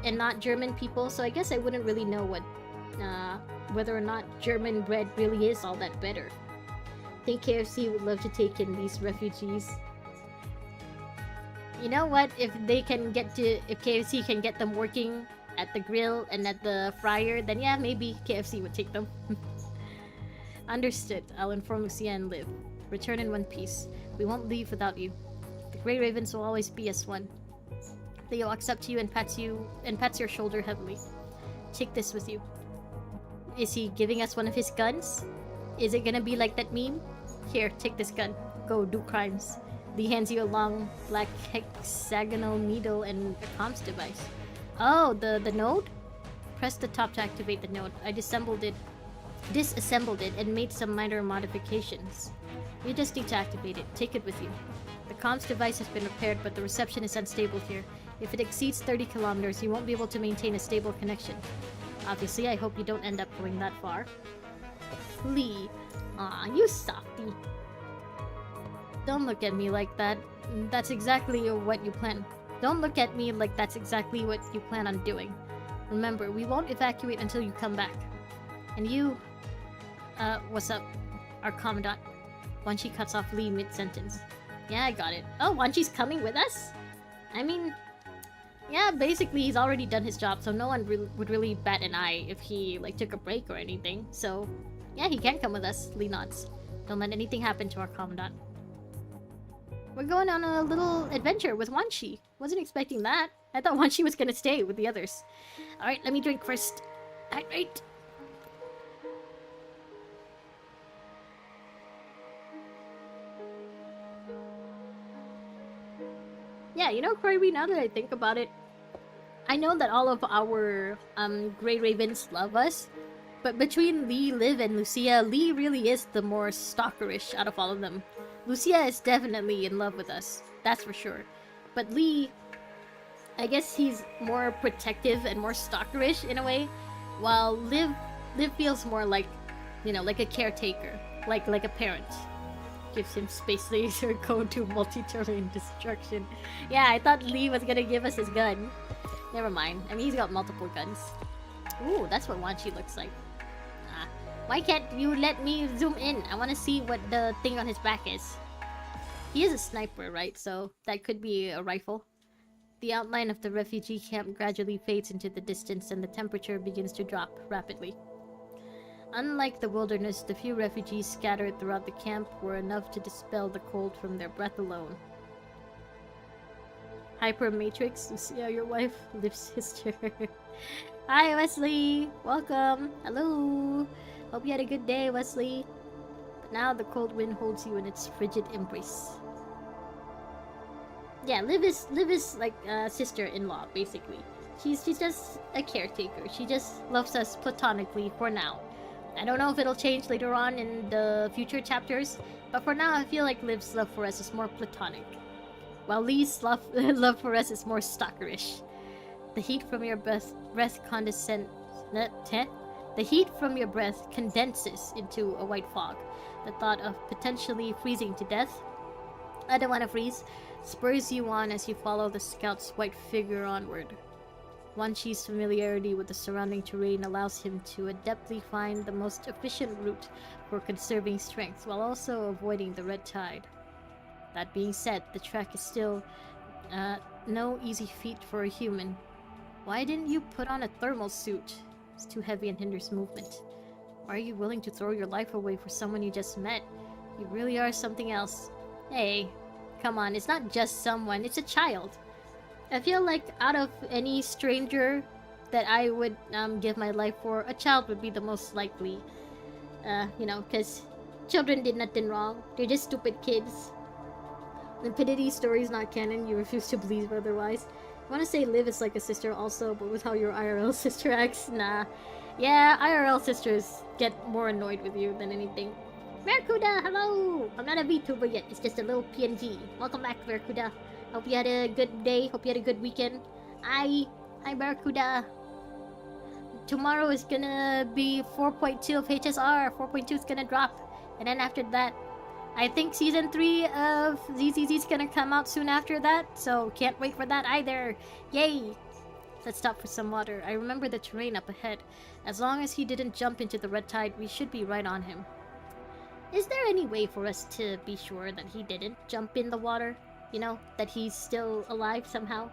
and not German people, so I guess I wouldn't really know what whether or not German bread really is all that better. I think KFC would love to take in these refugees. You know what? If KFC can get them working at the grill and at the fryer, then yeah, maybe KFC would take them. Understood. I'll inform Lucia and Liv. Return in one piece. We won't leave without you. The Grey Ravens will always be as one. Leo walks up to you and pats your shoulder heavily. Take this with you. Is he giving us one of his guns? Is it gonna be like that meme? Here, take this gun. Go do crimes. Lee hands you a long black hexagonal needle and a comms device. Oh, the node? Press the top to activate the node. I disassembled it and made some minor modifications. You just need to activate it. Take it with you. The comms device has been repaired, but the reception is unstable here. If it exceeds 30 kilometers, you won't be able to maintain a stable connection. Obviously, I hope you don't end up going that far. Lee. Aw, you softy. Don't look at me like that. That's exactly what you plan. Don't look at me like that's exactly what you plan on doing. Remember, we won't evacuate until you come back. And you... what's up? Our Commandant. Wanchi cuts off Lee mid-sentence. Yeah, I got it. Oh, Wanchi's coming with us? I mean... Yeah, basically he's already done his job, so no one would really bat an eye if he, like, took a break or anything. So, yeah, he can come with us, Lee nods. Don't let anything happen to our Commandant. We're going on a little adventure with Wanchi. Wasn't expecting that. I thought Wanchi was gonna stay with the others. Alright, let me drink first. Alright. Yeah, you know, Corey, now that I think about it, I know that all of our Grey Ravens love us, but between Lee, Liv, and Lucia, Lee really is the more stalkerish out of all of them. Lucia is definitely in love with us, that's for sure. But Lee, I guess he's more protective and more stalkerish in a way, while Liv feels more like, you know, like a caretaker, like a parent. Gives him space laser code to multi-terrain destruction. Yeah, I thought Lee was gonna give us his gun. Never mind. I mean, he's got multiple guns. Ooh, that's what Wanchi looks like. Why can't you let me zoom in? I want to see what the thing on his back is. He is a sniper, right? So that could be a rifle. The outline of the refugee camp gradually fades into the distance and the temperature begins to drop rapidly. Unlike the wilderness, the few refugees scattered throughout the camp were enough to dispel the cold from their breath alone. Hyper Matrix, Lucia, your wife, Liv's sister. Hi, Wesley! Welcome! Hello! Hope you had a good day, Wesley. But now the cold wind holds you in its frigid embrace. Yeah, Liv is like a sister-in-law, basically. She's just a caretaker. She just loves us platonically for now. I don't know if it'll change later on in the future chapters, but for now I feel like Liv's love for us is more platonic, while Lee's love for us is more stalkerish. The heat from your breath condenses into a white fog. The thought of potentially freezing to death I don't want to freeze. Spurs you on as you follow the scout's white figure onward. Wanchi's familiarity with the surrounding terrain allows him to adeptly find the most efficient route for conserving strength while also avoiding the red tide. That being said, the trek is still no easy feat for a human. Why didn't you put on a thermal suit? It's too heavy and hinders movement. Why are you willing to throw your life away for someone you just met? You really are something else. Hey, come on, it's not just someone, it's a child. I feel like out of any stranger that I would give my life for, a child would be the most likely. You know, because children did nothing wrong. They're just stupid kids. The Infinity story is not canon, you refuse to believe otherwise. I want to say Liv is like a sister also, but with how your IRL sister acts, nah. Yeah, IRL sisters get more annoyed with you than anything. Barracuda, hello! I'm not a VTuber yet, it's just a little PNG. Welcome back, Barracuda. Hope you had a good day, hope you had a good weekend. Hi Barracuda. Tomorrow is gonna be 4.2 of HSR, 4.2 is gonna drop. And then after that, I think Season 3 of ZZZ is gonna come out soon after that, so can't wait for that either. Yay! Let's stop for some water. I remember the terrain up ahead. As long as he didn't jump into the red tide, we should be right on him. Is there any way for us to be sure that he didn't jump in the water? You know, that he's still alive somehow?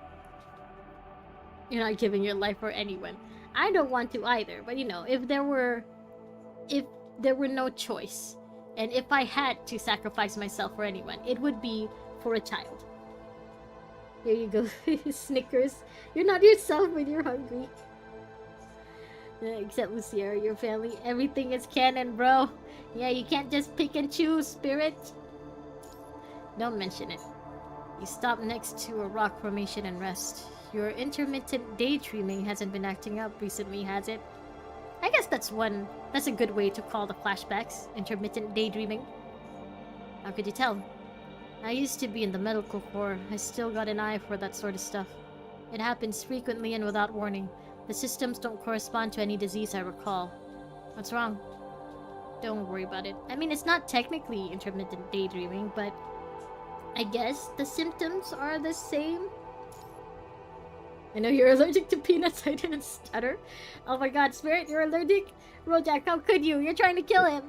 You're not giving your life for anyone. I don't want to either, but you know, if there were no choice, and if I had to sacrifice myself for anyone, it would be for a child. Here you go, Snickers. You're not yourself when you're hungry. Except Lucia, your family. Everything is canon, bro. Yeah, you can't just pick and choose, spirit. Don't mention it. You stop next to a rock formation and rest. Your intermittent daydreaming hasn't been acting up recently, has it? I guess that's a good way to call the flashbacks. Intermittent daydreaming. How could you tell? I used to be in the medical corps. I still got an eye for that sort of stuff. It happens frequently and without warning. The systems don't correspond to any disease I recall. What's wrong? Don't worry about it. I mean, it's not technically intermittent daydreaming, but I guess the symptoms are the same. I know you're allergic to peanuts. I didn't stutter. Oh my god, Spirit, you're allergic? Rojak, how could you? You're trying to kill him.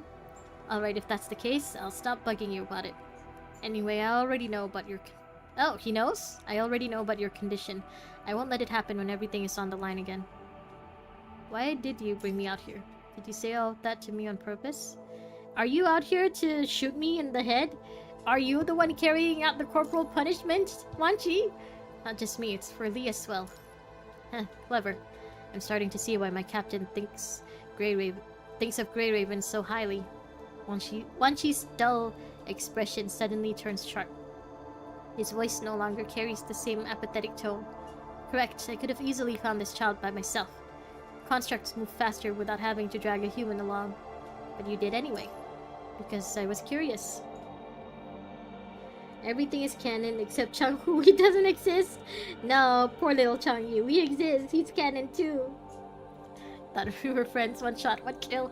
Alright, if that's the case, I'll stop bugging you about it. Anyway, I already know about your... Oh, he knows? I already know about your condition. I won't let it happen when everything is on the line again. Why did you bring me out here? Did you say all that to me on purpose? Are you out here to shoot me in the head? Are you the one carrying out the corporal punishment, Wanchi? Not just me, it's for Lee as well. Heh, clever. I'm starting to see why my captain thinks of Grey Raven so highly. Wanchi's dull expression suddenly turns sharp. His voice no longer carries the same apathetic tone. Correct, I could have easily found this child by myself. Constructs move faster without having to drag a human along. But you did anyway. Because I was curious. Everything is canon except Changhu. He doesn't exist. No, poor little Changyu. He exists. He's canon too. Thought we were friends. One shot, one kill.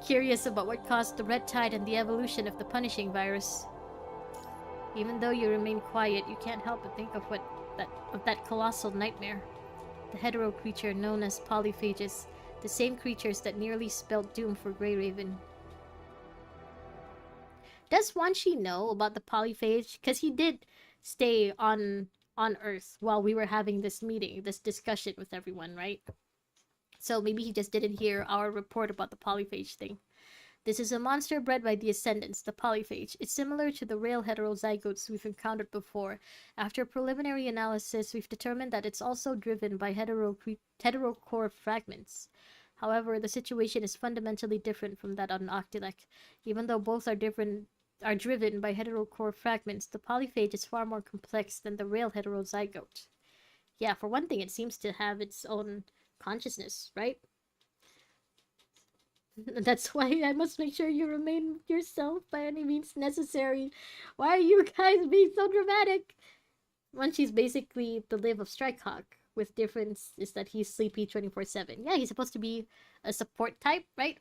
Curious about what caused the red tide and the evolution of the punishing virus. Even though you remain quiet, you can't help but think of that colossal nightmare. The hetero creature known as polyphages, the same creatures that nearly spelled doom for Grey Raven. Does Wanshi know about the polyphage? Because he did stay on Earth while we were having this meeting, this discussion with everyone, right? So maybe he just didn't hear our report about the polyphage thing. This is a monster bred by the Ascendants, the polyphage. It's similar to the rail heterozygotes we've encountered before. After preliminary analysis, we've determined that it's also driven by heterocore fragments. However, the situation is fundamentally different from that on Octilek. Even though both are driven by heterocore fragments, the polyphage is far more complex than the rail heterozygote. Yeah, for one thing, it seems to have its own consciousness, right? That's why I must make sure you remain yourself by any means necessary. Why are you guys being so dramatic? Munchie's basically the Liv of Strikehawk, with difference is that he's sleepy 24/7. Yeah, he's supposed to be a support type, right?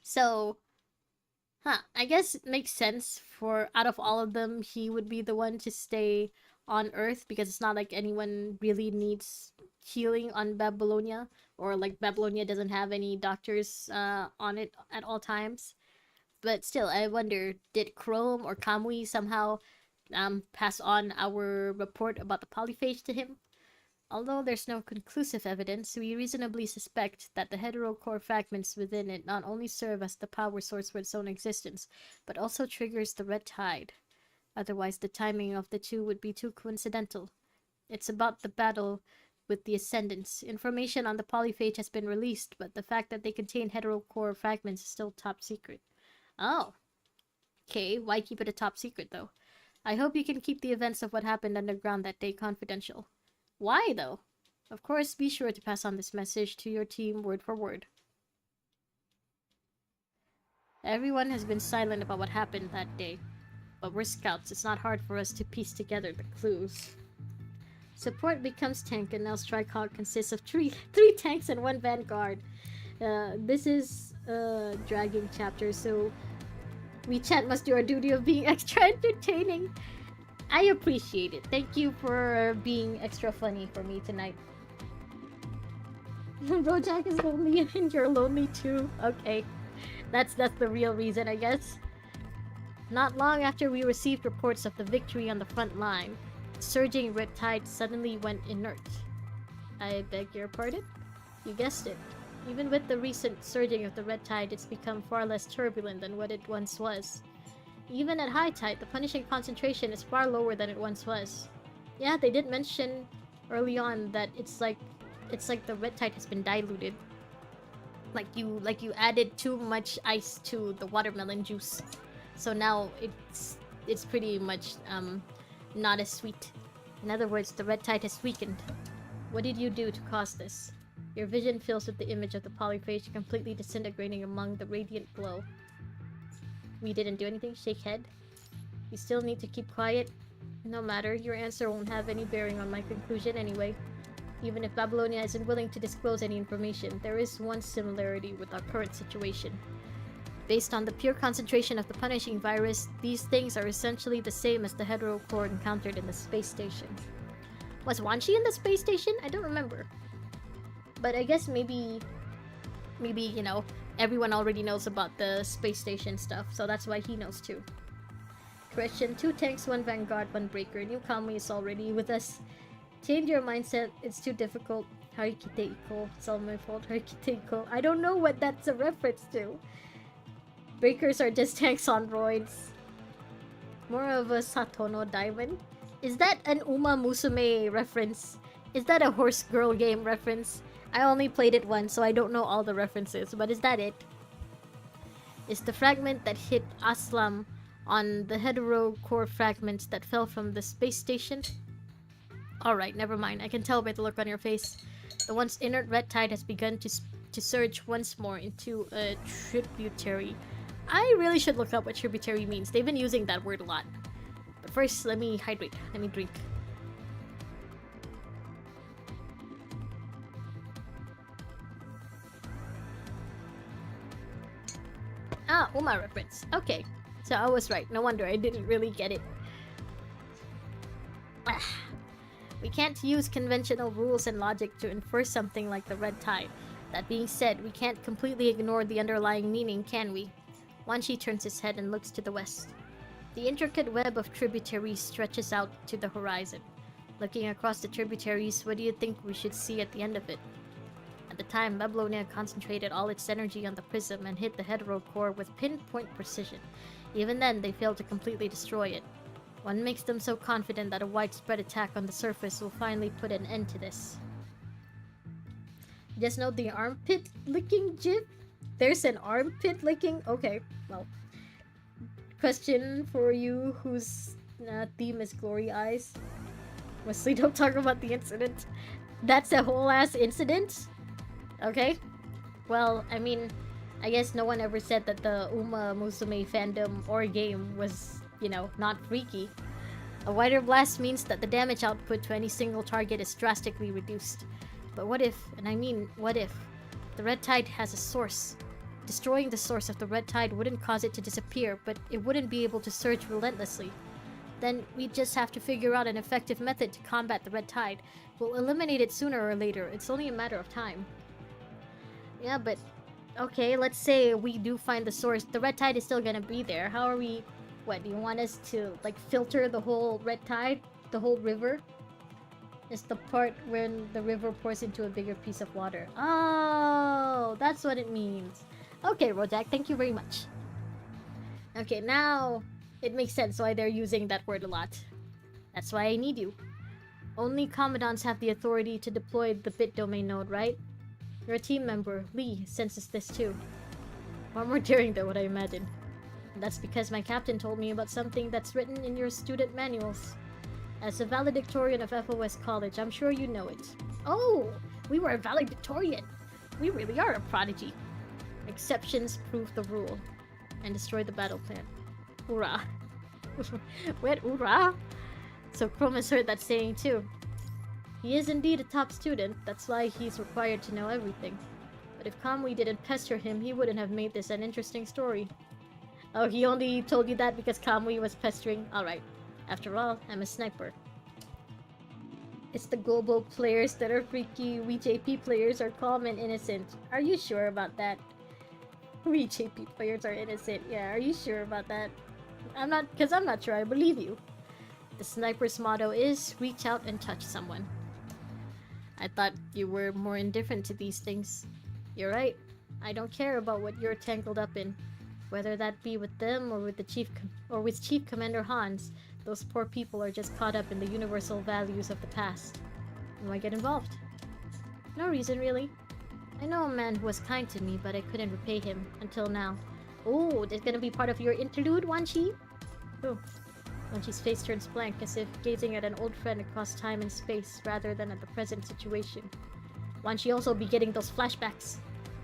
So, Huh, I guess it makes sense for out of all of them, he would be the one to stay on Earth because it's not like anyone really needs healing on Babylonia, or like Babylonia doesn't have any doctors on it at all times. But still, I wonder, did Chrome or Kamui somehow pass on our report about the polyphage to him? Although there's no conclusive evidence, we reasonably suspect that the heterocore fragments within it not only serve as the power source for its own existence, but also triggers the red tide. Otherwise, the timing of the two would be too coincidental. It's about the battle with the Ascendants. Information on the polyphage has been released, but the fact that they contain heterocore fragments is still top secret. Oh. Okay, why keep it a top secret, though? I hope you can keep the events of what happened underground that day confidential. Why, though? Of course, be sure to pass on this message to your team word for word. Everyone has been silent about what happened that day. But we're scouts, it's not hard for us to piece together the clues. Support becomes tank, and now Strike consists of three tanks and 1 vanguard. This is a dragging chapter, so we chat must do our duty of being extra entertaining. I appreciate it. Thank you for being extra funny for me tonight. Bojack is lonely and you're lonely too. Okay. That's the real reason, I guess. Not long after we received reports of the victory on the front line, the surging red tide suddenly went inert. I beg your pardon? You guessed it. Even with the recent surging of the red tide, it's become far less turbulent than what it once was. Even at high tide, the punishing concentration is far lower than it once was. Yeah, they did mention early on that it's like the red tide has been diluted. Like you added too much ice to the watermelon juice. So now it's pretty much not as sweet. In other words, the red tide has weakened. What did you do to cause this? Your vision fills with the image of the polyphage completely disintegrating among the radiant glow. We didn't do anything? Shake head. You still need to keep quiet? No matter, your answer won't have any bearing on my conclusion anyway. Even if Babylonia isn't willing to disclose any information, there is one similarity with our current situation. Based on the pure concentration of the punishing virus, these things are essentially the same as the heterocore encountered in the space station. Was Wanshi in the space station? I don't remember. But I guess maybe, you know, everyone already knows about the space station stuff, so that's why he knows too. Correction, 2 tanks, 1 vanguard, 1 breaker. New Kamui is already with us. Change your mindset, it's too difficult. Harikite Iko. It's all my fault. Harikite Iko. I don't know what that's a reference to. Breakers are just tanks on roids. More of a Satono diamond. Is that an Uma Musume reference? Is that a horse girl game reference? I only played it once, so I don't know all the references, but is that it? Is the fragment that hit Aslam on the heterocore fragments that fell from the space station? Alright, never mind. I can tell by the look on your face. The once inert red tide has begun to surge once more into a tributary. I really should look up what tributary means. They've been using that word a lot. But first, let me hydrate. Let me drink. Ah, Uma reference. Okay. So I was right. No wonder I didn't really get it. We can't use conventional rules and logic to infer something like the red tide. That being said, we can't completely ignore the underlying meaning, can we? Wanshi turns his head and looks to the west. The intricate web of tributaries stretches out to the horizon. Looking across the tributaries, what do you think we should see at the end of it? At the time, Babylonia concentrated all its energy on the prism and hit the heterocore with pinpoint precision. Even then, they failed to completely destroy it. What makes them so confident that a widespread attack on the surface will finally put an end to this? Just note the armpit licking gif? There's an armpit licking? Okay, well. Question for you whose theme is glory eyes. Wesley, don't talk about the incident. That's a whole ass incident? Okay. Well, I mean, I guess no one ever said that the Uma Musume fandom or game was, you know, not freaky. A wider blast means that the damage output to any single target is drastically reduced. But what if, and I mean what if, the red tide has a source? Destroying the source of the red tide wouldn't cause it to disappear, but it wouldn't be able to surge relentlessly. Then we just have to figure out an effective method to combat the red tide. We'll eliminate it sooner or later. It's only a matter of time. Yeah, but... Okay, let's say we do find the source. The red tide is still gonna be there. How are we... What, do you want us to, like, filter the whole red tide? The whole river? Just the part when the river pours into a bigger piece of water. Oh, that's what it means. Okay, Rojak, thank you very much. Okay, now it makes sense why they're using that word a lot. That's why I need you. Only Commandants have the authority to deploy the bit domain node, right? You're a team member. Lee senses this too. Far more daring than what I imagined. And that's because my captain told me about something that's written in your student manuals. As a valedictorian of FOS College, I'm sure you know it. Oh, we were a valedictorian. We really are a prodigy. Exceptions prove the rule. And destroy the battle plan. Hoorah. Wait, hoorah? So Chrome has heard that saying too. He is indeed a top student, that's why he's required to know everything. But if Kamui didn't pester him, he wouldn't have made this an interesting story. Oh, he only told you that because Kamui was pestering? Alright. After all, I'm a sniper. It's the global players that are freaky. We JP players are calm and innocent. Are you sure about that? We JP players are innocent. Yeah, are you sure about that? I'm not sure I believe you. The sniper's motto is, reach out and touch someone. I thought you were more indifferent to these things. You're right. I don't care about what you're tangled up in. Whether that be with them or with Chief Commander Hans, those poor people are just caught up in the universal values of the past. Why get involved? No reason, really. I know a man who was kind to me, but I couldn't repay him until now. Oh, that's gonna be part of your interlude, Wanchi? Oh. Wanchi's face turns blank, as if gazing at an old friend across time and space rather than at the present situation. Wanchi also be getting those flashbacks.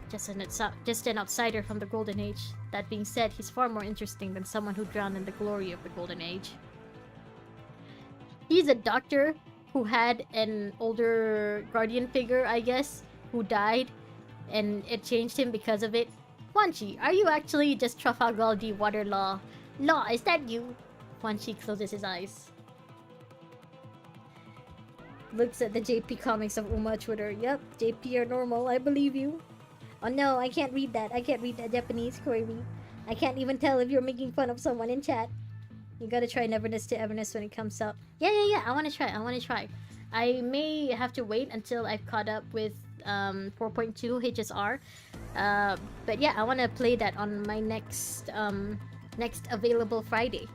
Just an outsider from the Golden Age. That being said, he's far more interesting than someone who drowned in the glory of the Golden Age. He's a doctor who had an older guardian figure, I guess, who died, and it changed him because of it. Wanchi, are you actually just Trafalgar D. Waterlaw? Law, is that you? Wanchi closes his eyes. Looks at the JP comics of Uma Twitter. Yep, JP are normal, I believe you. Oh no, I can't read that. I can't read that Japanese, Koibi. I can't even tell if you're making fun of someone in chat. You gotta try Neverness to Everness when it comes out. Yeah, I wanna try. I may have to wait until I've caught up with 4.2 HSR. But yeah, I wanna play that on my next available Friday.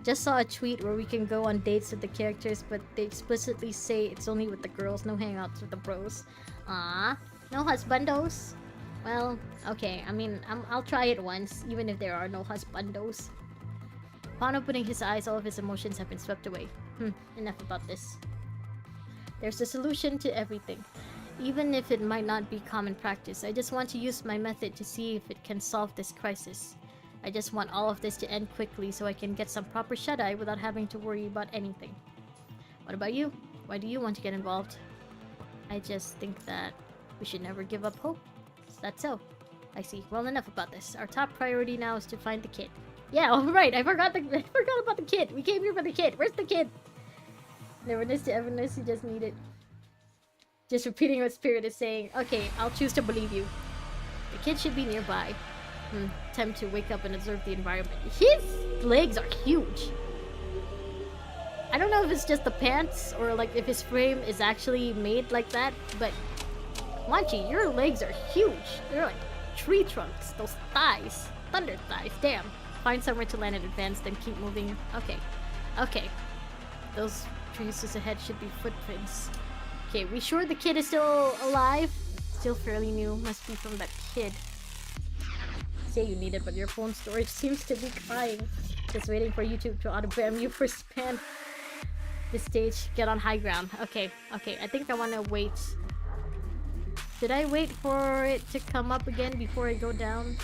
Just saw a tweet where we can go on dates with the characters, but they explicitly say it's only with the girls, no hangouts with the bros. No husbandos? Well, okay, I mean, I'll try it once, even if there are no husbandos. Upon opening his eyes, all of his emotions have been swept away. Enough about this. There's a solution to everything, even if it might not be common practice. I just want to use my method to see if it can solve this crisis. I just want all of this to end quickly so I can get some proper shut-eye without having to worry about anything. What about you? Why do you want to get involved? I just think that we should never give up hope. Is that so? I see. Well, enough about this. Our top priority now is to find the kid. Yeah, alright, I forgot about the kid. We came here for the kid. Where's the kid? Neverness to Everness, you just need it. Just repeating what Spirit is saying. Okay, I'll choose to believe you. The kid should be nearby. Time to wake up and observe the environment. His legs are huge. I don't know if it's just the pants or like if his frame is actually made like that, but Wanchi, your legs are huge. They're like tree trunks. Those thighs. Thunder thighs. Damn. Find somewhere to land in advance, then keep moving. Okay. Those trees just ahead should be footprints. Okay, we sure the kid is still alive? Still fairly new. Must be from that kid. Say you need it, but your phone storage seems to be crying. Just waiting for YouTube to auto-bam you for spam. This stage, get on high ground. Okay, I think I want to wait. Did I wait for it to come up again before I go down?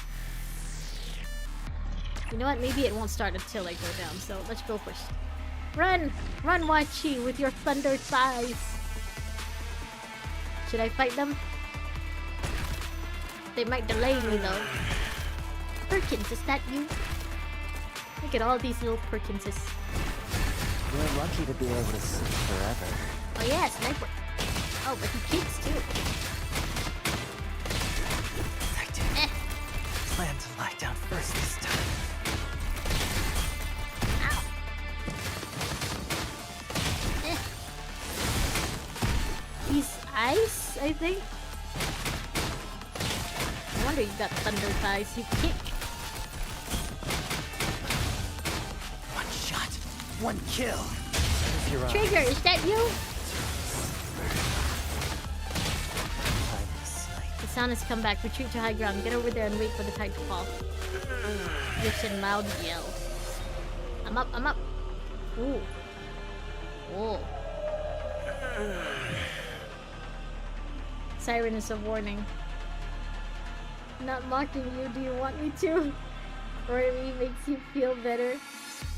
You know what? Maybe it won't start until I go down, so let's go first. Run! Run, Wanchi, with your thunder thighs! Should I fight them? They might delay me, though. Perkins, is that you? Look at all these little Perkinses. We're lucky to be able to sleep forever. Oh yeah, sniper. Oh, but he kicks too. I did plan to lie down first this time. Ow. He's ice, I think. No wonder you got thunder thighs. You kick. One shot, one kill. Close your eyes. Trigger, is that you? Time to sleep. The sound has come back. Retreat to high ground. Get over there and wait for the tide to fall. Listen, loud yell. I'm up, I'm up. Ooh. Whoa. Siren is a warning. Not mocking you, do you want me to? Or it makes you feel better?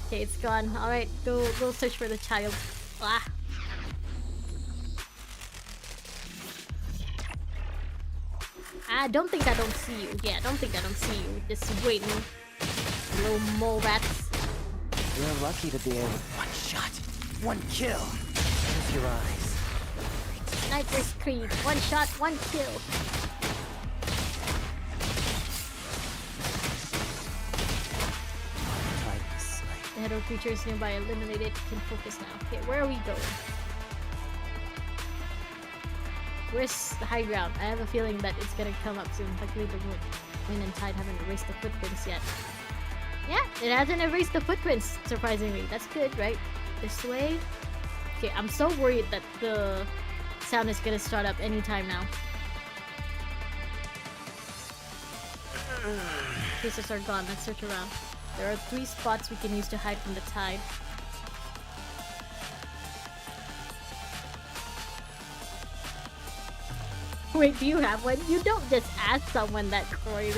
Okay, it's gone. Alright, go search for the child. Ah. I don't think I don't see you. Yeah, don't think I don't see you. Just waiting. Little mole rats. We're lucky to be able. One shot, one kill. Close your eyes. Sniper's Creed. One shot, one kill. Time to sleep. The head creatures nearby eliminated. Can focus now. Okay, where are we going? Where's the high ground? I have a feeling that it's gonna come up soon. Luckily the wind and tide haven't erased the footprints yet. Yeah, it hasn't erased the footprints, surprisingly. That's good, right? This way? Okay, I'm so worried that the sound is gonna start up anytime now. Pieces are gone. Let's search around. There are 3 spots we can use to hide from the tide. Wait, do you have one? You don't just ask someone that, Corey.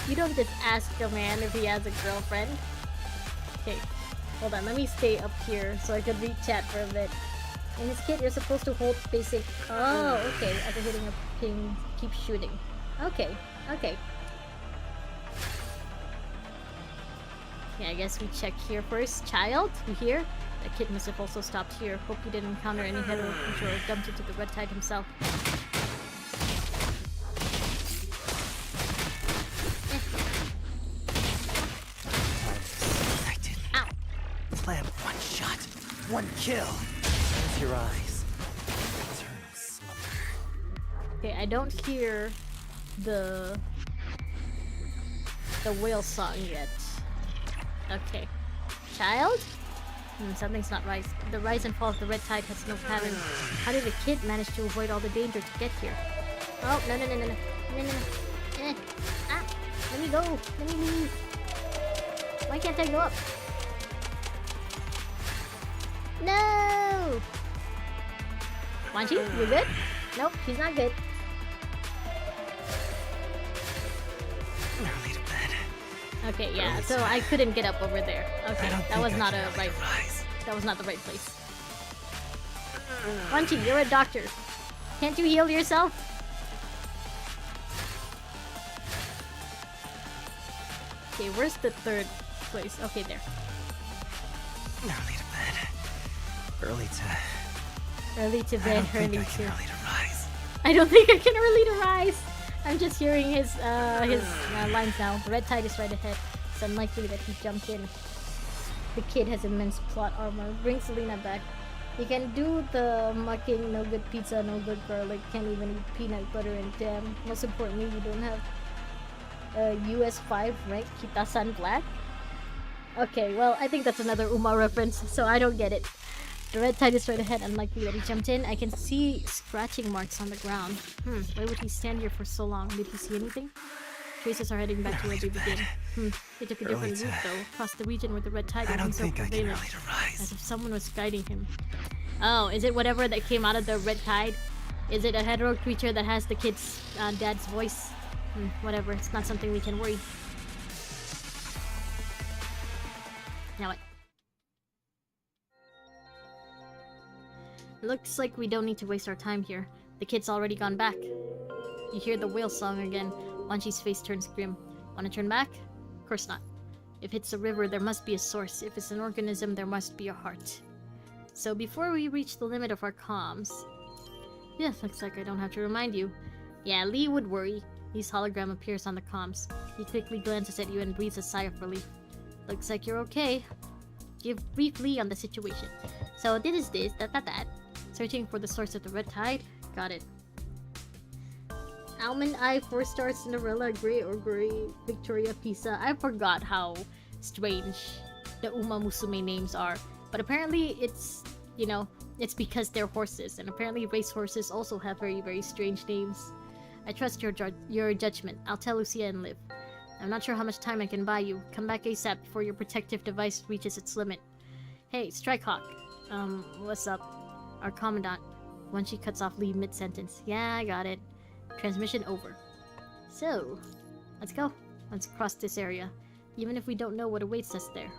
You don't just ask a man if he has a girlfriend. Okay, hold on. Let me stay up here so I can read chat for a bit. In this kit, you're supposed to hold basic... Oh, okay. After hitting a ping, keep shooting. Okay, okay. Okay, I guess we check here first. Child, you here? That kid must have also stopped here. Hope you didn't encounter any hetero creature or dumped into the red tide himself. I didn't. Ow! Plan one shot, one kill. Close your eyes. Eternal slumber. Okay, I don't hear the whale song yet. Okay. Child? Something's not right. The rise and fall of the red tide has no pattern. How did the kid manage to avoid all the danger to get here? Oh, no. Ah, let me go. Let me leave. Why can't I go up? No! Wanchi, you good? Nope, she's not good. Early to bed. Okay, yeah, so I couldn't get up over there. Okay, that was not a right. Rise. That was not the right place. Wanchi, you're a doctor. Can't you heal yourself? Okay, where's the third place? Okay, there. Early to bed. Early to Early to bed, I don't think early I can to... early to rise. I don't think I can early to rise. I'm just hearing his lines now. The red tide is right ahead. It's unlikely that he jumped in. The kid has immense plot armor. Bring Selena back. You can do the mucking, no good pizza, no good garlic, can't even eat peanut butter and jam. Most importantly, you don't have US 5 rank Kitasan Black. Okay, well, I think that's another Uma reference, so I don't get it. The red tide is right ahead, unlikely that he jumped in. I can see scratching marks on the ground. Why would he stand here for so long? Did he see anything? Traces are heading back to where they begin. They took a different route though, across the region where the red tide I was don't so think I can prevalent, early to rise. as if someone was guiding him. Oh, is it whatever that came out of the red tide? Is it a hetero creature that has the kid's dad's voice? Whatever, it's not something we can worry. Now what? Looks like we don't need to waste our time here. The kid's already gone back. You hear the whale song again. Wanchi's face turns grim. Wanna turn back? course not. If it's a river, there must be a source. If it's an organism, there must be a heart. So before we reach the limit of our comms... Yeah, looks like I don't have to remind you. Yeah, Lee would worry. Lee's hologram appears on the comms. He quickly glances at you and breathes a sigh of relief. Looks like you're okay. Give brief Lee on the situation. So this is this, that. Searching for the source of the red tide. Got it. Almond Eye, 4 stars, Cinderella, Grey or Grey, Victoria, Pisa. I forgot how strange the Uma Musume names are. But apparently it's, you know, it's because they're horses. And apparently racehorses also have very, very strange names. I trust your judgment. I'll tell Lucia and live. I'm not sure how much time I can buy you. Come back ASAP before your protective device reaches its limit. Hey, Strikehawk. What's up? Our commandant. When she cuts off Lee mid-sentence. Yeah, I got it. Transmission over. So, let's go. Let's cross this area. Even if we don't know what awaits us there.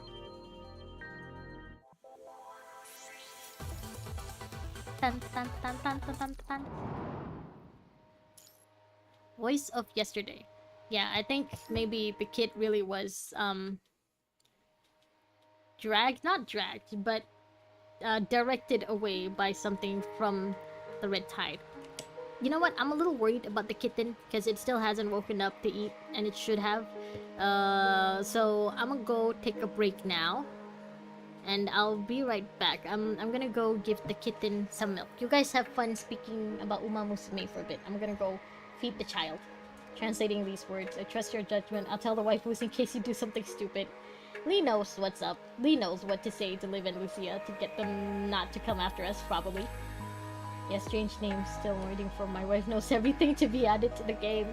Dun, dun, dun, dun, dun, dun, dun. Voice of yesterday. Yeah, I think maybe the kid really was not dragged, but directed away by something from the red tide. You know what? I'm a little worried about the kitten because it still hasn't woken up to eat, and it should have. So I'm gonna go take a break now, and I'll be right back. I'm gonna go give the kitten some milk. You guys have fun speaking about Uma Musume for a bit. I'm gonna go feed the child. Translating these words, I trust your judgment. I'll tell the waifus in case you do something stupid. Lee knows what's up. Lee knows what to say to Liv and Lucia to get them not to come after us, probably. Yeah, strange names. Still waiting for my wife knows everything to be added to the game.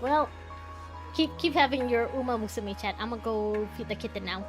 Well, keep having your Uma Musume chat. I'm gonna go feed the kitten now.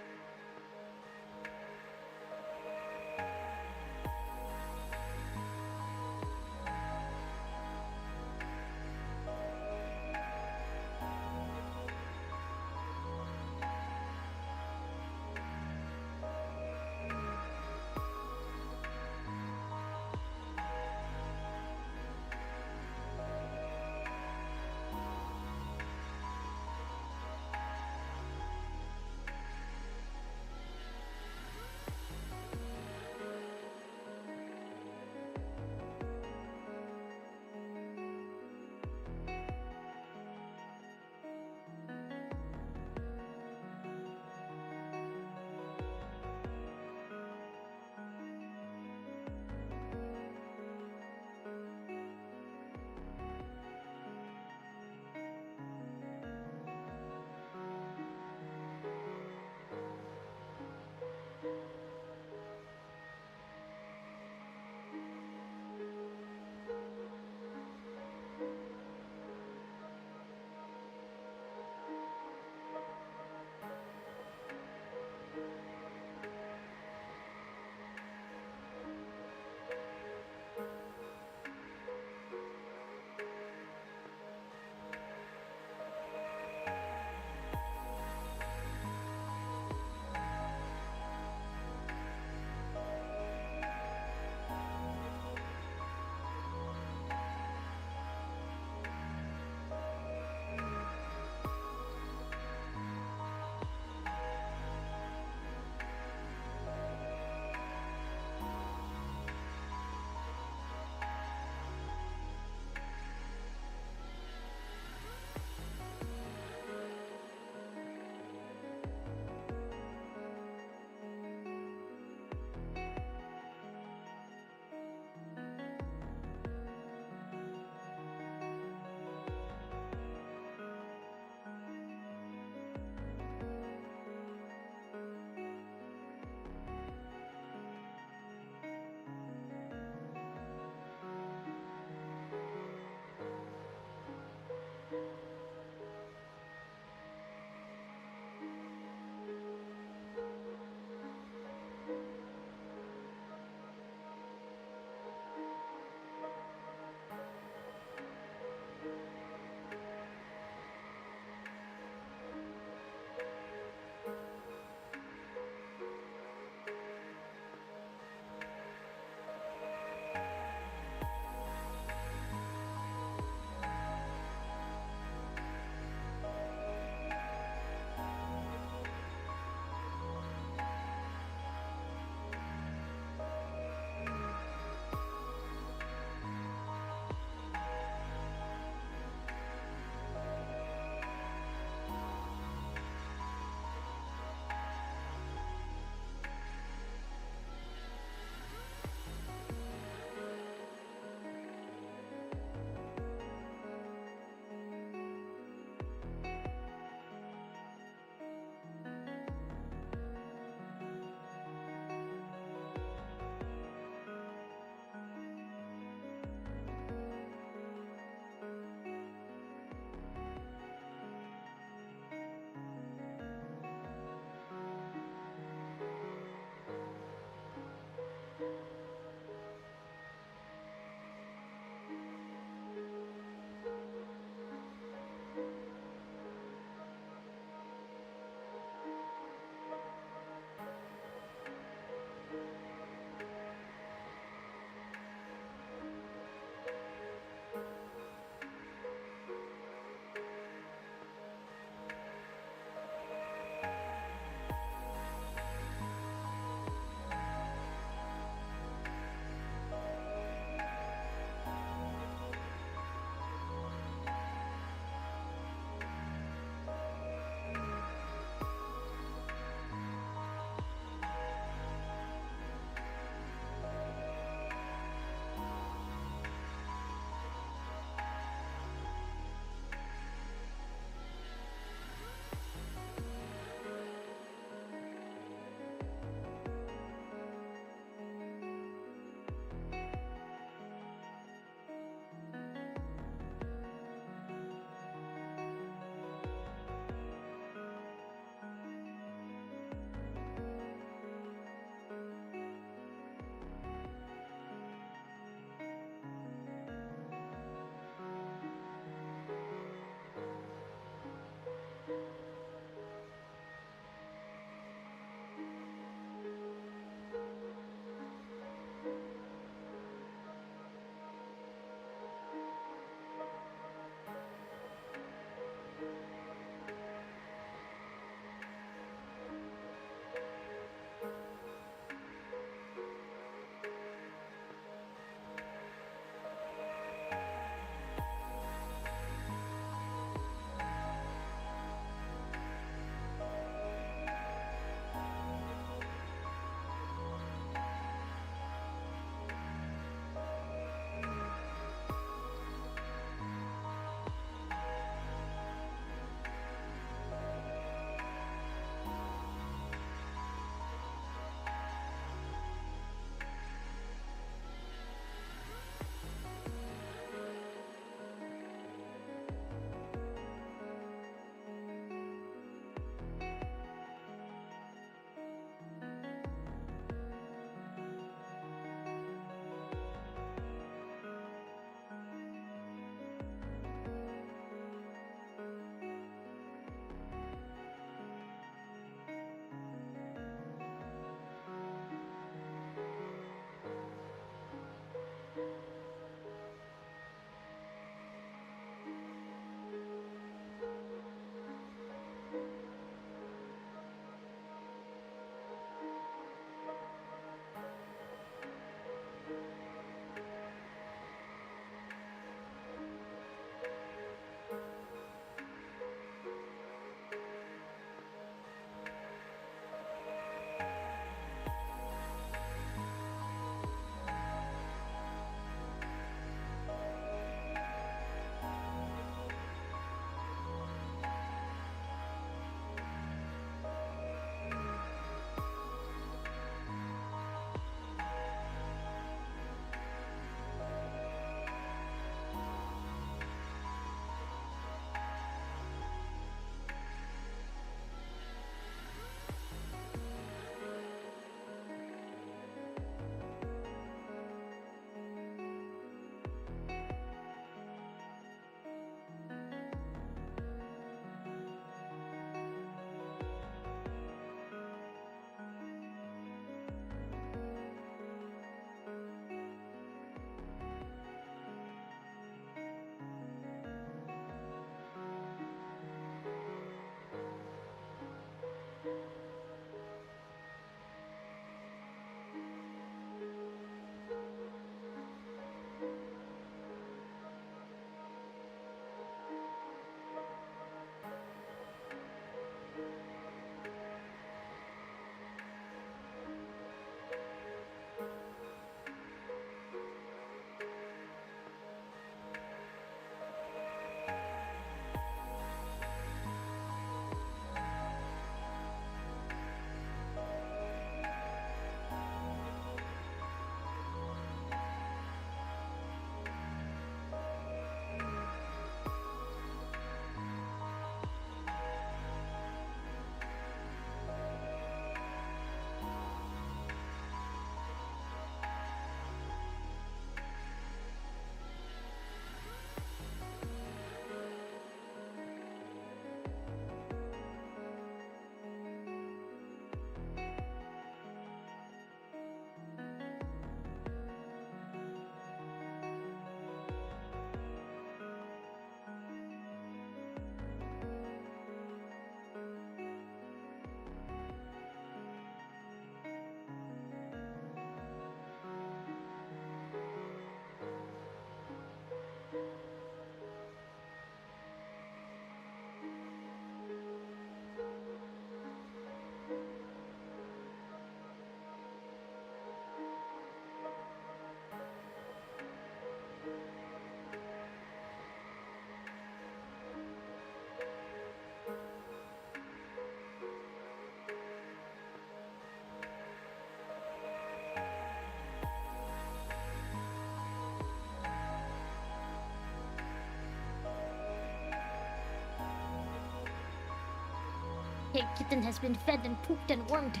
Hey, Kitten has been fed and pooped and warmed.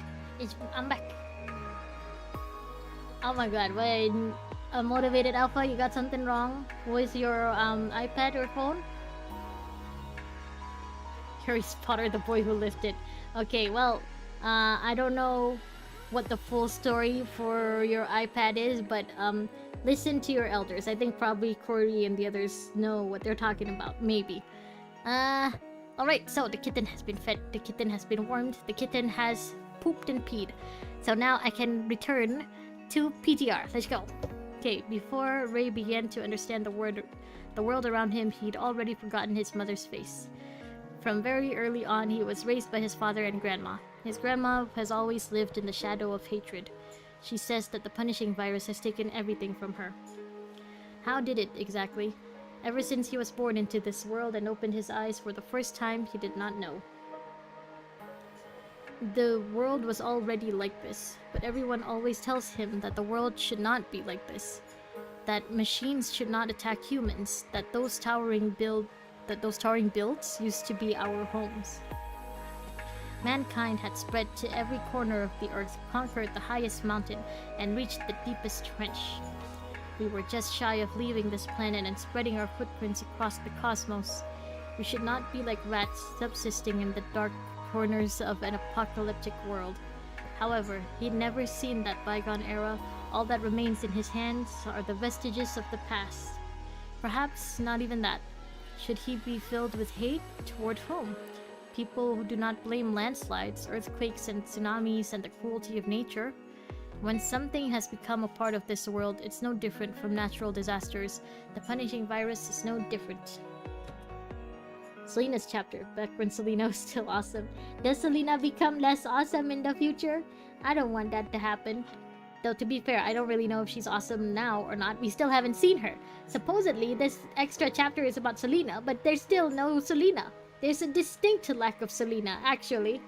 I'm back. Oh my god, wait. A motivated alpha, you got something wrong with your iPad or phone? Harry Potter, the boy who lifted. Okay, well, I don't know what the full story for your iPad is, but listen to your elders. I think probably Corey and the others know what they're talking about. Maybe. Alright, so the kitten has been fed, the kitten has been warmed, the kitten has pooped and peed. So now I can return to PTR. Let's go. Okay, before Ray began to understand the world around him, he'd already forgotten his mother's face. From very early on, he was raised by his father and grandma. His grandma has always lived in the shadow of hatred. She says that the punishing virus has taken everything from her. How did it, exactly? Ever since he was born into this world and opened his eyes for the first time, he did not know. The world was already like this, but everyone always tells him that the world should not be like this. That machines should not attack humans, that those towering builds used to be our homes. Mankind had spread to every corner of the earth, conquered the highest mountain, and reached the deepest trench. We were just shy of leaving this planet and spreading our footprints across the cosmos. We should not be like rats subsisting in the dark corners of an apocalyptic world. However, he'd never seen that bygone era. All that remains in his hands are the vestiges of the past. Perhaps not even that. Should he be filled with hate? Toward whom? People who do not blame landslides, earthquakes, and tsunamis and the cruelty of nature. When something has become a part of this world, it's no different from natural disasters. The punishing virus is no different. Selena's chapter, back when Selena was still awesome. Does Selena become less awesome in the future? I don't want that to happen. Though to be fair, I don't really know if she's awesome now or not. We still haven't seen her. Supposedly, this extra chapter is about Selena, but there's still no Selena. There's a distinct lack of Selena, actually.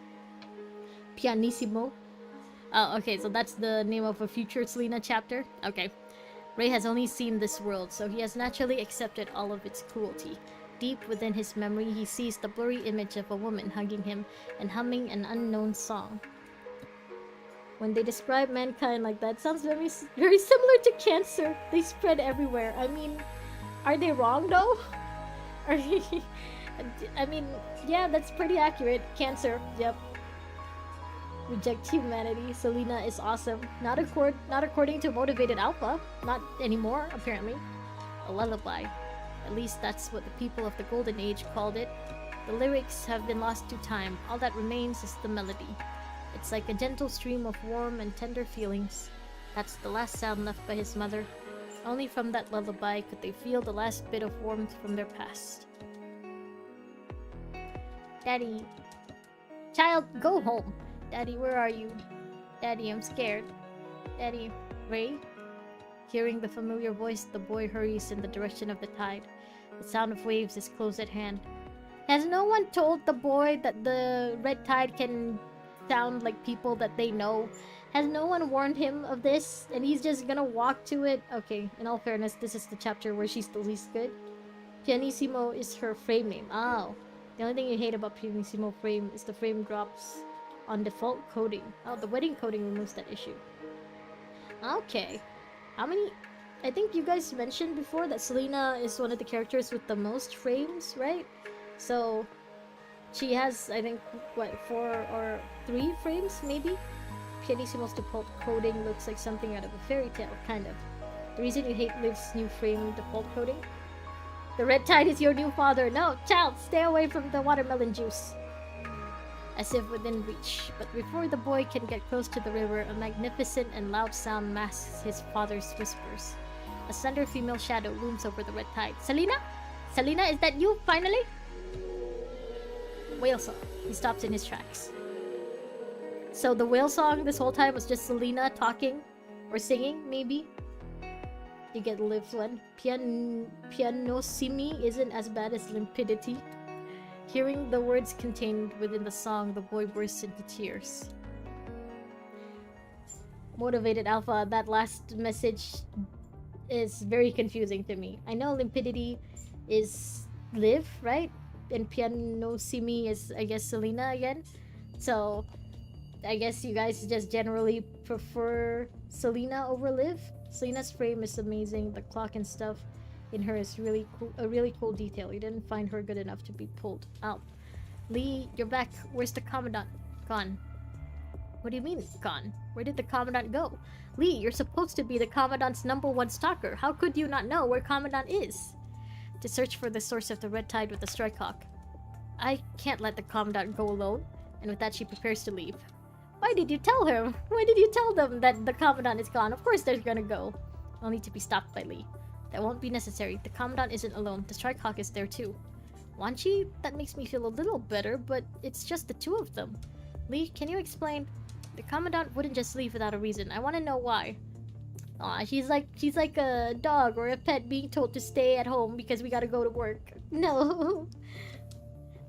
Pianissimo. Oh, okay, so that's the name of a future Selena chapter? Okay. Ray has only seen this world, so he has naturally accepted all of its cruelty. Deep within his memory, he sees the blurry image of a woman hugging him and humming an unknown song. When they describe mankind like that, it sounds very similar to cancer. They spread everywhere. I mean, are they wrong though? I mean, yeah, that's pretty accurate. Cancer, yep. Reject humanity. Selena is awesome. Not according to Motivated Alpha. Not anymore, apparently. A lullaby. At least that's what the people of the Golden Age called it. The lyrics have been lost to time. All that remains is the melody. It's like a gentle stream of warm and tender feelings. That's the last sound left by his mother. Only from that lullaby could they feel the last bit of warmth from their past. Daddy. Child, go home. Daddy, where are you? Daddy, I'm scared. Daddy. Ray? Hearing the familiar voice, the boy hurries in the direction of the tide. The sound of waves is close at hand. Has no one told the boy that the red tide can sound like people that they know? Has no one warned him of this? And he's just gonna walk to it? Okay, in all fairness, this is the chapter where she's the least good. Pianissimo is her frame name. Oh. The only thing you hate about Pianissimo frame is the frame drops on default coding. Oh, the wedding coding removes that issue. Okay. How many... I think you guys mentioned before that Selena is one of the characters with the most frames, right? So... she has, I think, what, 4 or 3 frames, maybe? Pianissimo's default coding looks like something out of a fairy tale, kind of. The reason you hate Liv's new frame default coding? The red tide is your new father. No, child, stay away from the watermelon juice. As if within reach. But before the boy can get close to the river, a magnificent and loud sound masks his father's whispers. A slender female shadow looms over the red tide. Selena? Selena, is that you, finally? Whale song. He stops in his tracks. So the whale song this whole time was just Selena talking? Or singing, maybe? You get Liv's one. Pianosimi isn't as bad as limpidity. Hearing the words contained within the song, the boy bursts into tears. Motivated Alpha, that last message is very confusing to me. I know limpidity is Liv, right? And Pianosimi is, I guess, Selena again. So, I guess you guys just generally prefer Selena over Liv. Selena's frame is amazing. The clock and stuff in her is really cool. A really cool detail. You didn't find her good enough to be pulled out. Lee, you're back. Where's the Commandant? Gone. What do you mean, gone? Where did the Commandant go? Lee, you're supposed to be the Commandant's #1 stalker. How could you not know where Commandant is? To search for the source of the red tide with the strike hawk. I can't let the Commandant go alone. And with that, she prepares to leave. Why did you tell her? Why did you tell them that the Commandant is gone? Of course they're gonna go. I'll need to be stopped by Lee. That won't be necessary. The Commandant isn't alone. The strike hawk is there too. Wanchi? That makes me feel a little better, but it's just the two of them. Lee, can you explain? The Commandant wouldn't just leave without a reason. I want to know why. Aw, she's like a dog or a pet being told to stay at home because we gotta go to work. No.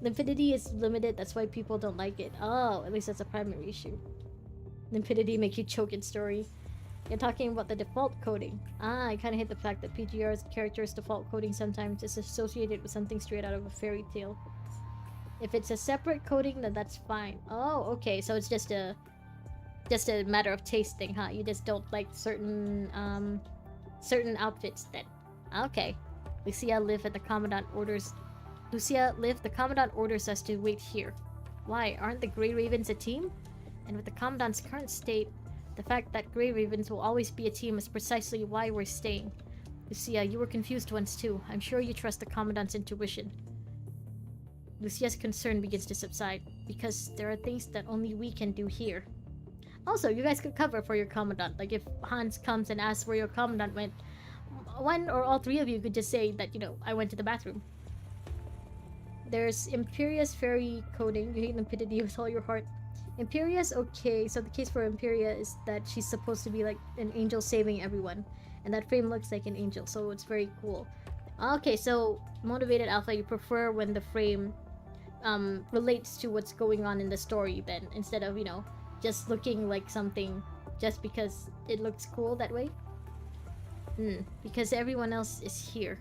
Limpidity is limited, that's why people don't like it. Oh, at least that's a primary issue. Limpidity make you choke in story. You're talking about the default coding. Ah, I kinda hate the fact that PGR's character's default coding sometimes is associated with something straight out of a fairy tale. If it's a separate coding, then that's fine. Oh, okay, so it's just a matter of taste thing, huh? You just don't like certain outfits then. Okay. Lucia, Liv, and the Commandant orders... Lucia, Liv, the Commandant orders us to wait here. Why? Aren't the Grey Ravens a team? And with the Commandant's current state, the fact that Grey Ravens will always be a team is precisely why we're staying. Lucia, you were confused once too. I'm sure you trust the Commandant's intuition. Lucia's concern begins to subside, because there are things that only we can do here. Also, you guys could cover for your Commandant. Like, if Hans comes and asks where your Commandant went, one or all three of you could just say that, you know, I went to the bathroom. There's Imperia's fairy coding. You hate limpidity with all your heart. Imperia's okay, so the case for Imperia is that she's supposed to be like an angel saving everyone. And that frame looks like an angel, so it's very cool. Okay, so Motivated Alpha, you prefer when the frame relates to what's going on in the story then, instead of, you know, just looking like something just because it looks cool that way? Because everyone else is here.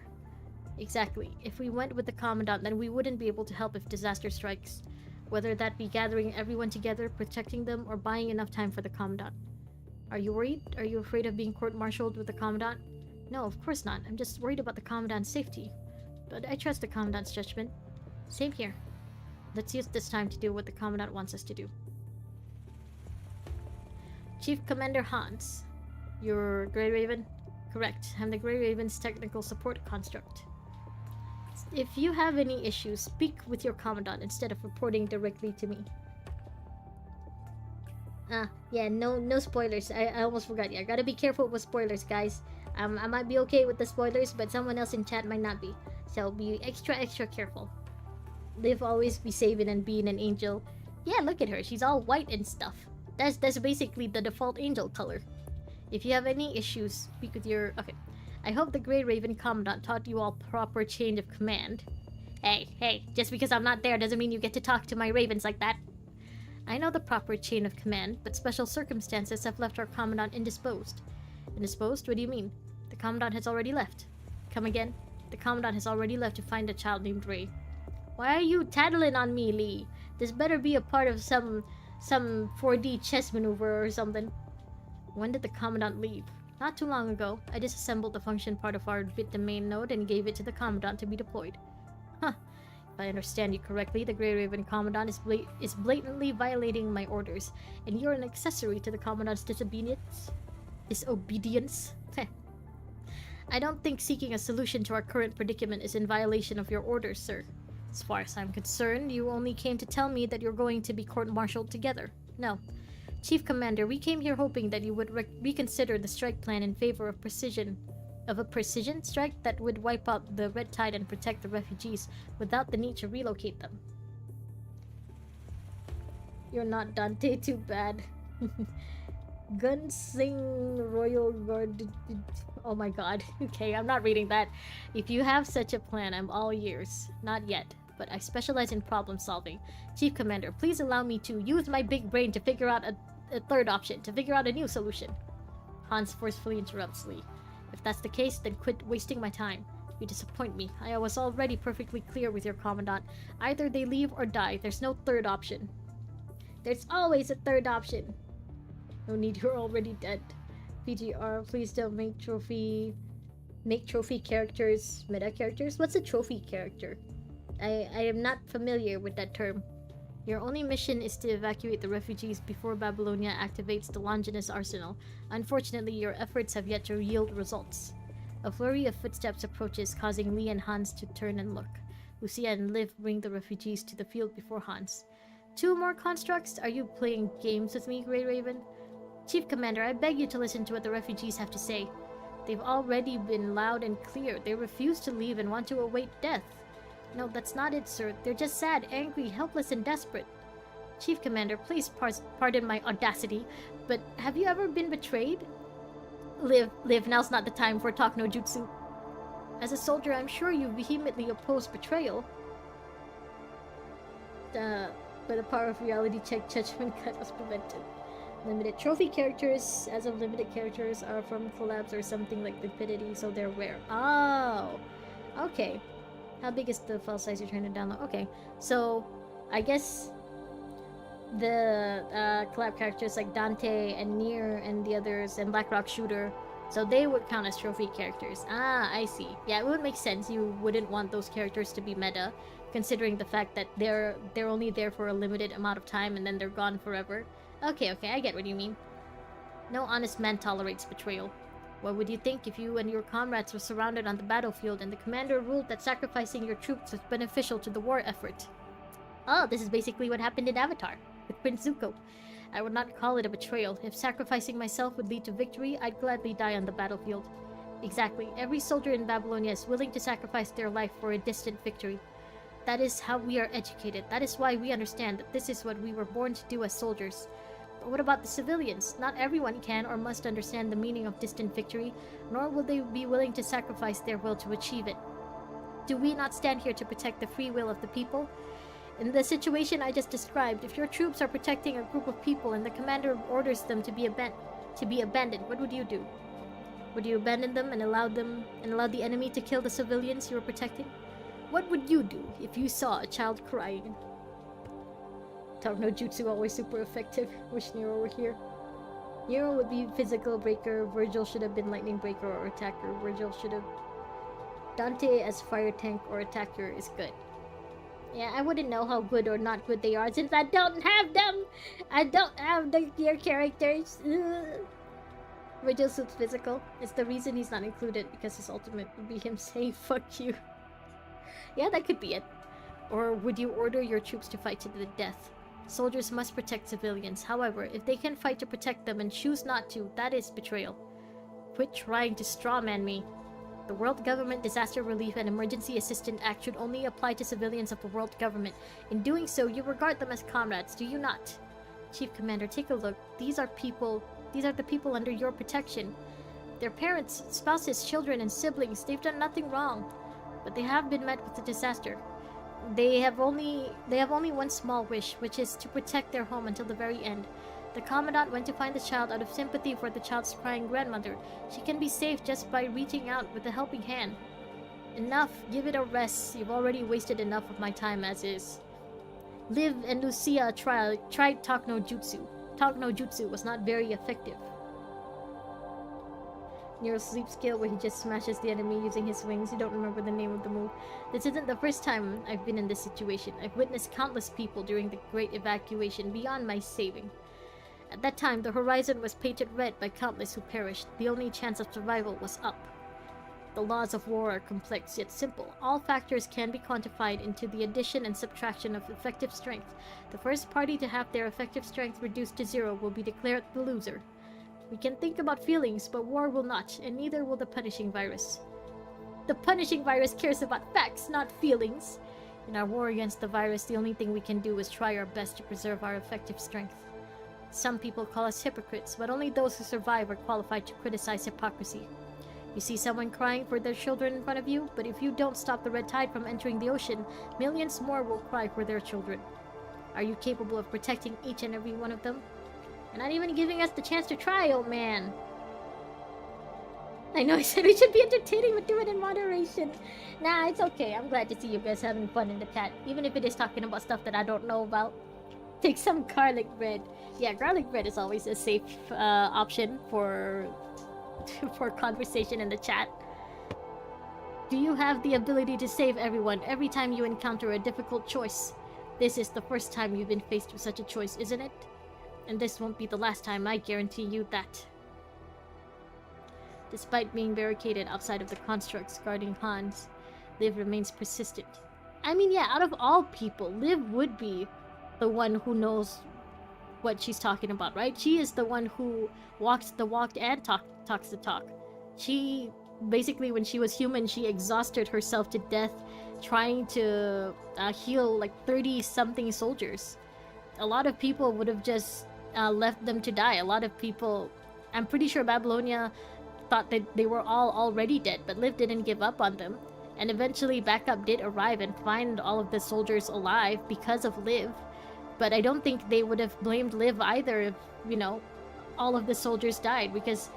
Exactly. If we went with the Commandant, then we wouldn't be able to help if disaster strikes. Whether that be gathering everyone together, protecting them, or buying enough time for the Commandant. Are you worried? Are you afraid of being court-martialed with the Commandant? No, of course not. I'm just worried about the Commandant's safety. But I trust the Commandant's judgment. Same here. Let's use this time to do what the Commandant wants us to do. Chief Commander Hans. You're Grey Raven? Correct. I'm the Grey Raven's technical support construct. If you have any issues, speak with your Commandant instead of reporting directly to me. Yeah, no spoilers. I almost forgot. Yeah, gotta be careful with spoilers, guys. I might be okay with the spoilers, but someone else in chat might not be. So be extra careful. Liv always be saving and being an angel. Yeah, look at her. She's all white and stuff. That's basically the default angel color. If you have any issues, speak with your... Okay. I hope the Grey Raven Commandant taught you all proper change of command. Hey, just because I'm not there doesn't mean you get to talk to my ravens like that. I know the proper chain of command, but special circumstances have left our Commandant indisposed. Indisposed? What do you mean? The Commandant has already left. Come again? The Commandant has already left to find a child named Ray. Why are you tattling on me, Lee? This better be a part of some 4D chess maneuver or something. When did the Commandant leave? Not too long ago. I disassembled the function part of our bit domain node and gave it to the Commandant to be deployed. Huh. If I understand you correctly, the Grey Raven Commandant is blatantly violating my orders, and you're an accessory to the Commandant's disobedience? Disobedience? I don't think seeking a solution to our current predicament is in violation of your orders, sir. As far as I'm concerned, you only came to tell me that you're going to be court-martialed together. No. Chief Commander, we came here hoping that you would reconsider the strike plan in favor of a precision strike that would wipe out the red tide and protect the refugees without the need to relocate them. You're not Dante, too bad. Gunsing Royal Guard. Oh my god. Okay, I'm not reading that. If you have such a plan, I'm all ears. Not yet, but I specialize in problem solving. Chief Commander, please allow me to use my big brain to figure out a third option, to figure out a new solution. Hans forcefully interrupts Lee. If that's the case, then quit wasting my time. You disappoint me. I was already perfectly clear with your Commandant. Either they leave or die. There's no third option. There's always a third option. No need, you're already dead. PGR, please don't make trophy characters meta characters. What's a trophy character? I am not familiar with that term. Your only mission is to evacuate the refugees before Babylonia activates the Longinus arsenal. Unfortunately, your efforts have yet to yield results. A flurry of footsteps approaches, causing Lee and Hans to turn and look. Lucia and Liv bring the refugees to the field before Hans. 2 more constructs? Are you playing games with me, Grey Raven? Chief Commander, I beg you to listen to what the refugees have to say. They've already been loud and clear. They refuse to leave and want to await death. No, that's not it, sir. They're just sad, angry, helpless, and desperate. Chief Commander, please pardon my audacity, but have you ever been betrayed? Liv, now's not the time for talk no jutsu. As a soldier, I'm sure you vehemently oppose betrayal. By the power of reality check, judgment cut was prevented. Limited trophy characters, as of limited characters, are from collabs or something like Limpidity, so they're rare. Oh, okay. How big is the file size you're trying to download? Okay, so I guess the collab characters like Dante and Nier and the others and Blackrock Shooter, so they would count as trophy characters. Ah, I see. Yeah, it would make sense. You wouldn't want those characters to be meta, considering the fact that they're only there for a limited amount of time and then they're gone forever. Okay, I get what you mean. No honest man tolerates betrayal. What would you think if you and your comrades were surrounded on the battlefield and the commander ruled that sacrificing your troops was beneficial to the war effort? Oh, this is basically what happened in Avatar, with Prince Zuko. I would not call it a betrayal. If sacrificing myself would lead to victory, I'd gladly die on the battlefield. Exactly. Every soldier in Babylonia is willing to sacrifice their life for a distant victory. That is how we are educated. That is why we understand that this is what we were born to do as soldiers. But what about the civilians? Not everyone can or must understand the meaning of distant victory, nor will they be willing to sacrifice their will to achieve it. Do we not stand here to protect the free will of the people? In the situation I just described, if your troops are protecting a group of people and the commander orders them to be abandoned, what would you do? Would you abandon them and allow the enemy to kill the civilians you were protecting? What would you do if you saw a child crying? Talk no jutsu, always super effective. Wish Nero were here. Nero would be physical breaker. Virgil should have been lightning breaker or attacker. Virgil should have... Dante as fire tank or attacker is good. Yeah, I wouldn't know how good or not good they are since I don't have them! I don't have their characters! Ugh. Virgil suits physical. It's the reason he's not included, because his ultimate would be him saying fuck you. Yeah, that could be it. Or would you order your troops to fight to the death? Soldiers must protect civilians. However, if they can fight to protect them and choose not to, that is betrayal. Quit trying to strawman me. The World Government Disaster Relief and Emergency Assistance Act should only apply to civilians of the world government. In doing so, you regard them as comrades, do you not? Chief Commander, take a look. These are the people under your protection. Their parents, spouses, children, and siblings, they've done nothing wrong. But they have been met with a disaster. They have only one small wish, which is to protect their home until the very end. The Commandant went to find the child out of sympathy for the child's crying grandmother. She can be saved just by reaching out with a helping hand. Enough, give it a rest. You've already wasted enough of my time as is. Liv and Lucia tried Talk no Jutsu. Talk no Jutsu was not very effective. Nero's sleep skill where he just smashes the enemy using his wings. You don't remember the name of the move. This isn't the first time I've been in this situation. I've witnessed countless people during the Great Evacuation beyond my saving. At that time, the horizon was painted red by countless who perished. The only chance of survival was up. The laws of war are complex yet simple. All factors can be quantified into the addition and subtraction of effective strength. The first party to have their effective strength reduced to 0 will be declared the loser. We can think about feelings, but war will not, and neither will the punishing virus. The punishing virus cares about facts, not feelings. In our war against the virus, the only thing we can do is try our best to preserve our effective strength. Some people call us hypocrites, but only those who survive are qualified to criticize hypocrisy. You see someone crying for their children in front of you, but if you don't stop the red tide from entering the ocean, millions more will cry for their children. Are you capable of protecting each and every one of them? You're not even giving us the chance to try, old man. I know I said we should be entertaining, but do it in moderation. Nah, it's okay. I'm glad to see you guys having fun in the chat, even if it is talking about stuff that I don't know about. take some garlic bread. Yeah, garlic bread is always a safe option for for conversation in the chat. Do you have the ability to save everyone every time you encounter a difficult choice? This is the first time you've been faced with such a choice, isn't it? And this won't be the last time, I guarantee you that. Despite being barricaded outside of the constructs guarding Hans, Liv remains persistent. I mean, yeah, out of all people, Liv would be the one who knows what she's talking about, right? She is the one who walks the walk and talks the talk. She, basically, when she was human, she exhausted herself to death trying to heal like 30-something soldiers. A lot of people would have just left them to die. A lot of people, I'm pretty sure Babylonia thought that they were all already dead, but Liv didn't give up on them. And eventually backup did arrive and find all of the soldiers alive because of Liv. But I don't think they would have blamed Liv either if, you know, all of the soldiers died, because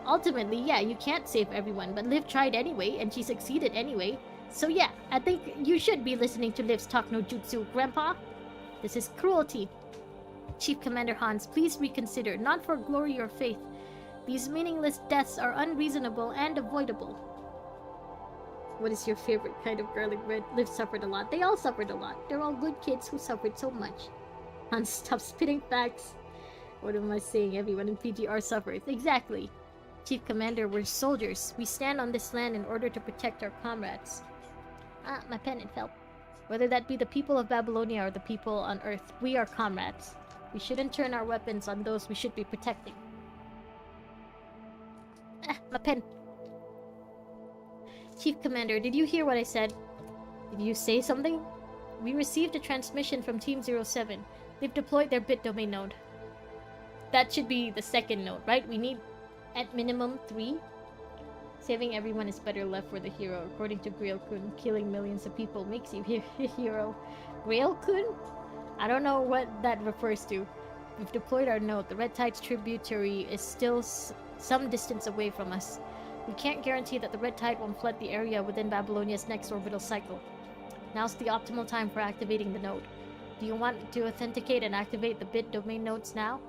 ultimately, yeah, you can't save everyone, but Liv tried anyway, and she succeeded anyway. So yeah, I think you should be listening to Liv's talk no jutsu, Grandpa. This is cruelty. Chief Commander Hans, please reconsider, not for glory or faith. These meaningless deaths are unreasonable and avoidable. What is your favorite kind of garlic bread? Liv suffered a lot. They all suffered a lot. They're all good kids who suffered so much. Hans, stop spitting facts. What am I saying? Everyone in PGR suffers. Exactly. Chief Commander, we're soldiers. We stand on this land in order to protect our comrades. Ah, my pen, it fell. Whether that be the people of Babylonia or the people on Earth, we are comrades. We shouldn't turn our weapons on those we should be protecting. Ah, my pen. Chief Commander, did you hear what I said? Did you say something? We received a transmission from Team 07. They've deployed their bit domain node. That should be the second node, right? We need at minimum 3. Saving everyone is better left for the hero. According to Grail-kun, killing millions of people makes you a hero. Grail-kun? I don't know what that refers to. We've deployed our node. The Red Tide's tributary is still some distance away from us. We can't guarantee that the Red Tide won't flood the area within Babylonia's next orbital cycle. Now's the optimal time for activating the node. Do you want to authenticate and activate the bit domain nodes now?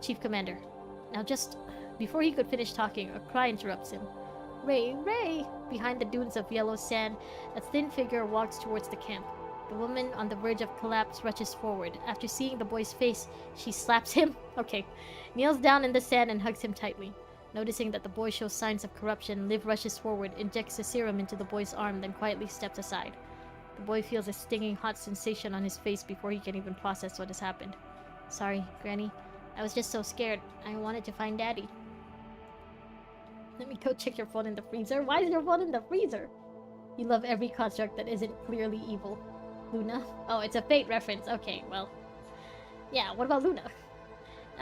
Chief Commander. Now just before he could finish talking, a cry interrupts him. Ray, Ray! Behind the dunes of yellow sand, a thin figure walks towards the camp. The woman on the verge of collapse rushes forward. After seeing the boy's face, she slaps him. Okay. Kneels down in the sand and hugs him tightly. Noticing that the boy shows signs of corruption, Liv rushes forward, injects a serum into the boy's arm, then quietly steps aside. The boy feels a stinging hot sensation on his face before he can even process what has happened. Sorry, Granny. I was just so scared. I wanted to find Daddy. Let me go check your phone in the freezer. Why is your phone in the freezer? You love every construct that isn't clearly evil. Luna? Oh, it's a Fate reference. Okay, well. Yeah, what about Luna?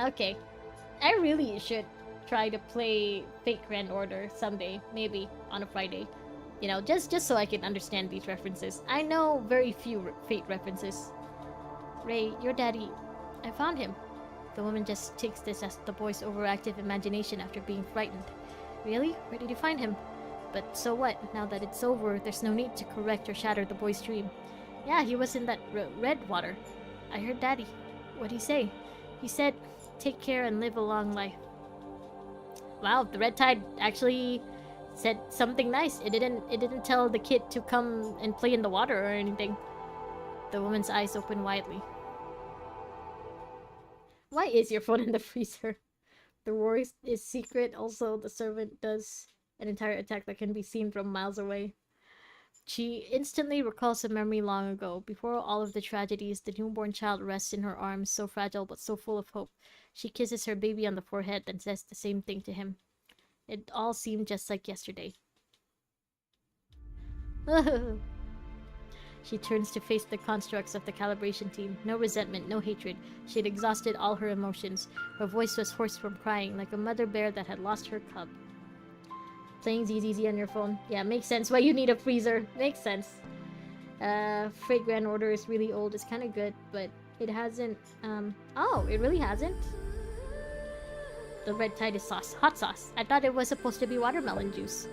Okay. I really should try to play Fate Grand Order someday. Maybe on a Friday. You know, just so I can understand these references. I know very few Fate references. Ray, your daddy. I found him. The woman just takes this as the boy's overactive imagination after being frightened. Really? Where did you find him? But so what? Now that it's over, there's no need to correct or shatter the boy's dream. Yeah, he was in that red water. I heard Daddy. What'd he say? He said, take care and live a long life. Wow, the Red Tide actually said something nice. It didn't tell the kid to come and play in the water or anything. The woman's eyes open widely. Why is your phone in the freezer? The war is secret. Also, the servant does an entire attack that can be seen from miles away. She instantly recalls a memory long ago. Before all of the tragedies, the newborn child rests in her arms, so fragile but so full of hope. She kisses her baby on the forehead, then says the same thing to him. It all seemed just like yesterday. She turns to face the constructs of the calibration team. No resentment, no hatred. She had exhausted all her emotions. Her voice was hoarse from crying, like a mother bear that had lost her cub. Playing ZZZ on your phone. Yeah, makes sense why you need a freezer. Makes sense. Freight Grand Order is really old. It's kind of good, but it hasn't... Oh, it really hasn't? The Red Tide is sauce. Hot sauce. I thought it was supposed to be watermelon juice.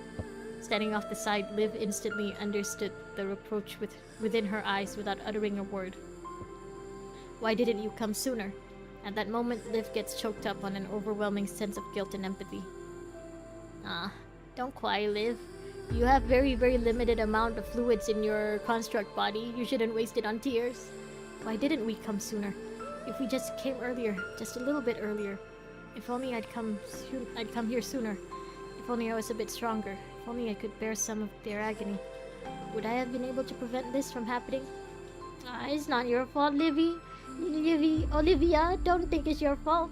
Standing off the side, Liv instantly understood the reproach within her eyes without uttering a word. Why didn't you come sooner? At that moment, Liv gets choked up on an overwhelming sense of guilt and empathy. Ah, don't cry, Liv. You have very, very limited amount of fluids in your construct body. You shouldn't waste it on tears. Why didn't we come sooner? If we just came earlier, just a little bit earlier. If only I'd come here sooner. If only I was a bit stronger. If only I could bear some of their agony. Would I have been able to prevent this from happening? Ah, it's not your fault, Olivia, don't think it's your fault.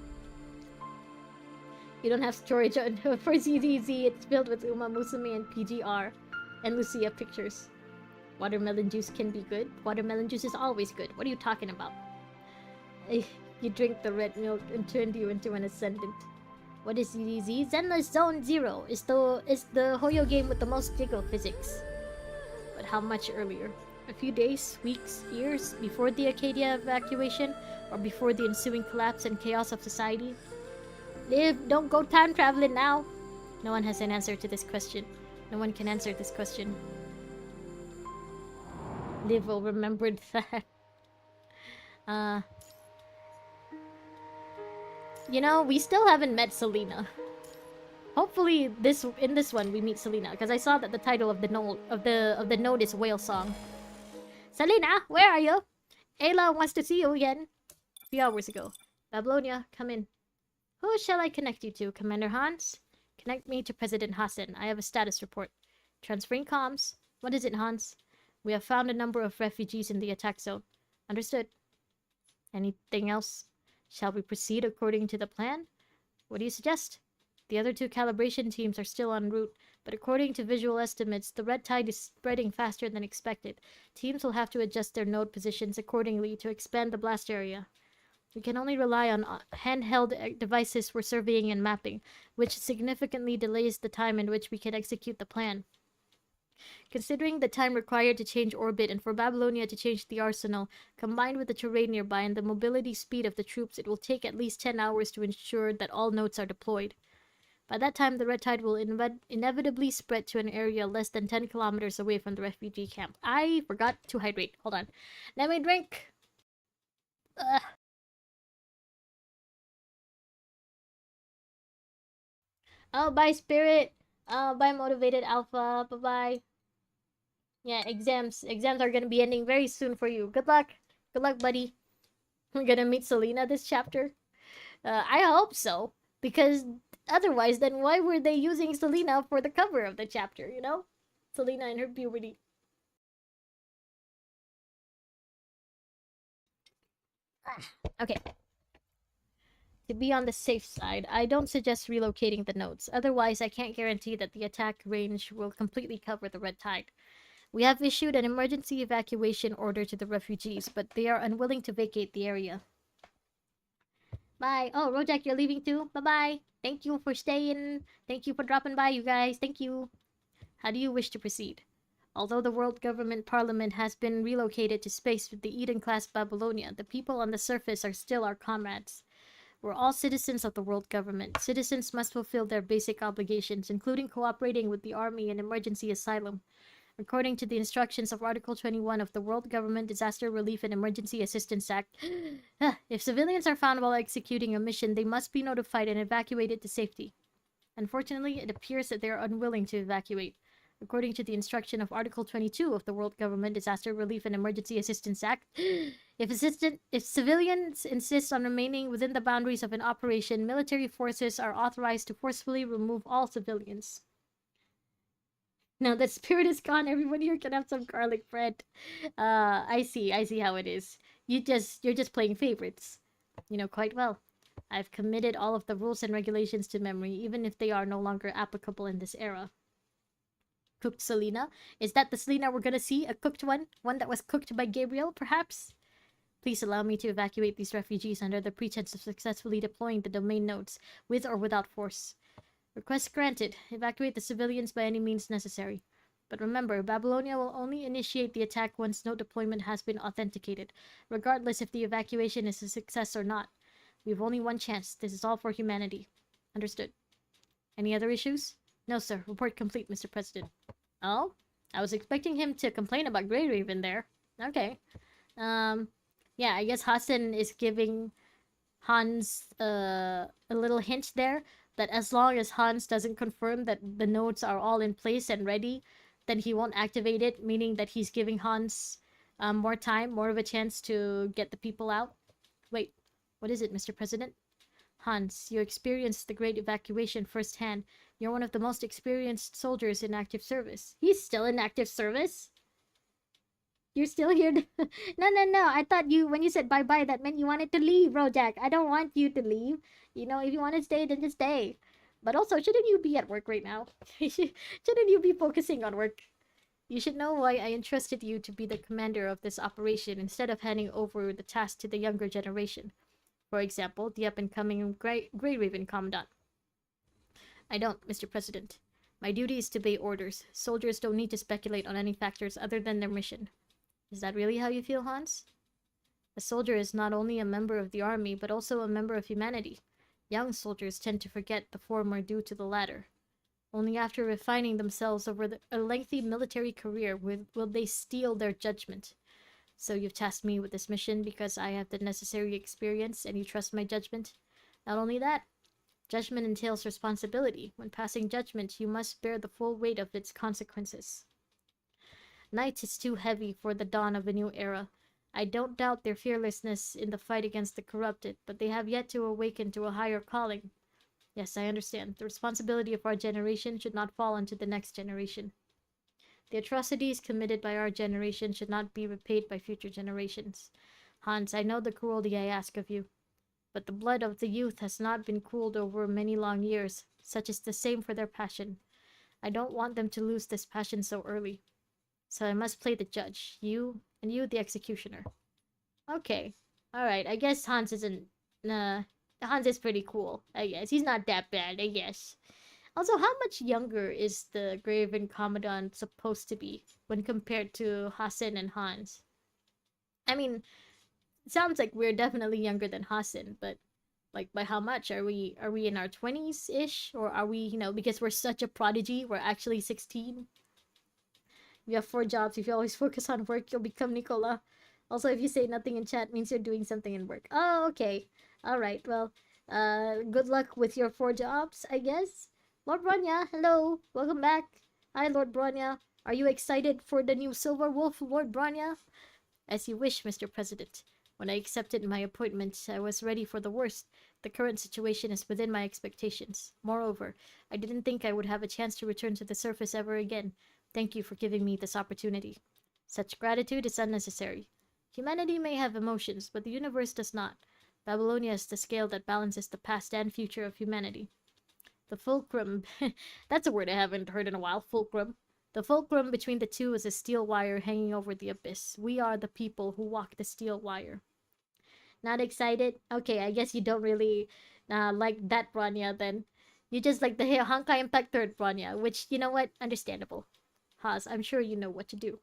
You don't have storage for ZDZ. It's filled with Uma Musume and PGR and Lucia pictures. Watermelon juice can be good. Watermelon juice is always good. What are you talking about? You drink the red milk and turned you into an ascendant. What is ZDZ? Zenless Zone Zero is the Hoyo game with the most jiggle physics. But how much earlier? A few days, weeks, years before the Acadia evacuation, or before the ensuing collapse and chaos of society? Liv, don't go time traveling now. No one has an answer to this question. No one can answer this question. Liv will remember that. You know, we still haven't met Selena. Hopefully, in this one we meet Selena, because I saw that the title of the note is Whale Song. Selena, where are you? Ayla wants to see you again. 3 hours ago. Babylonia, come in. Who shall I connect you to, Commander Hans? Connect me to President Hassan. I have a status report. Transferring comms. What is it, Hans? We have found a number of refugees in the attack zone. Understood. Anything else? Shall we proceed according to the plan? What do you suggest? The other 2 calibration teams are still en route, but according to visual estimates, the red tide is spreading faster than expected. Teams will have to adjust their node positions accordingly to expand the blast area. We can only rely on handheld devices for surveying and mapping, which significantly delays the time in which we can execute the plan. Considering the time required to change orbit and for Babylonia to change the arsenal, combined with the terrain nearby and the mobility speed of the troops, it will take at least 10 hours to ensure that all nodes are deployed. By that time, the red tide will inevitably spread to an area less than 10 kilometers away from the refugee camp. I forgot to hydrate. Hold on. Let me drink. Oh, bye, Spirit. Bye, Motivated Alpha. Bye-bye. Yeah, exams. Exams are gonna be ending very soon for you. Good luck. Good luck, buddy. We're gonna meet Selena this chapter. I hope so. Because otherwise, then why were they using Selena for the cover of the chapter, you know? Selena in her puberty. Okay. To be on the safe side, I don't suggest relocating the nodes. Otherwise, I can't guarantee that the attack range will completely cover the red tide. We have issued an emergency evacuation order to the refugees, but they are unwilling to vacate the area. Bye. Oh, Rojak, you're leaving too? Bye-bye. Thank you for staying. Thank you for dropping by, you guys. Thank you. How do you wish to proceed? Although the World Government Parliament has been relocated to space with the Eden-class Babylonia, the people on the surface are still our comrades. We're all citizens of the world government. Citizens must fulfill their basic obligations, including cooperating with the army and emergency asylum. According to the instructions of Article 21 of the World Government Disaster Relief and Emergency Assistance Act, if civilians are found while executing a mission, they must be notified and evacuated to safety. Unfortunately, it appears that they are unwilling to evacuate. According to the instruction of Article 22 of the World Government Disaster Relief and Emergency Assistance Act, if civilians insist on remaining within the boundaries of an operation, military forces are authorized to forcefully remove all civilians. Now that spirit is gone, everyone here can have some garlic bread. I see how it is. You're just playing favorites. You know quite well. I've committed all of the rules and regulations to memory, even if they are no longer applicable in this era. Cooked Selena? Is that the Selena we're gonna see? A cooked one? One that was cooked by Gabriel, perhaps? Please allow me to evacuate these refugees under the pretense of successfully deploying the domain nodes, with or without force. Request granted. Evacuate the civilians by any means necessary. But remember, Babylonia will only initiate the attack once node deployment has been authenticated, regardless if the evacuation is a success or not. We have only one chance. This is all for humanity. Understood. Any other issues? No, sir. Report complete, Mr. President. Oh? I was expecting him to complain about Grey Raven there. Okay. Yeah, I guess Hassan is giving Hans a little hint there that as long as Hans doesn't confirm that the nodes are all in place and ready, then he won't activate it, meaning that he's giving Hans more time, more of a chance to get the people out. Wait, what is it, Mr. President? Hans, you experienced the great evacuation firsthand. You're one of the most experienced soldiers in active service. He's still in active service? You're still here? No, no, no. I thought you, when you said bye-bye, that meant you wanted to leave, Jack. I don't want you to leave. You know, if you want to stay, then just stay. But also, shouldn't you be at work right now? Shouldn't you be focusing on work? You should know why I entrusted you to be the commander of this operation instead of handing over the task to the younger generation. For example, the up-and-coming Grey Raven Commandant. I don't, Mr. President. My duty is to obey orders. Soldiers don't need to speculate on any factors other than their mission. Is that really how you feel, Hans? A soldier is not only a member of the army, but also a member of humanity. Young soldiers tend to forget the former due to the latter. Only after refining themselves over a lengthy military career will they steel their judgment. So you've tasked me with this mission because I have the necessary experience and you trust my judgment? Not only that, judgment entails responsibility. When passing judgment, you must bear the full weight of its consequences. Night is too heavy for the dawn of a new era. I don't doubt their fearlessness in the fight against the corrupted, but they have yet to awaken to a higher calling. Yes, I understand. The responsibility of our generation should not fall onto the next generation. The atrocities committed by our generation should not be repaid by future generations. Hans, I know the cruelty I ask of you, but the blood of the youth has not been cooled over many long years. Such is the same for their passion. I don't want them to lose this passion so early. So I must play the judge, you, and you the executioner. Okay. Alright, I guess Hans isn't... Hans is pretty cool, I guess. He's not that bad, I guess. Also, how much younger is the Graven Commandant supposed to be when compared to Hassan and Hans? I mean, it sounds like we're definitely younger than Hassan, but like by how much? Are we in our 20s-ish? Or are we, you know, because we're such a prodigy, we're actually 16? You have 4 jobs. If you always focus on work, you'll become Nicola. Also, if you say nothing in chat, means you're doing something in work. Oh, okay. Alright, well, good luck with your 4 jobs, I guess. Lord Bronya, hello. Welcome back. Hi, Lord Bronya. Are you excited for the new Silver Wolf, Lord Bronya? As you wish, Mr. President. When I accepted my appointment, I was ready for the worst. The current situation is within my expectations. Moreover, I didn't think I would have a chance to return to the surface ever again. Thank you for giving me this opportunity. Such gratitude is unnecessary. Humanity may have emotions, but the universe does not. Babylonia is the scale that balances the past and future of humanity. The fulcrum... That's a word I haven't heard in a while, fulcrum. The fulcrum between the two is a steel wire hanging over the abyss. We are the people who walk the steel wire. Not excited? Okay, I guess you don't really like that Bronya then. You just like the Honkai Impact 3rd Bronya, which, you know what? Understandable. Haas, I'm sure you know what to do.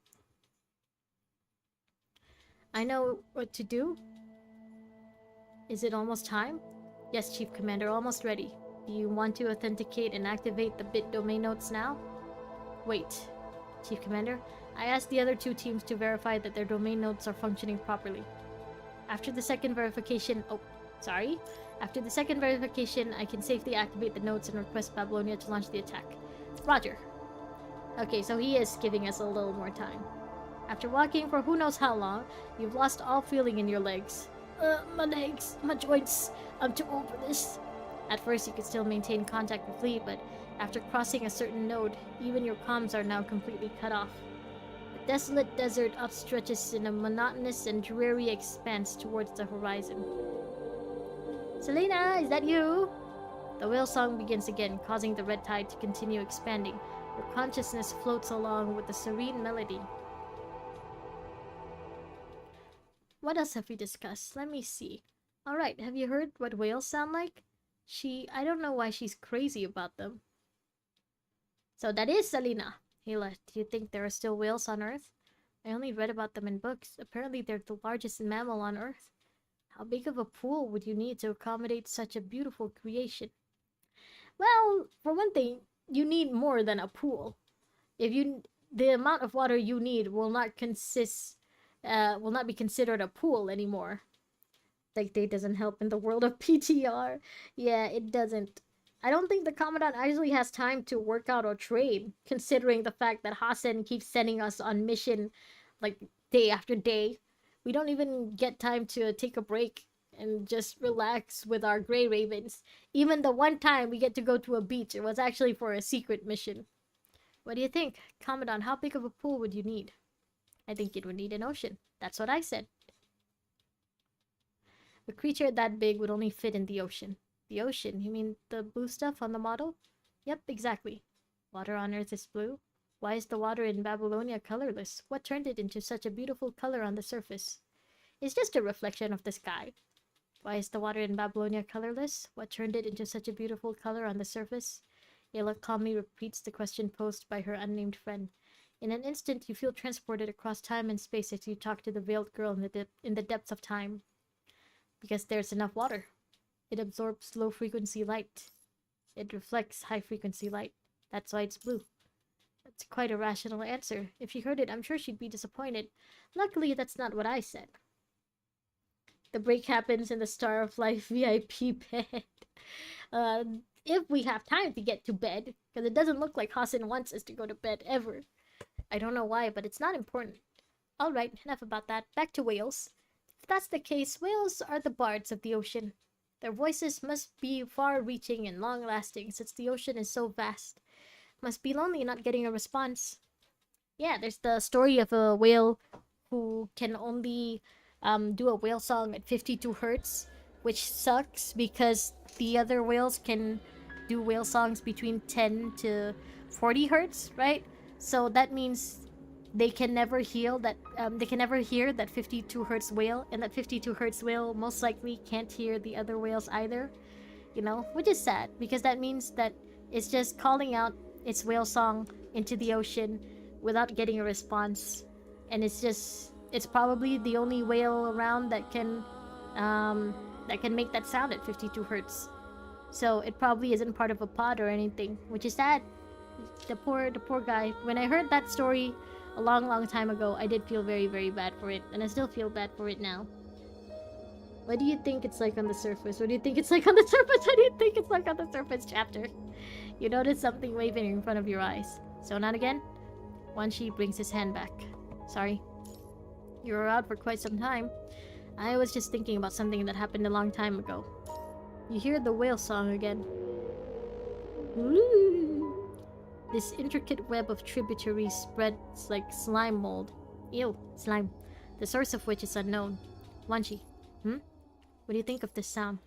I know what to do? Is it almost time? Yes, Chief Commander, almost ready. Do you want to authenticate and activate the bit domain notes now? Wait, Chief Commander, I asked the other 2 teams to verify that their domain nodes are functioning properly. After the second verification... Oh, sorry. After the second verification, I can safely activate the nodes and request Babylonia to launch the attack. Roger. Okay, so he is giving us a little more time. After walking for who knows how long, you've lost all feeling in your legs. My legs, my joints, I'm too old for this. At first you could still maintain contact with Lee, but after crossing a certain node, even your comms are now completely cut off. The desolate desert outstretches in a monotonous and dreary expanse towards the horizon. Selena, is that you? The whale song begins again, causing the red tide to continue expanding. Your consciousness floats along with the serene melody. What else have we discussed? Let me see. Alright, have you heard what whales sound like? I don't know why she's crazy about them. So that is Selena. Hela, do you think there are still whales on Earth? I only read about them in books. Apparently they're the largest mammal on Earth. How big of a pool would you need to accommodate such a beautiful creation? Well, for one thing, you need more than a pool. The amount of water you need will not consist will not be considered a pool anymore. Like, day doesn't help in the world of PTR. Yeah, it doesn't. I don't think the Commandant actually has time to work out or train, considering the fact that Hasen keeps sending us on mission, like, day after day. We don't even get time to take a break and just relax with our Grey Ravens. Even the one time we get to go to a beach, it was actually for a secret mission. What do you think? Commandant, how big of a pool would you need? I think it would need an ocean. That's what I said. A creature that big would only fit in the ocean. The ocean? You mean the blue stuff on the model? Yep, exactly. Water on Earth is blue. Why is the water in Babylonia colorless? What turned it into such a beautiful color on the surface? It's just a reflection of the sky. Why is the water in Babylonia colorless? What turned it into such a beautiful color on the surface? Ayla calmly repeats the question posed by her unnamed friend. In an instant, you feel transported across time and space as you talk to the veiled girl in the depths of time. Because there's enough water. It absorbs low-frequency light. It reflects high-frequency light. That's why it's blue. That's quite a rational answer. If she heard it, I'm sure she'd be disappointed. Luckily, that's not what I said. The break happens in the Star of Life VIP bed. If we have time to get to bed, because it doesn't look like Hasen wants us to go to bed ever. I don't know why, but it's not important. Alright, enough about that. Back to whales. If that's the case, whales are the bards of the ocean. Their voices must be far-reaching and long-lasting since the ocean is so vast. Must be lonely not getting a response. Yeah, there's the story of a whale who can only do a whale song at 52 hertz, which sucks because the other whales can do whale songs between 10 to 40 hertz, right? So that means they can never hear that 52 hertz whale, and that 52 hertz whale most likely can't hear the other whales either, you know, which is sad because that means that it's just calling out its whale song into the ocean without getting a response, and it's probably the only whale around that can make that sound at 52 hertz. So it probably isn't part of a pod or anything, which is sad. The poor guy. When I heard that story a long time ago, I did feel very, very bad for it, and I still feel bad for it now. What do you think it's like on the surface? What do you think it's like on the surface? What do you think it's like on the surface, Chapter? You notice something waving in front of your eyes. So not again? Wanshi brings his hand back. Sorry. You were out for quite some time. I was just thinking about something that happened a long time ago. You hear the whale song again. Ooh. This intricate web of tributaries spreads like slime mold. Ew, slime. The source of which is unknown. Wanshi, What do you think of this sound?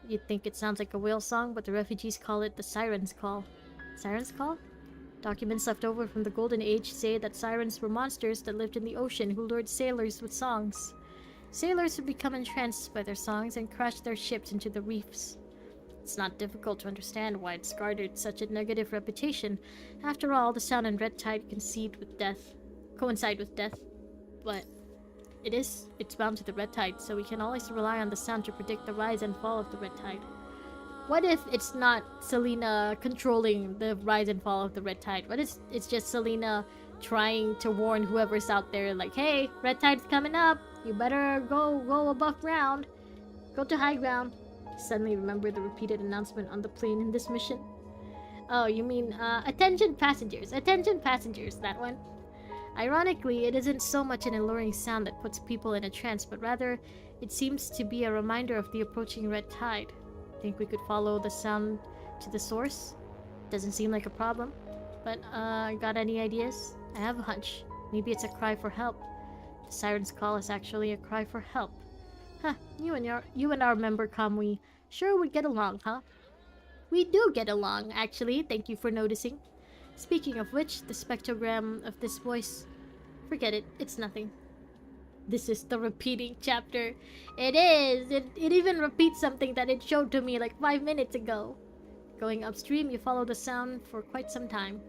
You think it sounds like a whale song, but the refugees call it the Siren's Call. Siren's Call? Documents left over from the Golden Age say that sirens were monsters that lived in the ocean who lured sailors with songs. Sailors would become entranced by their songs and crash their ships into the reefs. It's not difficult to understand why it's garnered such a negative reputation. After all, the sound and red tide coincide with death. But it's bound to the red tide, so we can always rely on the sound to predict the rise and fall of the red tide. What if it's not Selena controlling the rise and fall of the red tide? What if it's just Selena trying to warn whoever's out there, like, hey, red tide's coming up. You better go above ground. Go to high ground. Suddenly remember the repeated announcement on the plane in this mission. Oh, you mean, attention passengers, that one. Ironically, it isn't so much an alluring sound that puts people in a trance, but rather, it seems to be a reminder of the approaching red tide. Think we could follow the sound to the source? Doesn't seem like a problem. But, got any ideas? I have a hunch. Maybe it's a cry for help. The Siren's Call is actually a cry for help. Huh, you and our member Kamui sure would get along, huh? We do get along, actually. Thank you for noticing. Speaking of which, the spectrogram of this voice... Forget it, it's nothing. This is the repeating chapter. It is! It even repeats something that it showed to me like 5 minutes ago. Going upstream, you follow the sound for quite some time.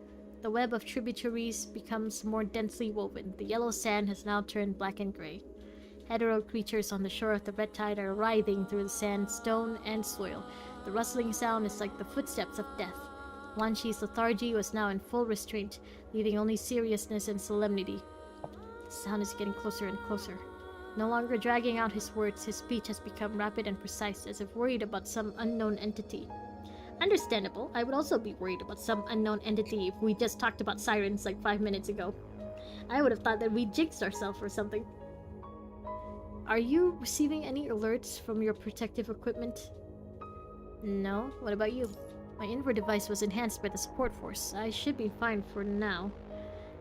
The web of tributaries becomes more densely woven. The yellow sand has now turned black and gray. Hetero creatures on the shore of the red tide are writhing through the sand, stone, and soil. The rustling sound is like the footsteps of death. Wanshi's lethargy was now in full restraint, leaving only seriousness and solemnity. The sound is getting closer and closer. No longer dragging out his words, his speech has become rapid and precise, as if worried about some unknown entity. Understandable. I would also be worried about some unknown entity if we just talked about sirens like 5 minutes ago. I would have thought that we jinxed ourselves or something. Are you receiving any alerts from your protective equipment? No. What about you? My inward device was enhanced by the support force. I should be fine for now.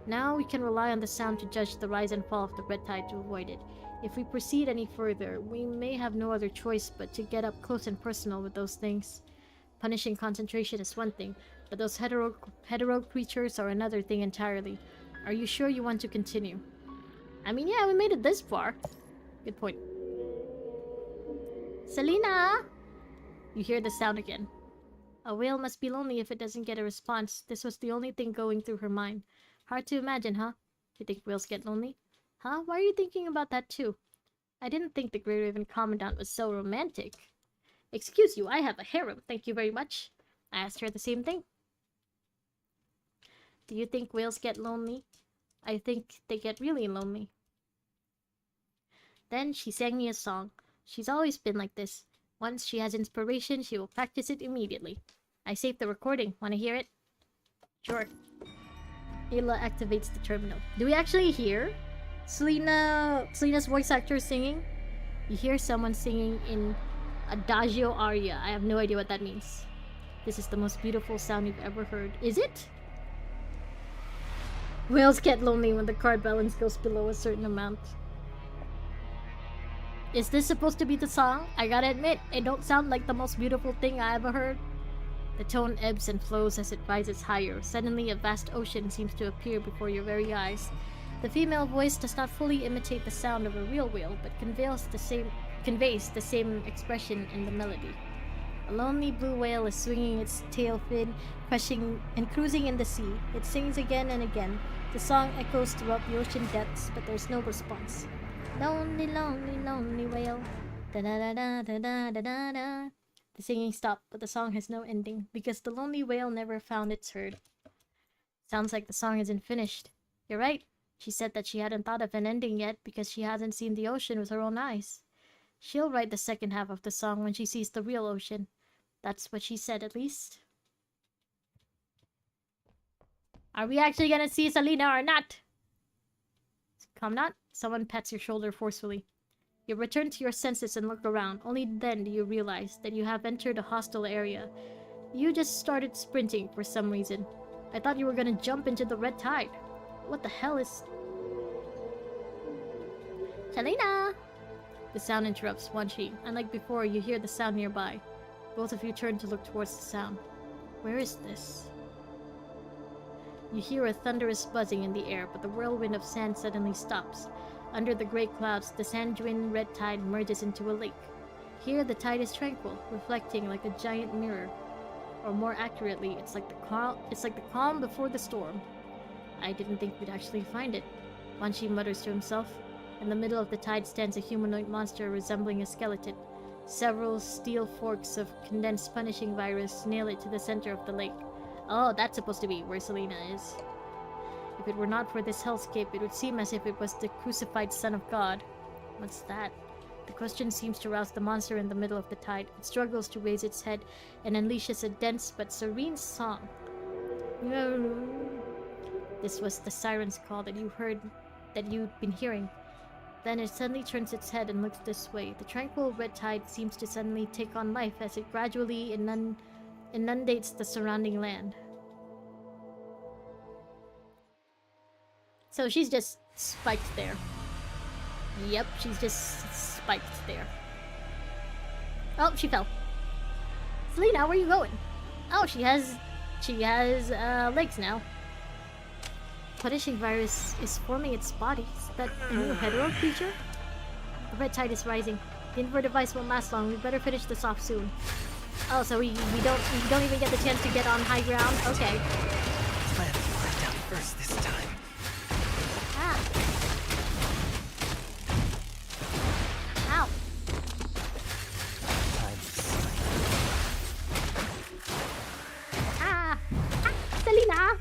Now we can rely on the sound to judge the rise and fall of the red tide to avoid it. If we proceed any further, we may have no other choice but to get up close and personal with those things. Punishing concentration is one thing, but those hetero creatures are another thing entirely. Are you sure you want to continue? I mean, yeah, we made it this far. Good point. Selena! You hear the sound again. A whale must be lonely if it doesn't get a response. This was the only thing going through her mind. Hard to imagine, huh? You think whales get lonely? Huh? Why are you thinking about that too? I didn't think the Grey Raven Commandant was so romantic. Excuse you, I have a harem, thank you very much. I asked her the same thing. Do you think whales get lonely? I think they get really lonely. Then she sang me a song. She's always been like this. Once she has inspiration, she will practice it immediately. I saved the recording. Want to hear it? Sure. Ayla activates the terminal. Do we actually hear Selena's voice actor singing? You hear someone singing in Adagio Aria. I have no idea what that means. This is the most beautiful sound you've ever heard. Is it? Whales get lonely when the card balance goes below a certain amount. Is this supposed to be the song? I gotta admit, it don't sound like the most beautiful thing I ever heard. The tone ebbs and flows as it rises higher. Suddenly, a vast ocean seems to appear before your very eyes. The female voice does not fully imitate the sound of a real whale, but conveys the same expression in the melody. A lonely blue whale is swinging its tail fin, crushing and cruising in the sea. It sings again and again. The song echoes throughout the ocean depths, but there's no response. Lonely, lonely, lonely whale. Da da da da da da da da da. The singing stopped, but the song has no ending, because the lonely whale never found its herd. Sounds like the song isn't finished. You're right. She said that she hadn't thought of an ending yet because she hasn't seen the ocean with her own eyes. She'll write the second half of the song when she sees the real ocean. That's what she said, at least. Are we actually gonna see Selena or not? Come not. Someone pats your shoulder forcefully. You return to your senses and look around. Only then do you realize that you have entered a hostile area. You just started sprinting for some reason. I thought you were gonna jump into the red tide. What the hell is... Selena! The sound interrupts Switchy. Unlike before, you hear the sound nearby. Both of you turn to look towards the sound. Where is this? You hear a thunderous buzzing in the air, but the whirlwind of sand suddenly stops. Under the gray clouds, the sand-dune red tide merges into a lake. Here, the tide is tranquil, reflecting like a giant mirror. Or more accurately, it's like the calm before the storm. I didn't think we'd actually find it. Banshee mutters to himself. In the middle of the tide stands a humanoid monster resembling a skeleton. Several steel forks of condensed punishing virus nail it to the center of the lake. Oh, that's supposed to be where Selena is. If it were not for this hellscape, it would seem as if it was the crucified Son of God. What's that? The question seems to rouse the monster in the middle of the tide. It struggles to raise its head and unleashes a dense but serene song. This was the siren's call that you'd been hearing. Then it suddenly turns its head and looks this way. The tranquil red tide seems to suddenly take on life as it gradually inundates the surrounding land. So she's just spiked there. Yep, she's just spiked there. Oh, she fell. Selena, where are you going? Oh, she has legs now. Punishing virus is forming its body. Is that a new hetero creature? The red tide is rising. The invert device won't last long. We better finish this off soon. Oh, so we don't even get the chance to get on high ground? Okay. Plan to fly down first this time. Ah. Ow. Ah. Selena!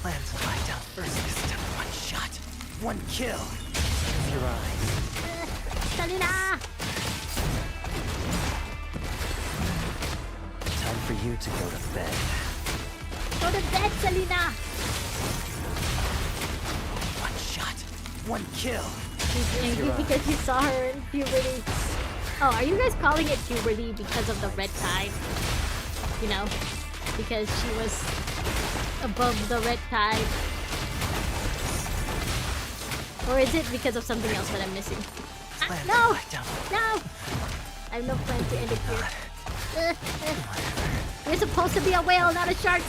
Plan to lie down first this time. One shot, one kill. Close your eyes. Selena! Time for you to go to bed. Go to bed, Selena! One shot, one kill. She's angry because you saw her in puberty. Oh, are you guys calling it puberty because of the red tide? You know, because she was above the red tide. Or is it because of something else that I'm missing? Plan to No! lie down. No! I have no plan to end it here. You're supposed to be a whale, not a shark.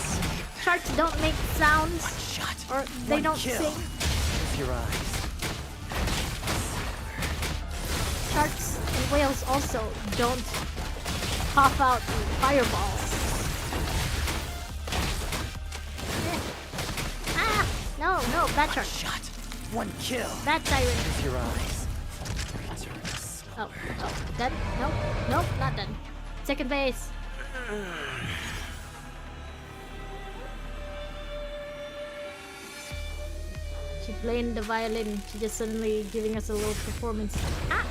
Sharks don't make sounds. One shot, Or they one don't kill. sing. Close your eyes. Sharks and whales also don't pop out fireballs. Ah! No, bad shark. Shot, one kill. Bad siren. Close your eyes. Oh, done? Nope, not done. Second base. She playing the violin. She just suddenly giving us a little performance. Ah!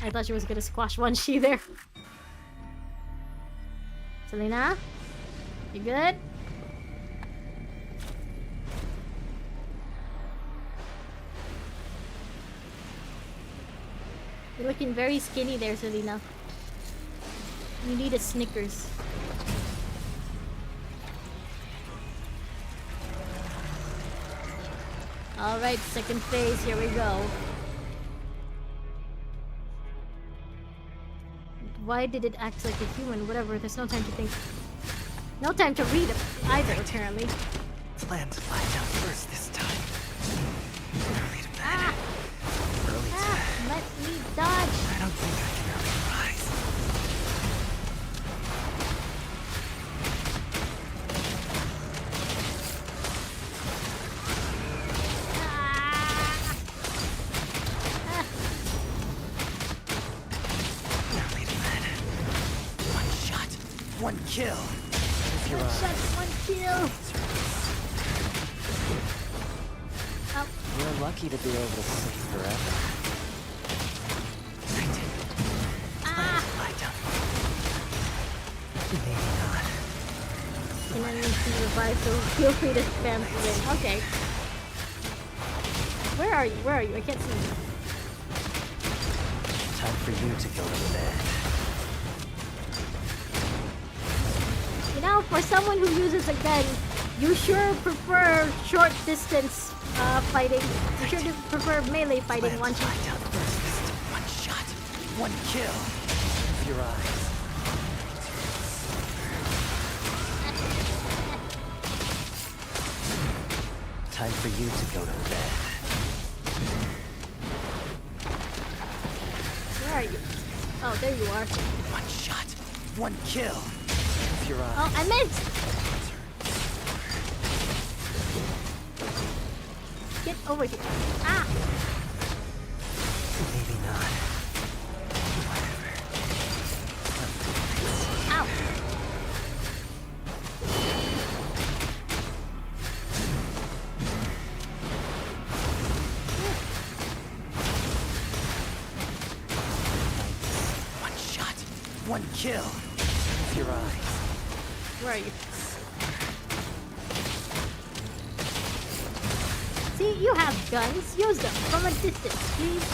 I thought she was gonna squash one she there. Selena? You good? You're looking very skinny there, Selena. You need a Snickers. Alright, second phase, here we go. Why did it act like a human? Whatever, there's no time to think. No time to read it either, apparently. Plan to lie down first this time. Early to bed. Ah! Early to Ah! Let me dodge! I don't think I can early rise. Early to bed. One shot, one kill. Close your One eyes. shot, one kill! Oh, You're lucky to be able to sleep forever. ah! Lie down. Maybe not. And I need to revive, so feel free to spam win. Okay. Where are you? Where are you? I can't see you. Time for you to go to bed. You know, for someone who uses a gun, you sure prefer short distance fighting. You sure do prefer melee fighting, Plan won't to you? lie down first. This time. One shot, one kill. Close your eyes. Time for you to go to bed. Where are you? Oh, there you are. One shot, one kill. Close your eyes. Oh, I missed! Get over here. Ah! Maybe not. Whatever. Ow! One shot, one kill. Close your eyes. Where are you? See, you have guns. Use them from a distance, please.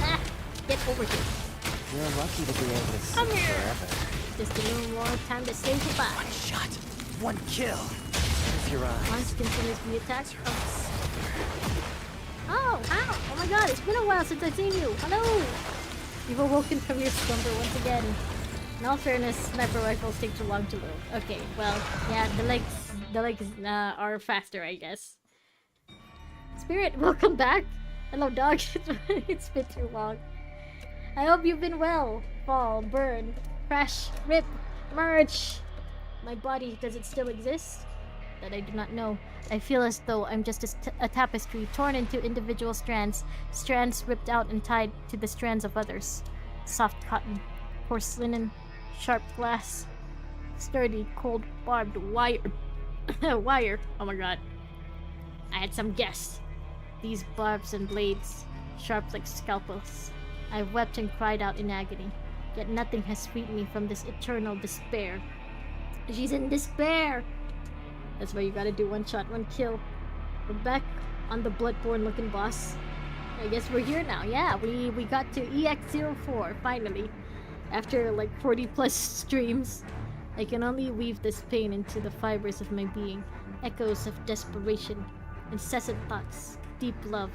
Ah, get over here. You're lucky to be able to Come sleep here. forever. Just a little more time to say goodbye. One shot, one kill. Close your eyes. Once continuously attack. Oh, how? Oh my god, it's been a while since I've seen you. Hello! You've awoken from your slumber once again. In all fairness, sniper rifles take too long to load. Okay, well, yeah, the legs are faster, I guess. Spirit, welcome back. Hello, dog. It's been too long. I hope you've been well. Fall, burn, crash, rip, merge. My body, does it still exist? That I do not know. I feel as though I'm just a tapestry torn into individual strands, strands ripped out and tied to the strands of others. Soft cotton, coarse linen, sharp glass, sturdy, cold, barbed wire. Wire. Oh my god. I had some guess. These barbs and blades, sharp like scalpels. I wept and cried out in agony, yet nothing has freed me from this eternal despair. She's in despair! That's why you gotta do one shot, one kill. We're back on the Bloodborne looking boss. I guess we're here now. Yeah, we got to EX04 finally. After like 40 plus streams. I can only weave this pain into the fibers of my being. Echoes of desperation, incessant thoughts, deep love.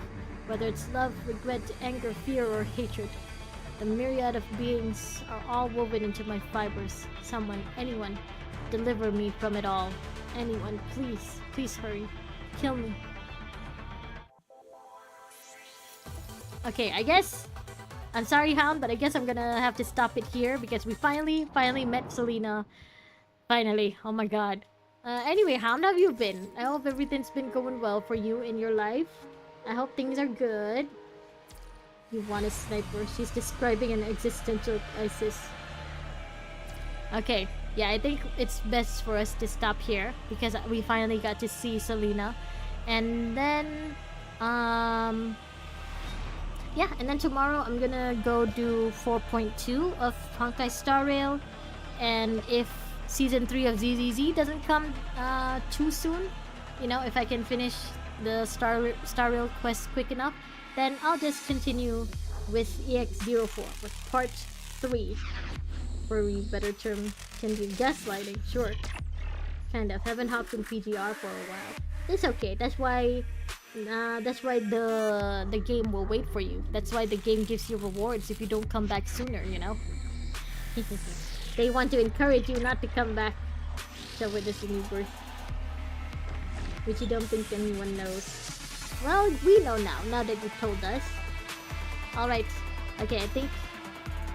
Whether it's love, regret, anger, fear, or hatred. The myriad of beings are all woven into my fibers. Someone, anyone, deliver me from it all. Anyone, please, please hurry. Kill me. Okay, I guess... I'm sorry, Hound, but I guess I'm gonna have to stop it here because we finally met Selena. Finally. Oh my god. Anyway, Hound, how have you been? I hope everything's been going well for you in your life. I hope things are good. You want a sniper. She's describing an existential crisis. Okay. Yeah, I think it's best for us to stop here because we finally got to see Selena. And then... yeah, and then tomorrow I'm gonna go do 4.2 of Honkai Star Rail. And if Season 3 of ZZZ doesn't come too soon, you know, if I can finish the Star Rail quest quick enough, then I'll just continue with EX04 with part 3. For a better term, can be gaslighting, sure. Kind of. Haven't hopped in PGR for a while. It's okay, that's why the game will wait for you. That's why the game gives you rewards if you don't come back sooner, you know? They want to encourage you not to come back. So with this new birth. Which you don't think anyone knows. Well, we know now that you've told us. Alright. Okay, I think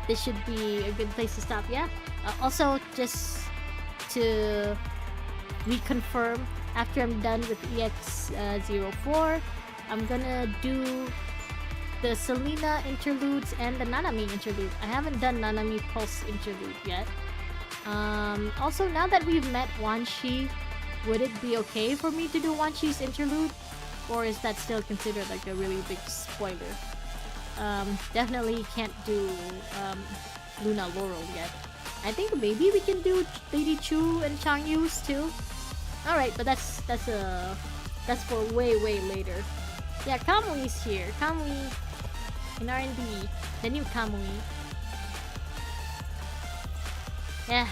this should be a good place to stop, yeah? Also, just to reconfirm, after I'm done with EX04, I'm gonna do the Selena interludes and the Nanami interlude. I haven't done Nanami Pulse interlude yet. Also, now that we've met Wanshi, would it be okay for me to do Wanshi's interlude? Or is that still considered like a really big spoiler? Definitely can't do Luna Laurel yet. I think maybe we can do Lady Chu and Changyu's too. Alright, but that's for way later. Yeah, Kamui's here. Kamui in R&D. The new Kamui. Yeah.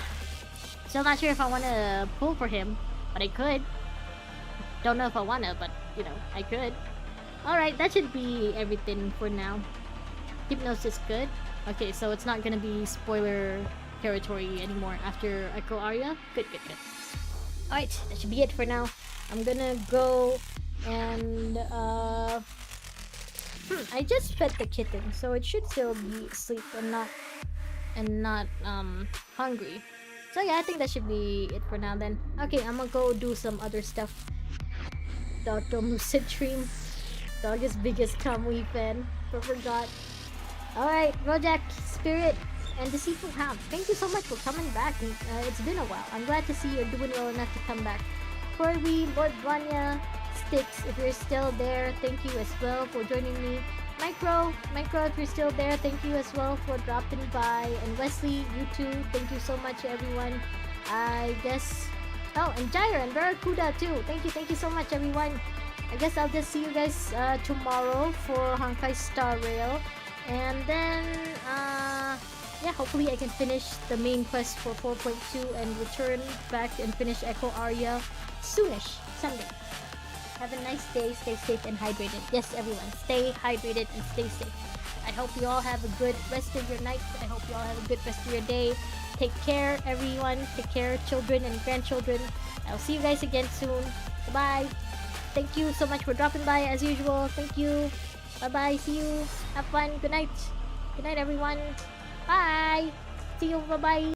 Still not sure if I wanna pull for him, but I could. Don't know if I wanna, but you know, I could. Alright, that should be everything for now. Hypnosis good. Okay, so it's not gonna be spoiler territory anymore after Echo Aria. Good. Alright, that should be it for now. I'm gonna go and I just fed the kitten, so it should still be asleep and not hungry. So yeah, I think that should be it for now then. Okay, I'm gonna go do some other stuff. Dr. Lucid Dream. Dog is biggest Kamui fan. I forgot. Alright, Rojak, Spirit, and Deceitful Hound. Thank you so much for coming back. It's been a while. I'm glad to see you're doing well enough to come back. Corby, Lord Vanya, Sticks, if you're still there, thank you as well for joining me. Micro, if you're still there, thank you as well for dropping by. And Wesley, you too, thank you so much everyone. I guess... Oh, and Jair and Barracuda too. Thank you so much everyone. I guess I'll just see you guys tomorrow for Honkai Star Rail. And then, yeah, hopefully I can finish the main quest for 4.2 and return back and finish Echo Aria soonish, Sunday. Have a nice day, stay safe and hydrated. Yes, everyone, stay hydrated and stay safe. I hope you all have a good rest of your night. I hope you all have a good rest of your day. Take care, everyone. Take care, children and grandchildren. I'll see you guys again soon. Bye-bye. Thank you so much for dropping by as usual. Thank you. Bye-bye. See you. Have fun. Good night. Good night, everyone. Bye. See you. Bye-bye.